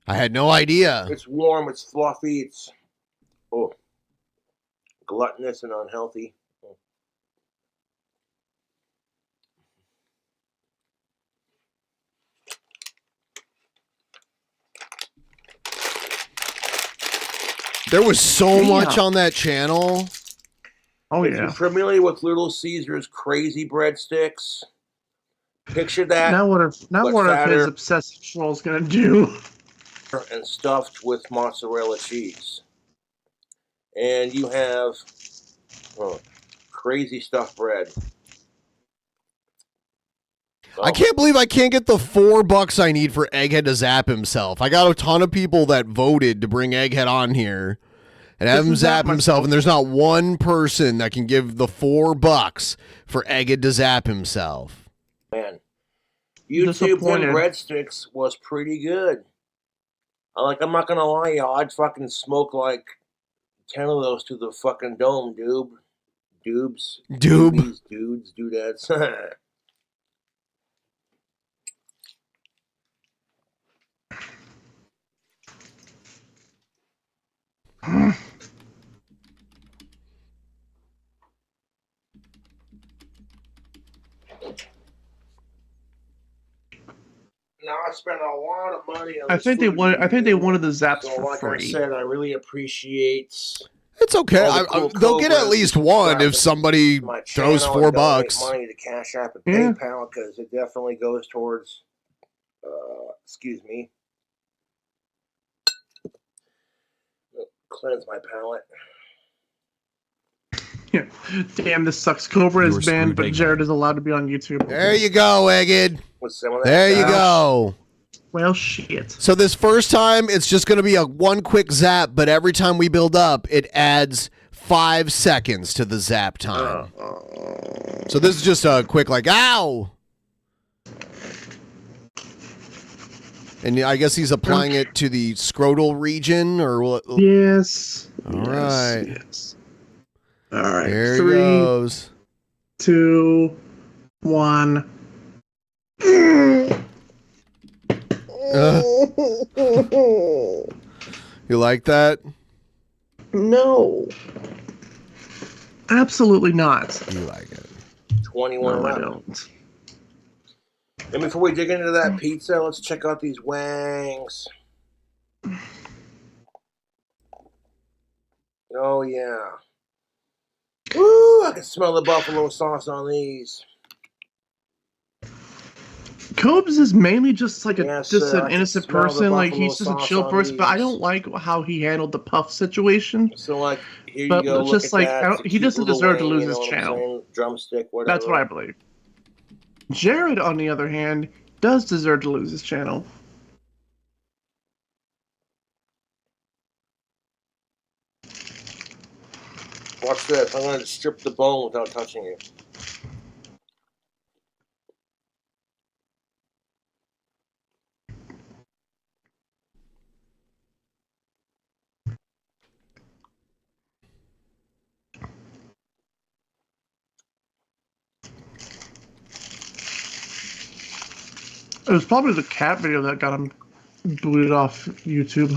I had no idea. It's warm. It's fluffy. It's gluttonous and unhealthy. There was so much on that channel. Oh if you're familiar with Little Caesar's crazy breadsticks, picture that. Now what are his obsessive trolls gonna do? And stuffed with mozzarella cheese, and you have crazy stuffed bread. I can't believe I can't get the $4 I need for Egghead to zap himself. I got a ton of people that voted to bring Egghead on here and have him zap himself, and there's not one person that can give the $4 for Egghead to zap himself. Man, YouTube and breadsticks was pretty good. I'm not gonna lie, y'all. I'd fucking smoke like 10 of those to the fucking dome, dudes, dudettes. Now I spent a lot of money on I this think they food wanted. I think they review, wanted the zaps so for like free. I said, I really appreciate. It's okay. all the cool They'll get at Cobras least who one subscribe if to somebody my throws channel and donate $4. money to Cash App and Yeah. PayPal because it definitely goes towards. Excuse me. Cleanse my palate. Yeah. Damn, this sucks. Cobra is You're banned, screwed, but Egghead. Jared is allowed to be on YouTube. There you go, Egged. With some of that There you sauce. go. Well, shit. So this first time, it's just going to be a one quick zap, but every time we build up, it adds 5 seconds to the zap time. So this is just a quick like, ow! And I guess he's applying it to the scrotal region, or what? Yes. All right. Yes. All right. There 3, he goes. 2, 1. You like that? No. Absolutely not. You like it. 21 No, I up. don't. And before we dig into that pizza, let's check out these wangs. Oh, yeah. Ooh, I can smell the buffalo sauce on these. Cobes is mainly just like Yes, just sir, I an can innocent smell the person. Like buffalo he's just a sauce chill on person, but I these. don't like how he handled the Puff situation. So, like, here But you go. it's Look just at like, that. I don't- It's a he cute doesn't little deserve to wang, lose you his know what I'm channel. saying? Drumstick, whatever. That's what I believe. Jared, on the other hand, does deserve to lose his channel. Watch this. I'm going to strip the bone without touching it. It was probably the cat video that got him booted off YouTube.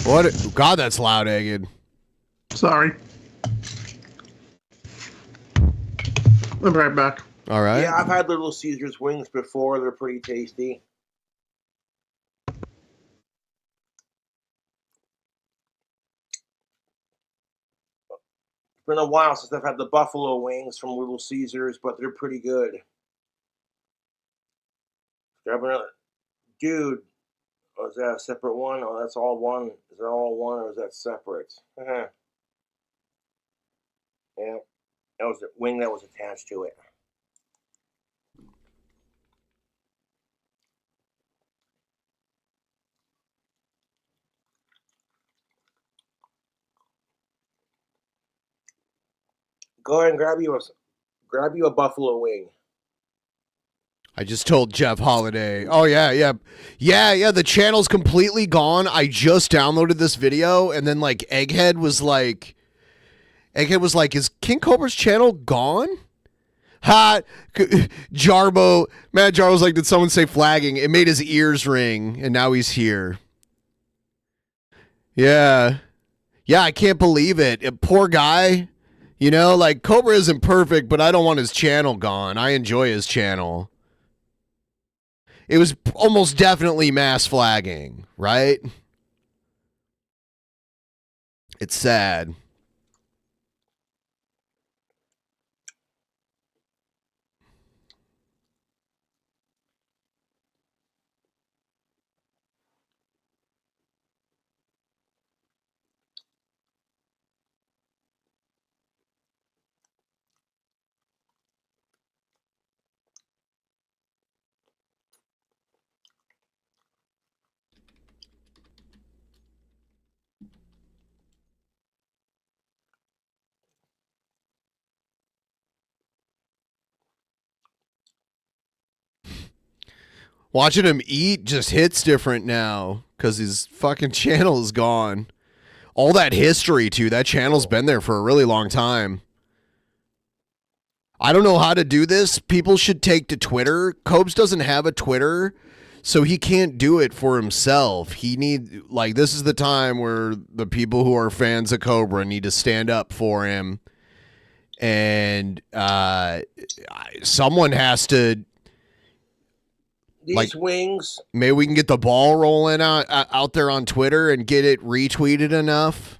What? God, that's loud, Egged. Sorry. I'll be right back. All right. Yeah, I've had Little Caesars wings before. They're pretty tasty. It's been a while since I've had the buffalo wings from Little Caesars, but they're pretty good. Grab another. Dude, oh, is that a separate one? Oh, that's all one. Is that all one or is that separate? Yeah, that was the wing that was attached to it. Go ahead and grab you a buffalo wing. I just told Jeff Holiday. Oh, yeah. The channel's completely gone. I just downloaded this video, and then, like, Egghead was like, is King Cobra's channel gone? Ha! Jarbo, Matt Jarbo's like, did someone say flagging? It made his ears ring, and now he's here. Yeah. Yeah, I can't believe it. Poor guy. You know, like, Cobra isn't perfect, but I don't want his channel gone. I enjoy his channel. It was almost definitely mass flagging, right? It's sad. Watching him eat just hits different now because his fucking channel is gone. All that history, too. That channel's been there for a really long time. I don't know how to do this. People should take to Twitter. Cobes doesn't have a Twitter, so he can't do it for himself. This is the time where the people who are fans of Cobra need to stand up for him. And someone has to. These wings. Maybe we can get the ball rolling out there on Twitter and get it retweeted enough.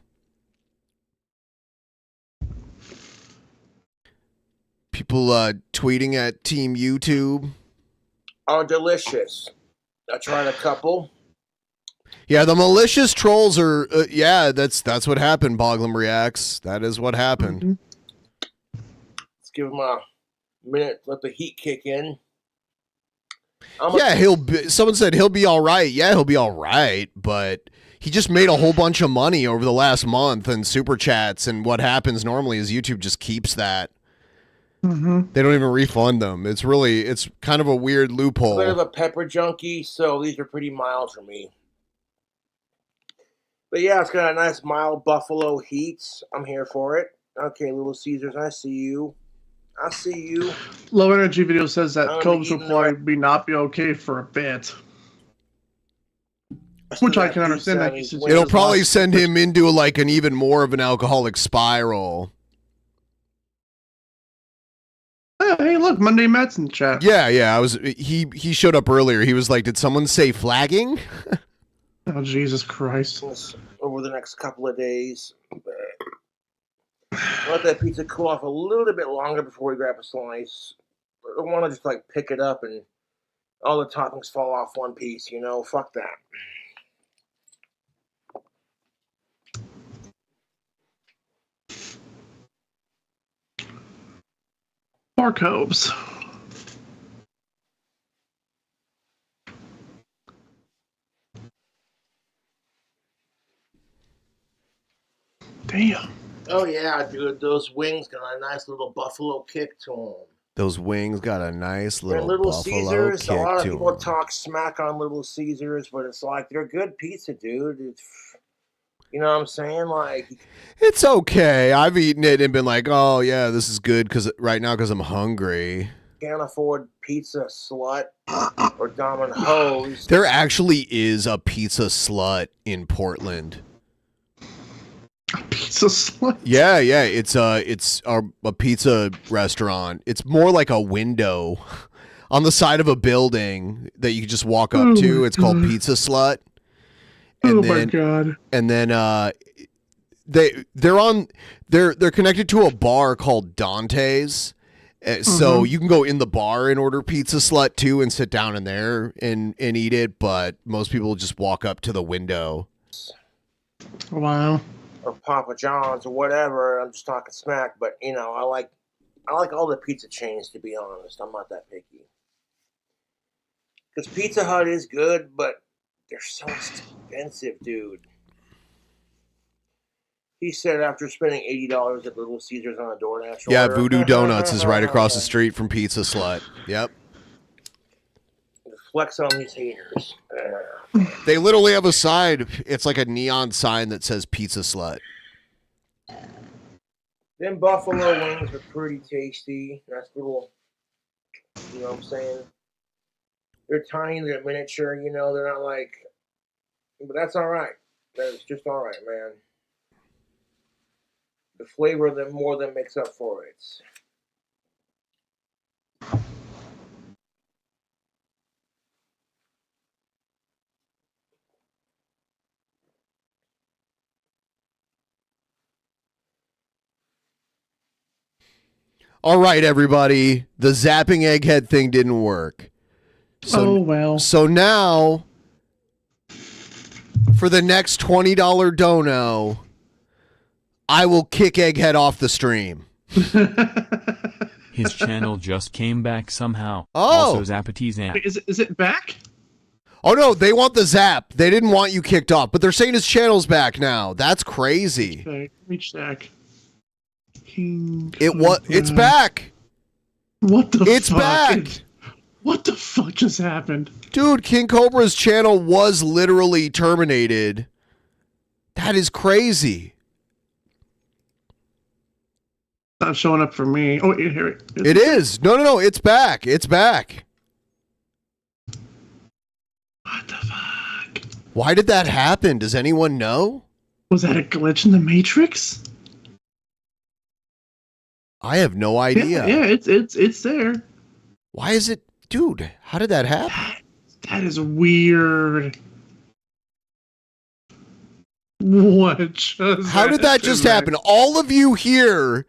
People tweeting at Team YouTube. Oh, delicious. I tried a couple. Yeah, the malicious trolls are. That's what happened. Boglum reacts. That is what happened. Mm-hmm. Let's give him a minute. Let the heat kick in. Someone said he'll be all right. Yeah, he'll be all right, but he just made a whole bunch of money over the last month and super chats. And what happens normally is YouTube just keeps that. Mm-hmm. They don't even refund them. It's kind of a weird loophole. I'm a bit of a pepper junkie, so these are pretty mild for me. But yeah, it's got a nice mild buffalo heat. I'm here for it. Okay, Little Caesars, I see you. Low Energy Video says that Cobes will probably not be okay for a bit. Which I can understand. It'll probably send him into an even more of an alcoholic spiral. Hey, look, Monday Matt's in chat. Yeah. He showed up earlier. He was like, "Did someone say flagging?" Oh, Jesus Christ! Over the next couple of days, let that pizza cool off a little bit longer before we grab a slice. I don't want to just pick it up and all the toppings fall off one piece. Fuck that. Or Cobes. Damn. Oh yeah, dude, those wings got a nice little buffalo kick to them. Those wings got a nice little Little buffalo Caesars, kick a lot of to people them. talk smack on Little Caesars, but it's they're good pizza, dude. You know what I'm saying? It's okay. I've eaten it and been like, "Oh yeah, this is good," because I'm hungry. Can't afford pizza, slut, or Domino's. There actually is a pizza slut in Portland. Pizza slut? Yeah. It's a pizza restaurant. It's more like a window on the side of a building that you can just walk up to. It's called Pizza Slut. And my God! And then they're connected to a bar called Dante's. So you can go in the bar and order Pizza Slut too and sit down in there and eat it, but most people just walk up to the window. Wow. Or Papa John's or whatever. I'm just talking smack, but I like all the pizza chains, to be honest. I'm not that picky. Because Pizza Hut is good, but they're so expensive, dude. He said after spending $80 at Little Caesars on a DoorDash Yeah, order. Voodoo Donuts is right across the street from Pizza Slut. Yep. Flex on these haters. They literally have a sign. It's like a neon sign that says Pizza Slut. Them buffalo wings are pretty tasty. Nice little, you know what I'm saying? They're tiny, they're miniature, they're not but that's all right. That's just all right, man. The flavor of them more than makes up for it. All right, everybody. The zapping egghead thing didn't work. Oh, well. So now, for the next $20 dono, I will kick Egghead off the stream. His channel just came back somehow. Oh. Also Zappity Zap. Wait, is it back? Oh, no, they want the zap. They didn't want you kicked off, but they're saying his channel's back now. That's crazy. Reach back. It's back. What the It's fuck? back. What the fuck just happened? Dude, King Cobra's channel was literally terminated. That is crazy. not showing up for me. Oh, here it is. It is. No. It's back. It's back. What the fuck? Why did that happen? Does anyone know? Was that a glitch in the Matrix? I have no idea. Yeah, it's there. Why is it, dude? How did that happen? That is weird. What just How did that just happen? All of you here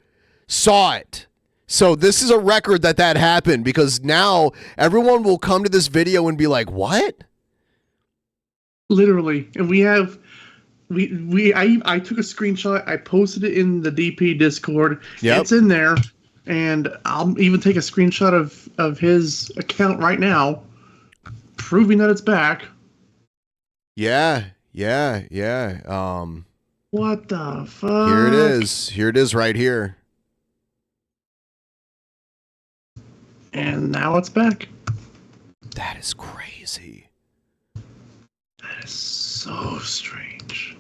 saw it. So this is a record that happened, because now everyone will come to this video and be like, what? Literally. And I took a screenshot, I posted it in the DP Discord. Yep. It's in there. And I'll even take a screenshot of his account right now, proving that it's back. Yeah. What the fuck? Here it is. Here it is right here. And now it's back. That is crazy. That is so strange.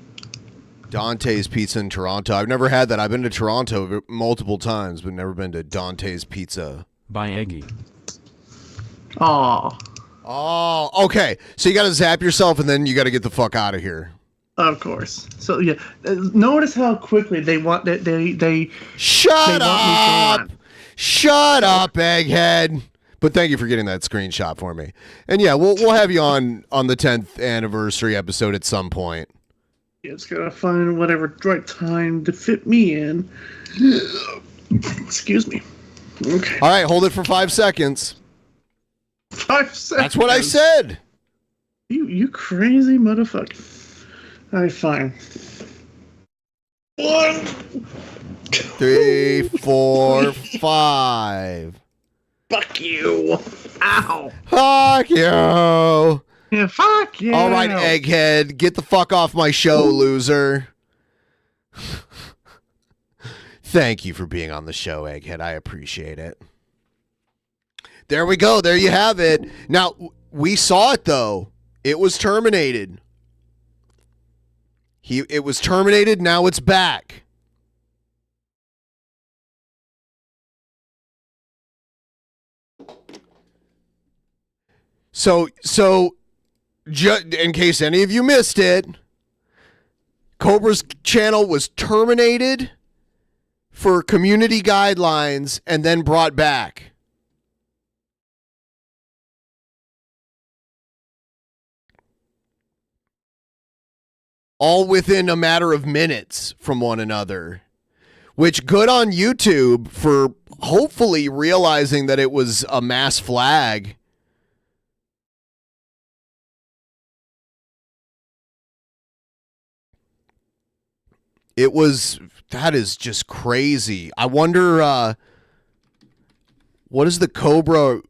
Dante's Pizza in Toronto. I've never had that. I've been to Toronto multiple times, but never been to Dante's Pizza. By Eggy. Aw. Oh, okay. So you got to zap yourself, and then you got to get the fuck out of here. Of course. So yeah, notice how quickly they want that they Shut they up! Shut up, Egghead. But thank you for getting that screenshot for me. And yeah, we'll have you on the 10th anniversary episode at some point. It's gotta find whatever right time to fit me in. Excuse me. Okay. All right, hold it for 5 seconds. 5 seconds. That's what I said. You crazy motherfucker. All right, fine. 1, 3, 4, 5. Fuck you. Ow. Fuck you. Yeah, fuck you. All right, Egghead, get the fuck off my show, loser. Thank you for being on the show, Egghead. I appreciate it. There we go. There you have it. Now, we saw it, though. It was terminated. It was terminated. Now it's back. So in case any of you missed it, Cobra's channel was terminated for community guidelines and then brought back. All within a matter of minutes from one another. Which, good on YouTube for hopefully realizing that it was a mass flag. That is just crazy. I wonder, what is the Cobra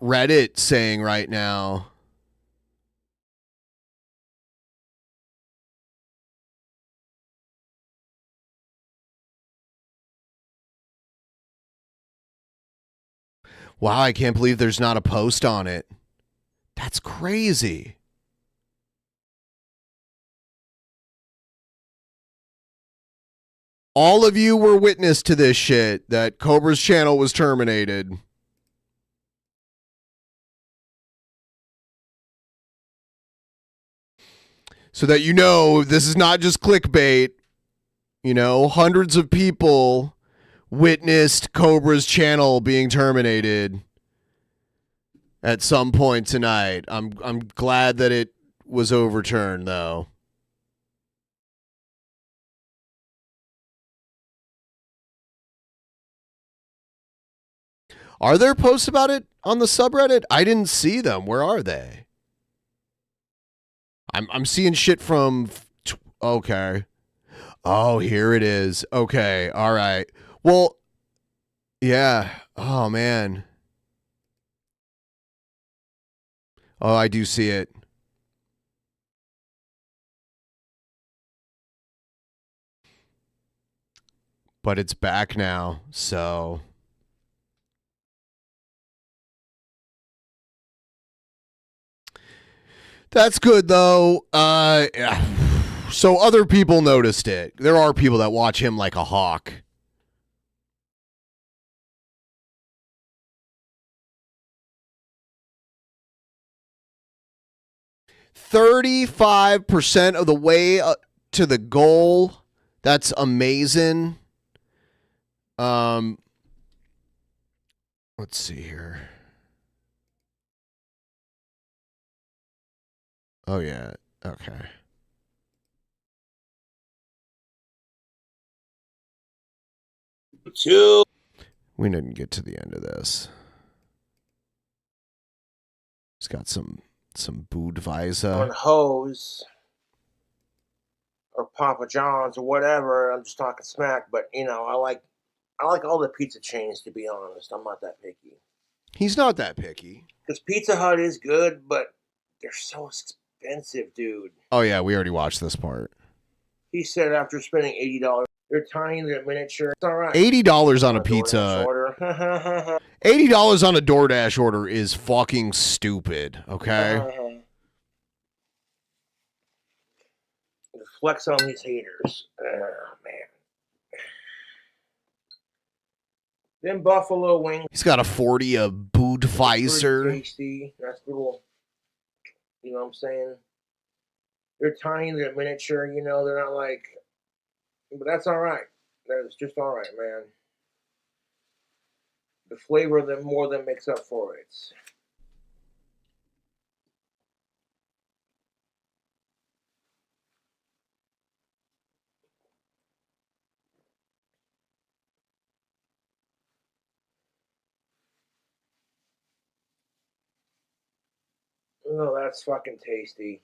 Reddit saying right now? Wow, I can't believe there's not a post on it. That's crazy. All of you were witness to this shit, that Cobra's channel was terminated. So that you know, this is not just clickbait. You know, hundreds of people witnessed Cobra's channel being terminated at some point tonight. I'm glad that it was overturned, though. Are there posts about it on the subreddit? I didn't see them. Where are they? I'm seeing shit from... Okay. Oh, here it is. Okay. All right. Well, yeah. Oh, man. Oh, I do see it. But it's back now, so... That's good, though. So other people noticed it. There are people that watch him like a hawk. 35% of the way to the goal. That's amazing. Let's see here. Oh yeah. Okay. We didn't get to the end of this. It's got some on Budweiser. Hose or Papa John's or whatever. I'm just talking smack, but you know, I like all the pizza chains, to be honest. I'm not that picky. He's not that picky. Because Pizza Hut is good, but they're so expensive, dude. Oh yeah, we already watched this part. He said after spending $80, they're tiny, they're miniature. It's all right. $80 on a pizza. Order. $80 on a DoorDash order is fucking stupid. Okay. Flex on these haters. Oh man. Then buffalo wings. He's got a 40 of Budweiser. Tasty. That's little. You know what I'm saying? They're tiny, they're miniature. You know, they're not like. But that's all right. That's just all right, man. The flavor of them more than makes up for it. Oh, that's fucking tasty.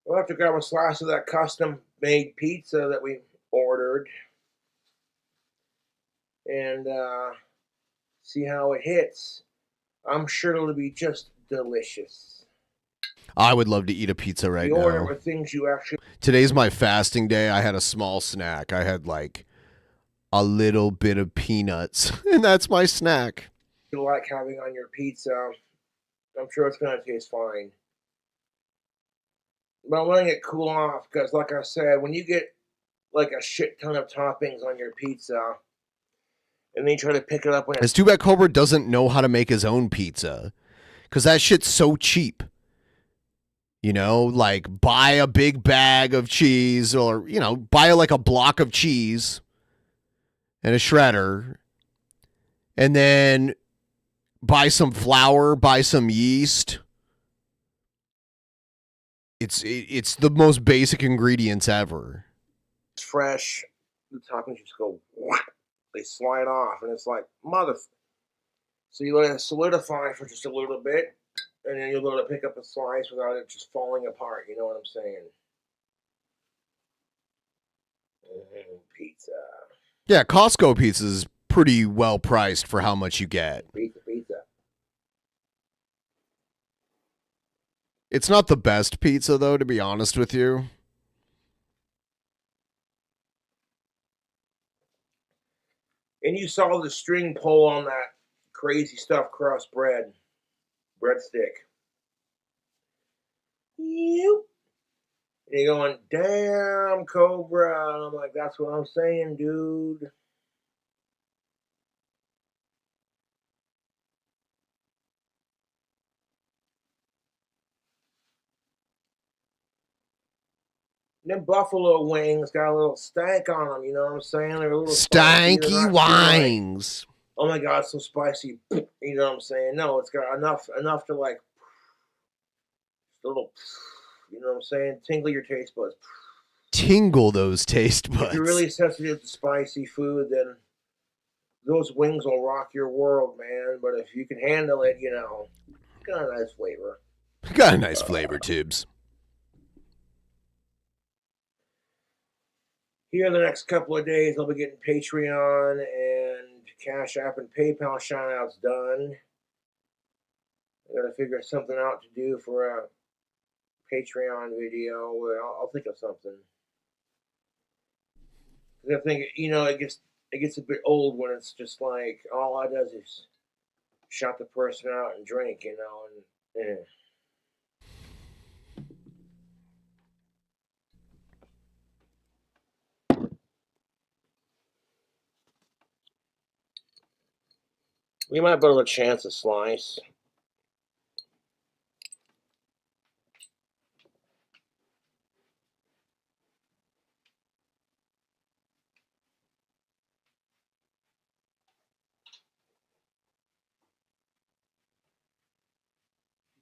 We'll have to grab a slice of that custom-made pizza that we ordered and see how it hits. I'm sure it'll be just delicious. I would love to eat a pizza right The order now. with things you actually Today's my fasting day. I had a small snack. I had like a little bit of peanuts, and that's my snack. like having on your pizza. I'm sure it's going to taste fine. But I'm letting it cool off because, like I said, when you get like a shit ton of toppings on your pizza and then you try to pick it up when It's too bad Cobra doesn't know how to make his own pizza, because that shit's so cheap. You know, like buy a big bag of cheese, or, you know, buy like a block of cheese and a shredder, and then buy some flour, buy some yeast. It's the most basic ingredients ever. it's fresh, the toppings just go, whack, they slide off, and it's like, mother. So you let it solidify for just a little bit, and then you'll be able to pick up a slice without it just falling apart. You know what I'm saying? Pizza. Yeah, Costco pizza is pretty well priced for how much you get. Pizza. It's not the best pizza, though, to be honest with you. And you saw the string pull on that crazy stuffed crust breadstick. Yep. And you're going, damn, Cobra. And I'm like, that's what I'm saying, dude. Them buffalo wings got a little stank on them, you know what I'm saying? They're a little spicy, they're Stanky not wings. oh my god, it's so spicy. You know what I'm saying? No, it's got enough to like a little, you know what I'm saying? Tingle your taste buds. Tingle those taste If buds. you're really sensitive to spicy food, then those wings will rock your world, man. But if you can handle it, you know, it's got a nice flavor. Got a nice flavor, Tubes. Here in the next couple of days, I'll be getting Patreon and Cash App and PayPal shoutouts done. I gotta figure something out to do for a Patreon video. I'll think of something. I think, you know, it gets a bit old when it's just like all I does is shout the person out and drink, you know, and we might be able to chance a slice.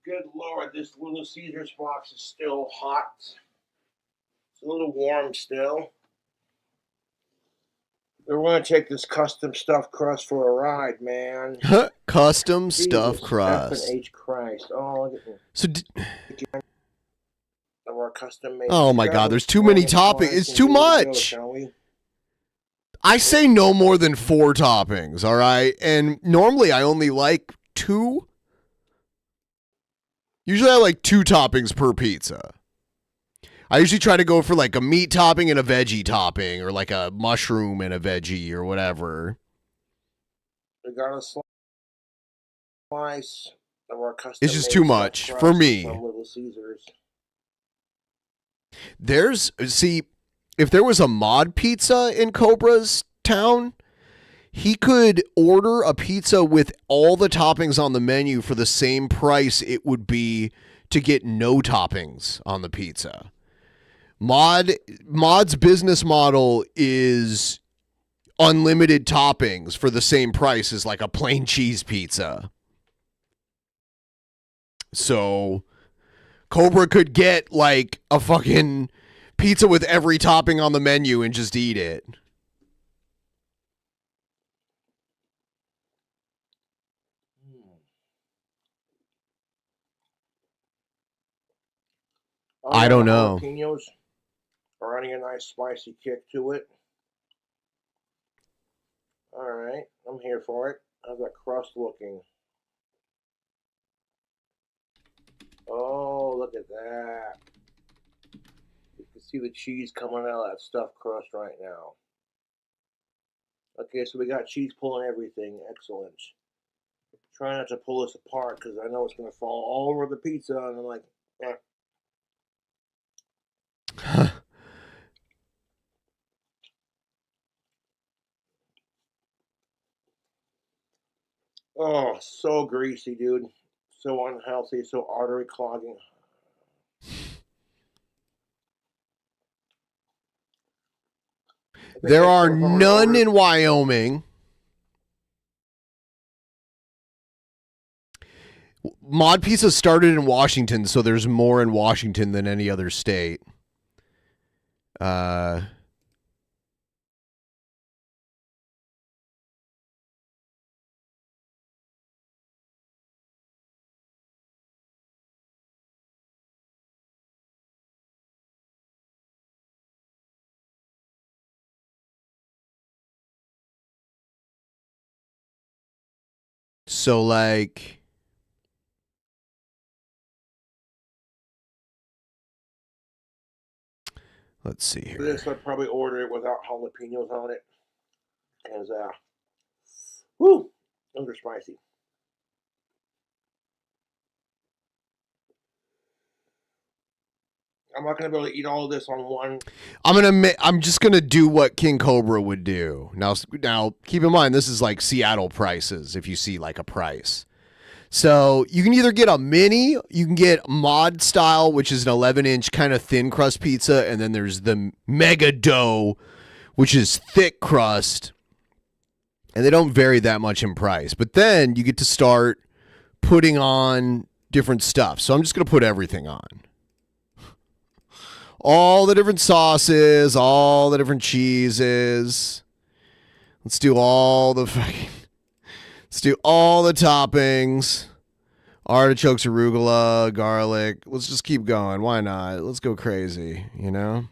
Good Lord, this Little Caesars box is still hot. It's a little warm still. We're going to take this custom stuffed crust for a ride, man. Custom Jesus, stuffed F crust. and H Christ. Oh, look at me. So, Of our custom made. oh my God, there's too many toppings. It's too much. I say no more than 4 toppings, all right? And normally I only like 2. Usually I like 2 toppings per pizza. I usually try to go for like a meat topping and a veggie topping, or like a mushroom and a veggie or whatever. We got a slice of our custom. It's just too much for me. From Little Caesars. If there was a mod pizza in Cobra's town, he could order a pizza with all the toppings on the menu for the same price it would be to get no toppings on the pizza. Mod's business model is unlimited toppings for the same price as like a plain cheese pizza. So Cobra could get like a fucking pizza with every topping on the menu and just eat it. I don't know. Jalapenos are adding a nice spicy kick to it. All right, I'm here for it. How's that crust looking? Oh, look at that. You can see the cheese coming out of that stuffed crust right now. Okay, so we got cheese pulling everything. Excellent. Try not to pull this apart because I know it's going to fall all over the pizza. And I'm like, eh. Oh, so greasy, dude. So unhealthy, so artery clogging. There are none in Wyoming. Mod Pizza started in Washington, so there's more in Washington than any other state. So, like, let's see here. For this, I'd probably order it without jalapenos on it. Because, whoo, those are spicy. I'm not gonna be able to eat all of this on one. I'm just gonna do what King Cobra would do. Now, keep in mind this is like Seattle prices. If you see like a price, so you can either get a mini, you can get mod style, which is an 11-inch kind of thin crust pizza, and then there's the mega dough, which is thick crust, and they don't vary that much in price. But then you get to start putting on different stuff. So I'm just gonna put everything on. All the different sauces, all the different cheeses. Let's do all the toppings. Artichokes, arugula, garlic. Let's just keep going. Why not? Let's go crazy, you know?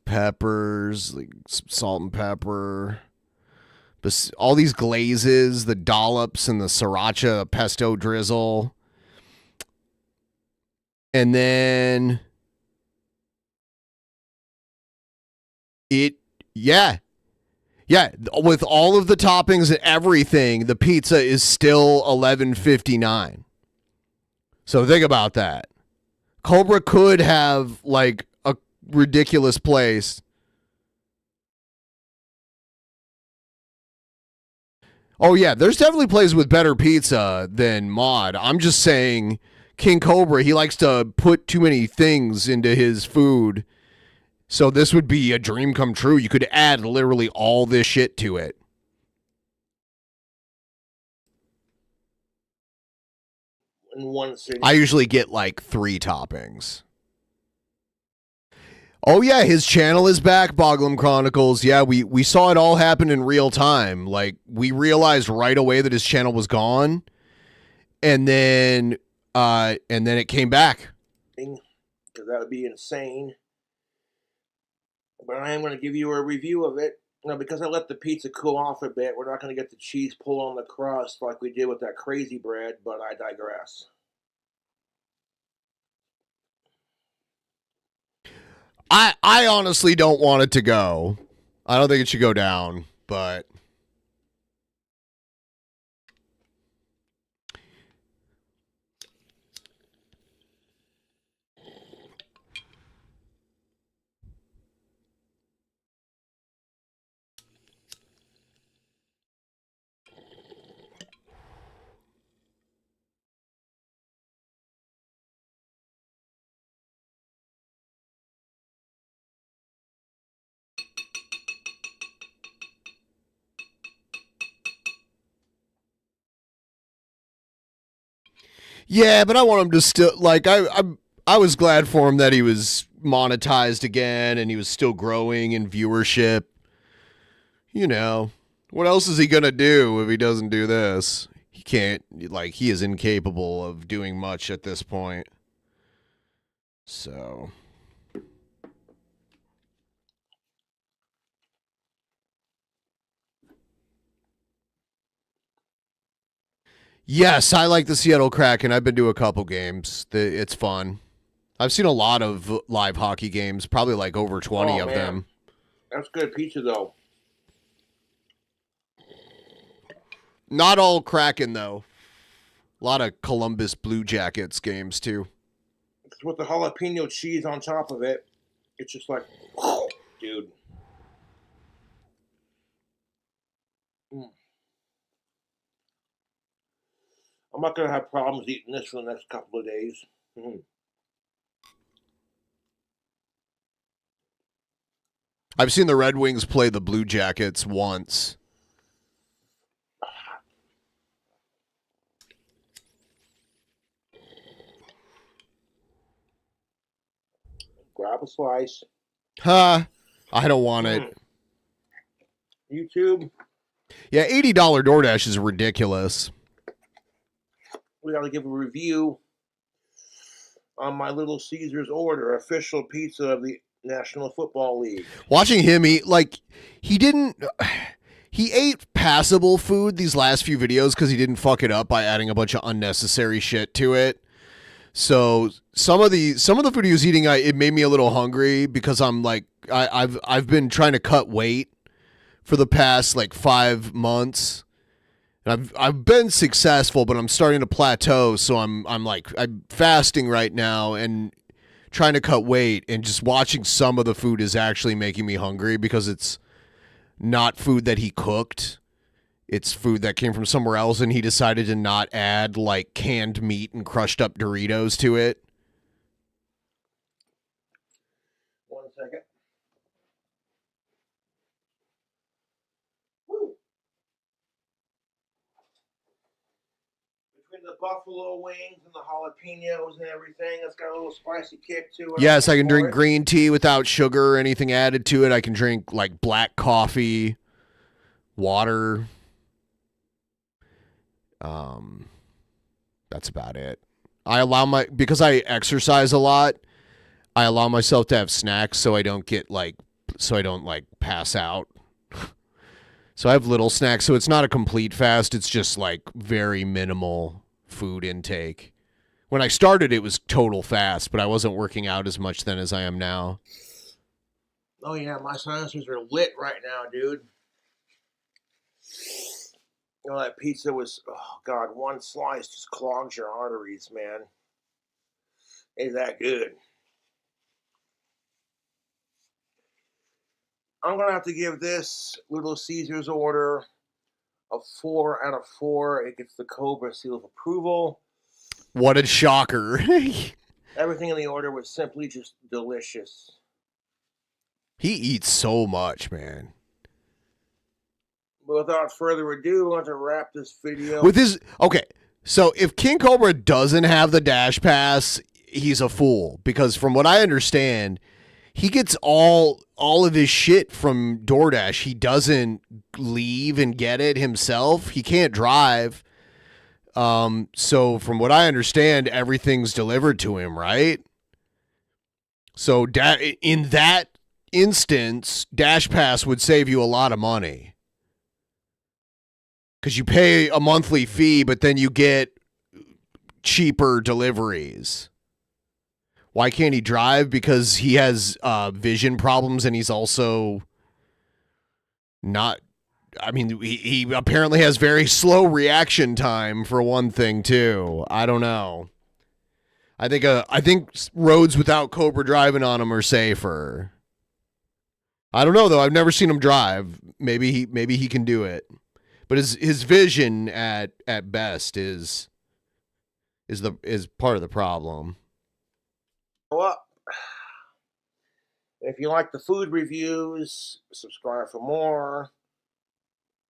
Peppers, like salt and pepper. But all these glazes, the dollops and the sriracha pesto drizzle. And then with all of the toppings and everything, the pizza is still $11.59. So think about that. Cobra could have like a ridiculous place. Oh yeah, there's definitely places with better pizza than Mod. I'm just saying King Cobra, he likes to put too many things into his food. So this would be a dream come true. You could add literally all this shit to it. in one sitting. I usually get like 3 toppings. Oh yeah, his channel is back, Boglum Chronicles. Yeah, we saw it all happen in real time. Like, we realized right away that his channel was gone, and then it came back. Because that would be insane. But I am going to give you a review of it. Because I let the pizza cool off a bit, we're not going to get the cheese pull on the crust like we did with that crazy bread, but I digress. I honestly don't want it to go. I don't think it should go down, but yeah, but I want him to still, like, I was glad for him that he was monetized again and he was still growing in viewership. You know, what else is he going to do if he doesn't do this? He can't, like, he is incapable of doing much at this point. So. Yes, I like the Seattle Kraken. I've been to a couple games. It's fun. I've seen a lot of live hockey games, probably like over 20 of them. That's good pizza, though. Not all Kraken, though. A lot of Columbus Blue Jackets games, too. It's with the jalapeno cheese on top of it. It's just like, dude. I'm not going to have problems eating this for the next couple of days. I've seen the Red Wings play the Blue Jackets once. Grab a slice. Huh? I don't want it. YouTube. Yeah, $80 DoorDash is ridiculous. We got to give a review on my Little Caesars order, official pizza of the National Football League. Watching him eat, like, he ate passable food these last few videos because he didn't fuck it up by adding a bunch of unnecessary shit to it. So some of the food he was eating, it made me a little hungry because I'm like, I've been trying to cut weight for the past like 5 months. And I've been successful, but I'm starting to plateau. So I'm fasting right now and trying to cut weight, and just watching some of the food is actually making me hungry because it's not food that he cooked. It's food that came from somewhere else, and he decided to not add like canned meat and crushed up Doritos to it. 1 second. Between the buffalo wings and the jalapenos and everything, it's got a little spicy kick to it. Yes, I can drink green tea without sugar or anything added to it. I can drink like black coffee, water. That's about it. Because I exercise a lot, I allow myself to have snacks so I don't pass out. So I have little snacks, so it's not a complete fast. It's just like very minimal food intake. When I started, it was total fast, but I wasn't working out as much then as I am now. Oh yeah, my sinuses are lit right now, dude. You know, that pizza was, oh God, one slice just clogs your arteries, man. Ain't that good. I'm going to have to give this Little Caesars order a 4 out of 4. It gets the Cobra seal of approval. What a shocker. Everything in the order was simply just delicious. He eats so much, man. But without further ado, we're going to wrap this video. Okay, So if King Cobra doesn't have the Dash Pass, he's a fool. Because from what I understand, he gets all of his shit from DoorDash. He doesn't leave and get it himself. He can't drive. So from what I understand, everything's delivered to him, right? So in that instance, Dash Pass would save you a lot of money. Because you pay a monthly fee, but then you get cheaper deliveries. Why can't he drive? Because he has vision problems and he's also not... I mean, he apparently has very slow reaction time for one thing, too. I don't know. I think roads without Cobra driving on them are safer. I don't know, though. I've never seen him drive. Maybe he can do it. But his vision at best is part of the problem. Well, if you like the food reviews, subscribe for more.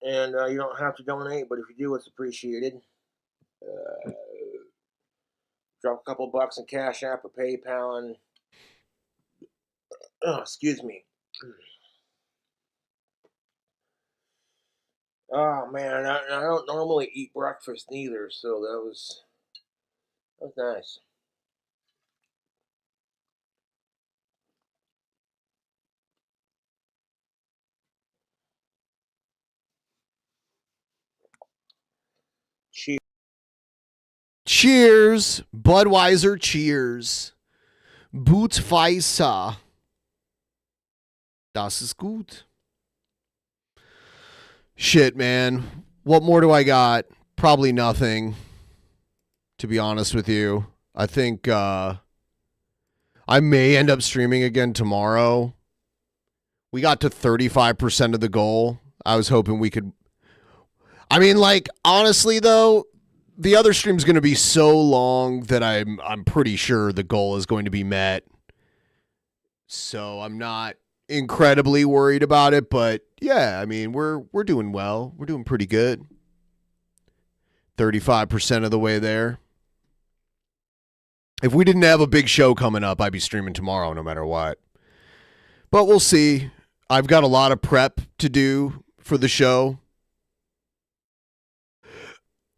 And you don't have to donate, but if you do, it's appreciated. Drop a couple bucks in Cash App or PayPal and... excuse me. Oh, man, I don't normally eat breakfast neither, so that was nice. Cheers. Budweiser, cheers. Budweiser. Das ist gut. Shit, man. What more do I got? Probably nothing, to be honest with you. I think I may end up streaming again tomorrow. We got to 35% of the goal. I was hoping we could... I mean, like, honestly, though, the other stream's going to be so long that I'm pretty sure the goal is going to be met. So I'm not incredibly worried about it, but yeah, I mean, we're doing well. We're doing pretty good. 35% of the way there. If we didn't have a big show coming up, I'd be streaming tomorrow no matter what. But we'll see. I've got a lot of prep to do for the show.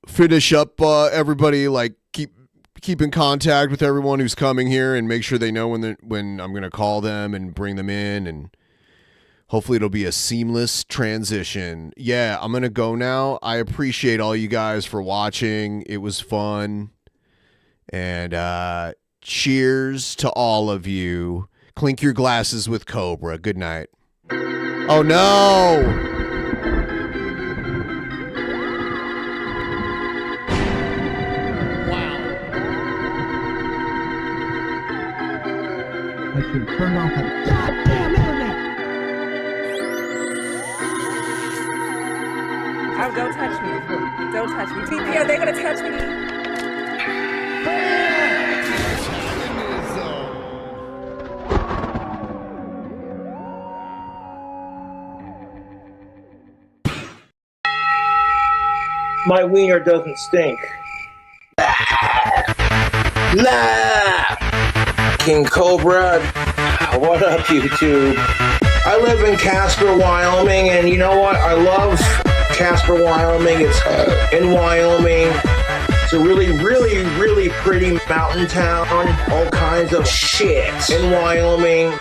Finish up everybody, like keep in contact with everyone who's coming here and make sure they know when I'm going to call them and bring them in, and hopefully it'll be a seamless transition. Yeah, I'm going to go now. I appreciate all you guys for watching. It was fun. And cheers to all of you. Clink your glasses with Cobra. Good night. Oh no! I should turn off the goddamn internet! Oh, don't touch me. Don't touch me. TP, are they gonna touch me? My wiener doesn't stink. Nah! King Cobra, what up, YouTube? I live in Casper, Wyoming, and you know what? I love Casper, Wyoming. It's in Wyoming. It's a really, really, really pretty mountain town. All kinds of shit in Wyoming.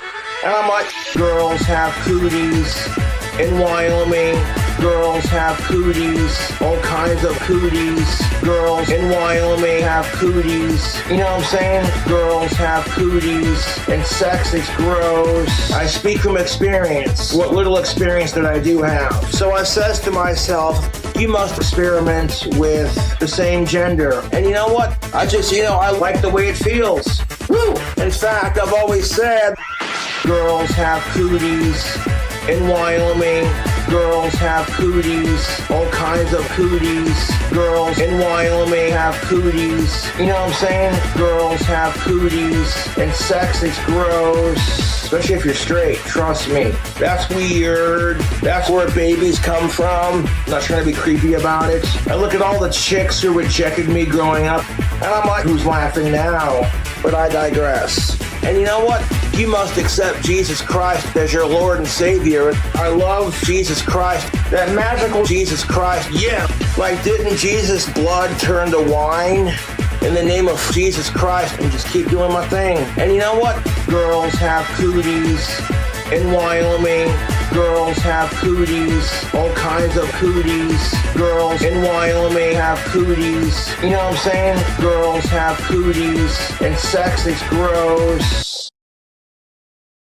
And I'm like, girls have cooties in Wyoming. Girls have cooties, all kinds of cooties. Girls in Wyoming have cooties. You know what I'm saying? Girls have cooties, and sex is gross. I speak from experience, what little experience that I do have. So I says to myself, you must experiment with the same gender. And you know what? I like the way it feels. Woo! In fact, I've always said, girls have cooties in Wyoming. Girls have cooties, all kinds of cooties. Girls in Wyoming have cooties. You know what I'm saying? Girls have cooties, and sex is gross. Especially if you're straight, trust me. That's weird. That's where babies come from. I'm not trying to be creepy about it. I look at all the chicks who rejected me growing up, and I'm like, who's laughing now? But I digress. And you know what? You must accept Jesus Christ as your Lord and Savior. I love Jesus Christ. That magical Jesus Christ. Yeah. Like, didn't Jesus' blood turn to wine? In the name of Jesus Christ, and just keep doing my thing. And you know what? Girls have cooties in Wyoming. Girls have cooties, all kinds of cooties. Girls in Wyoming have cooties. You know what I'm saying? Girls have cooties, and sex is gross.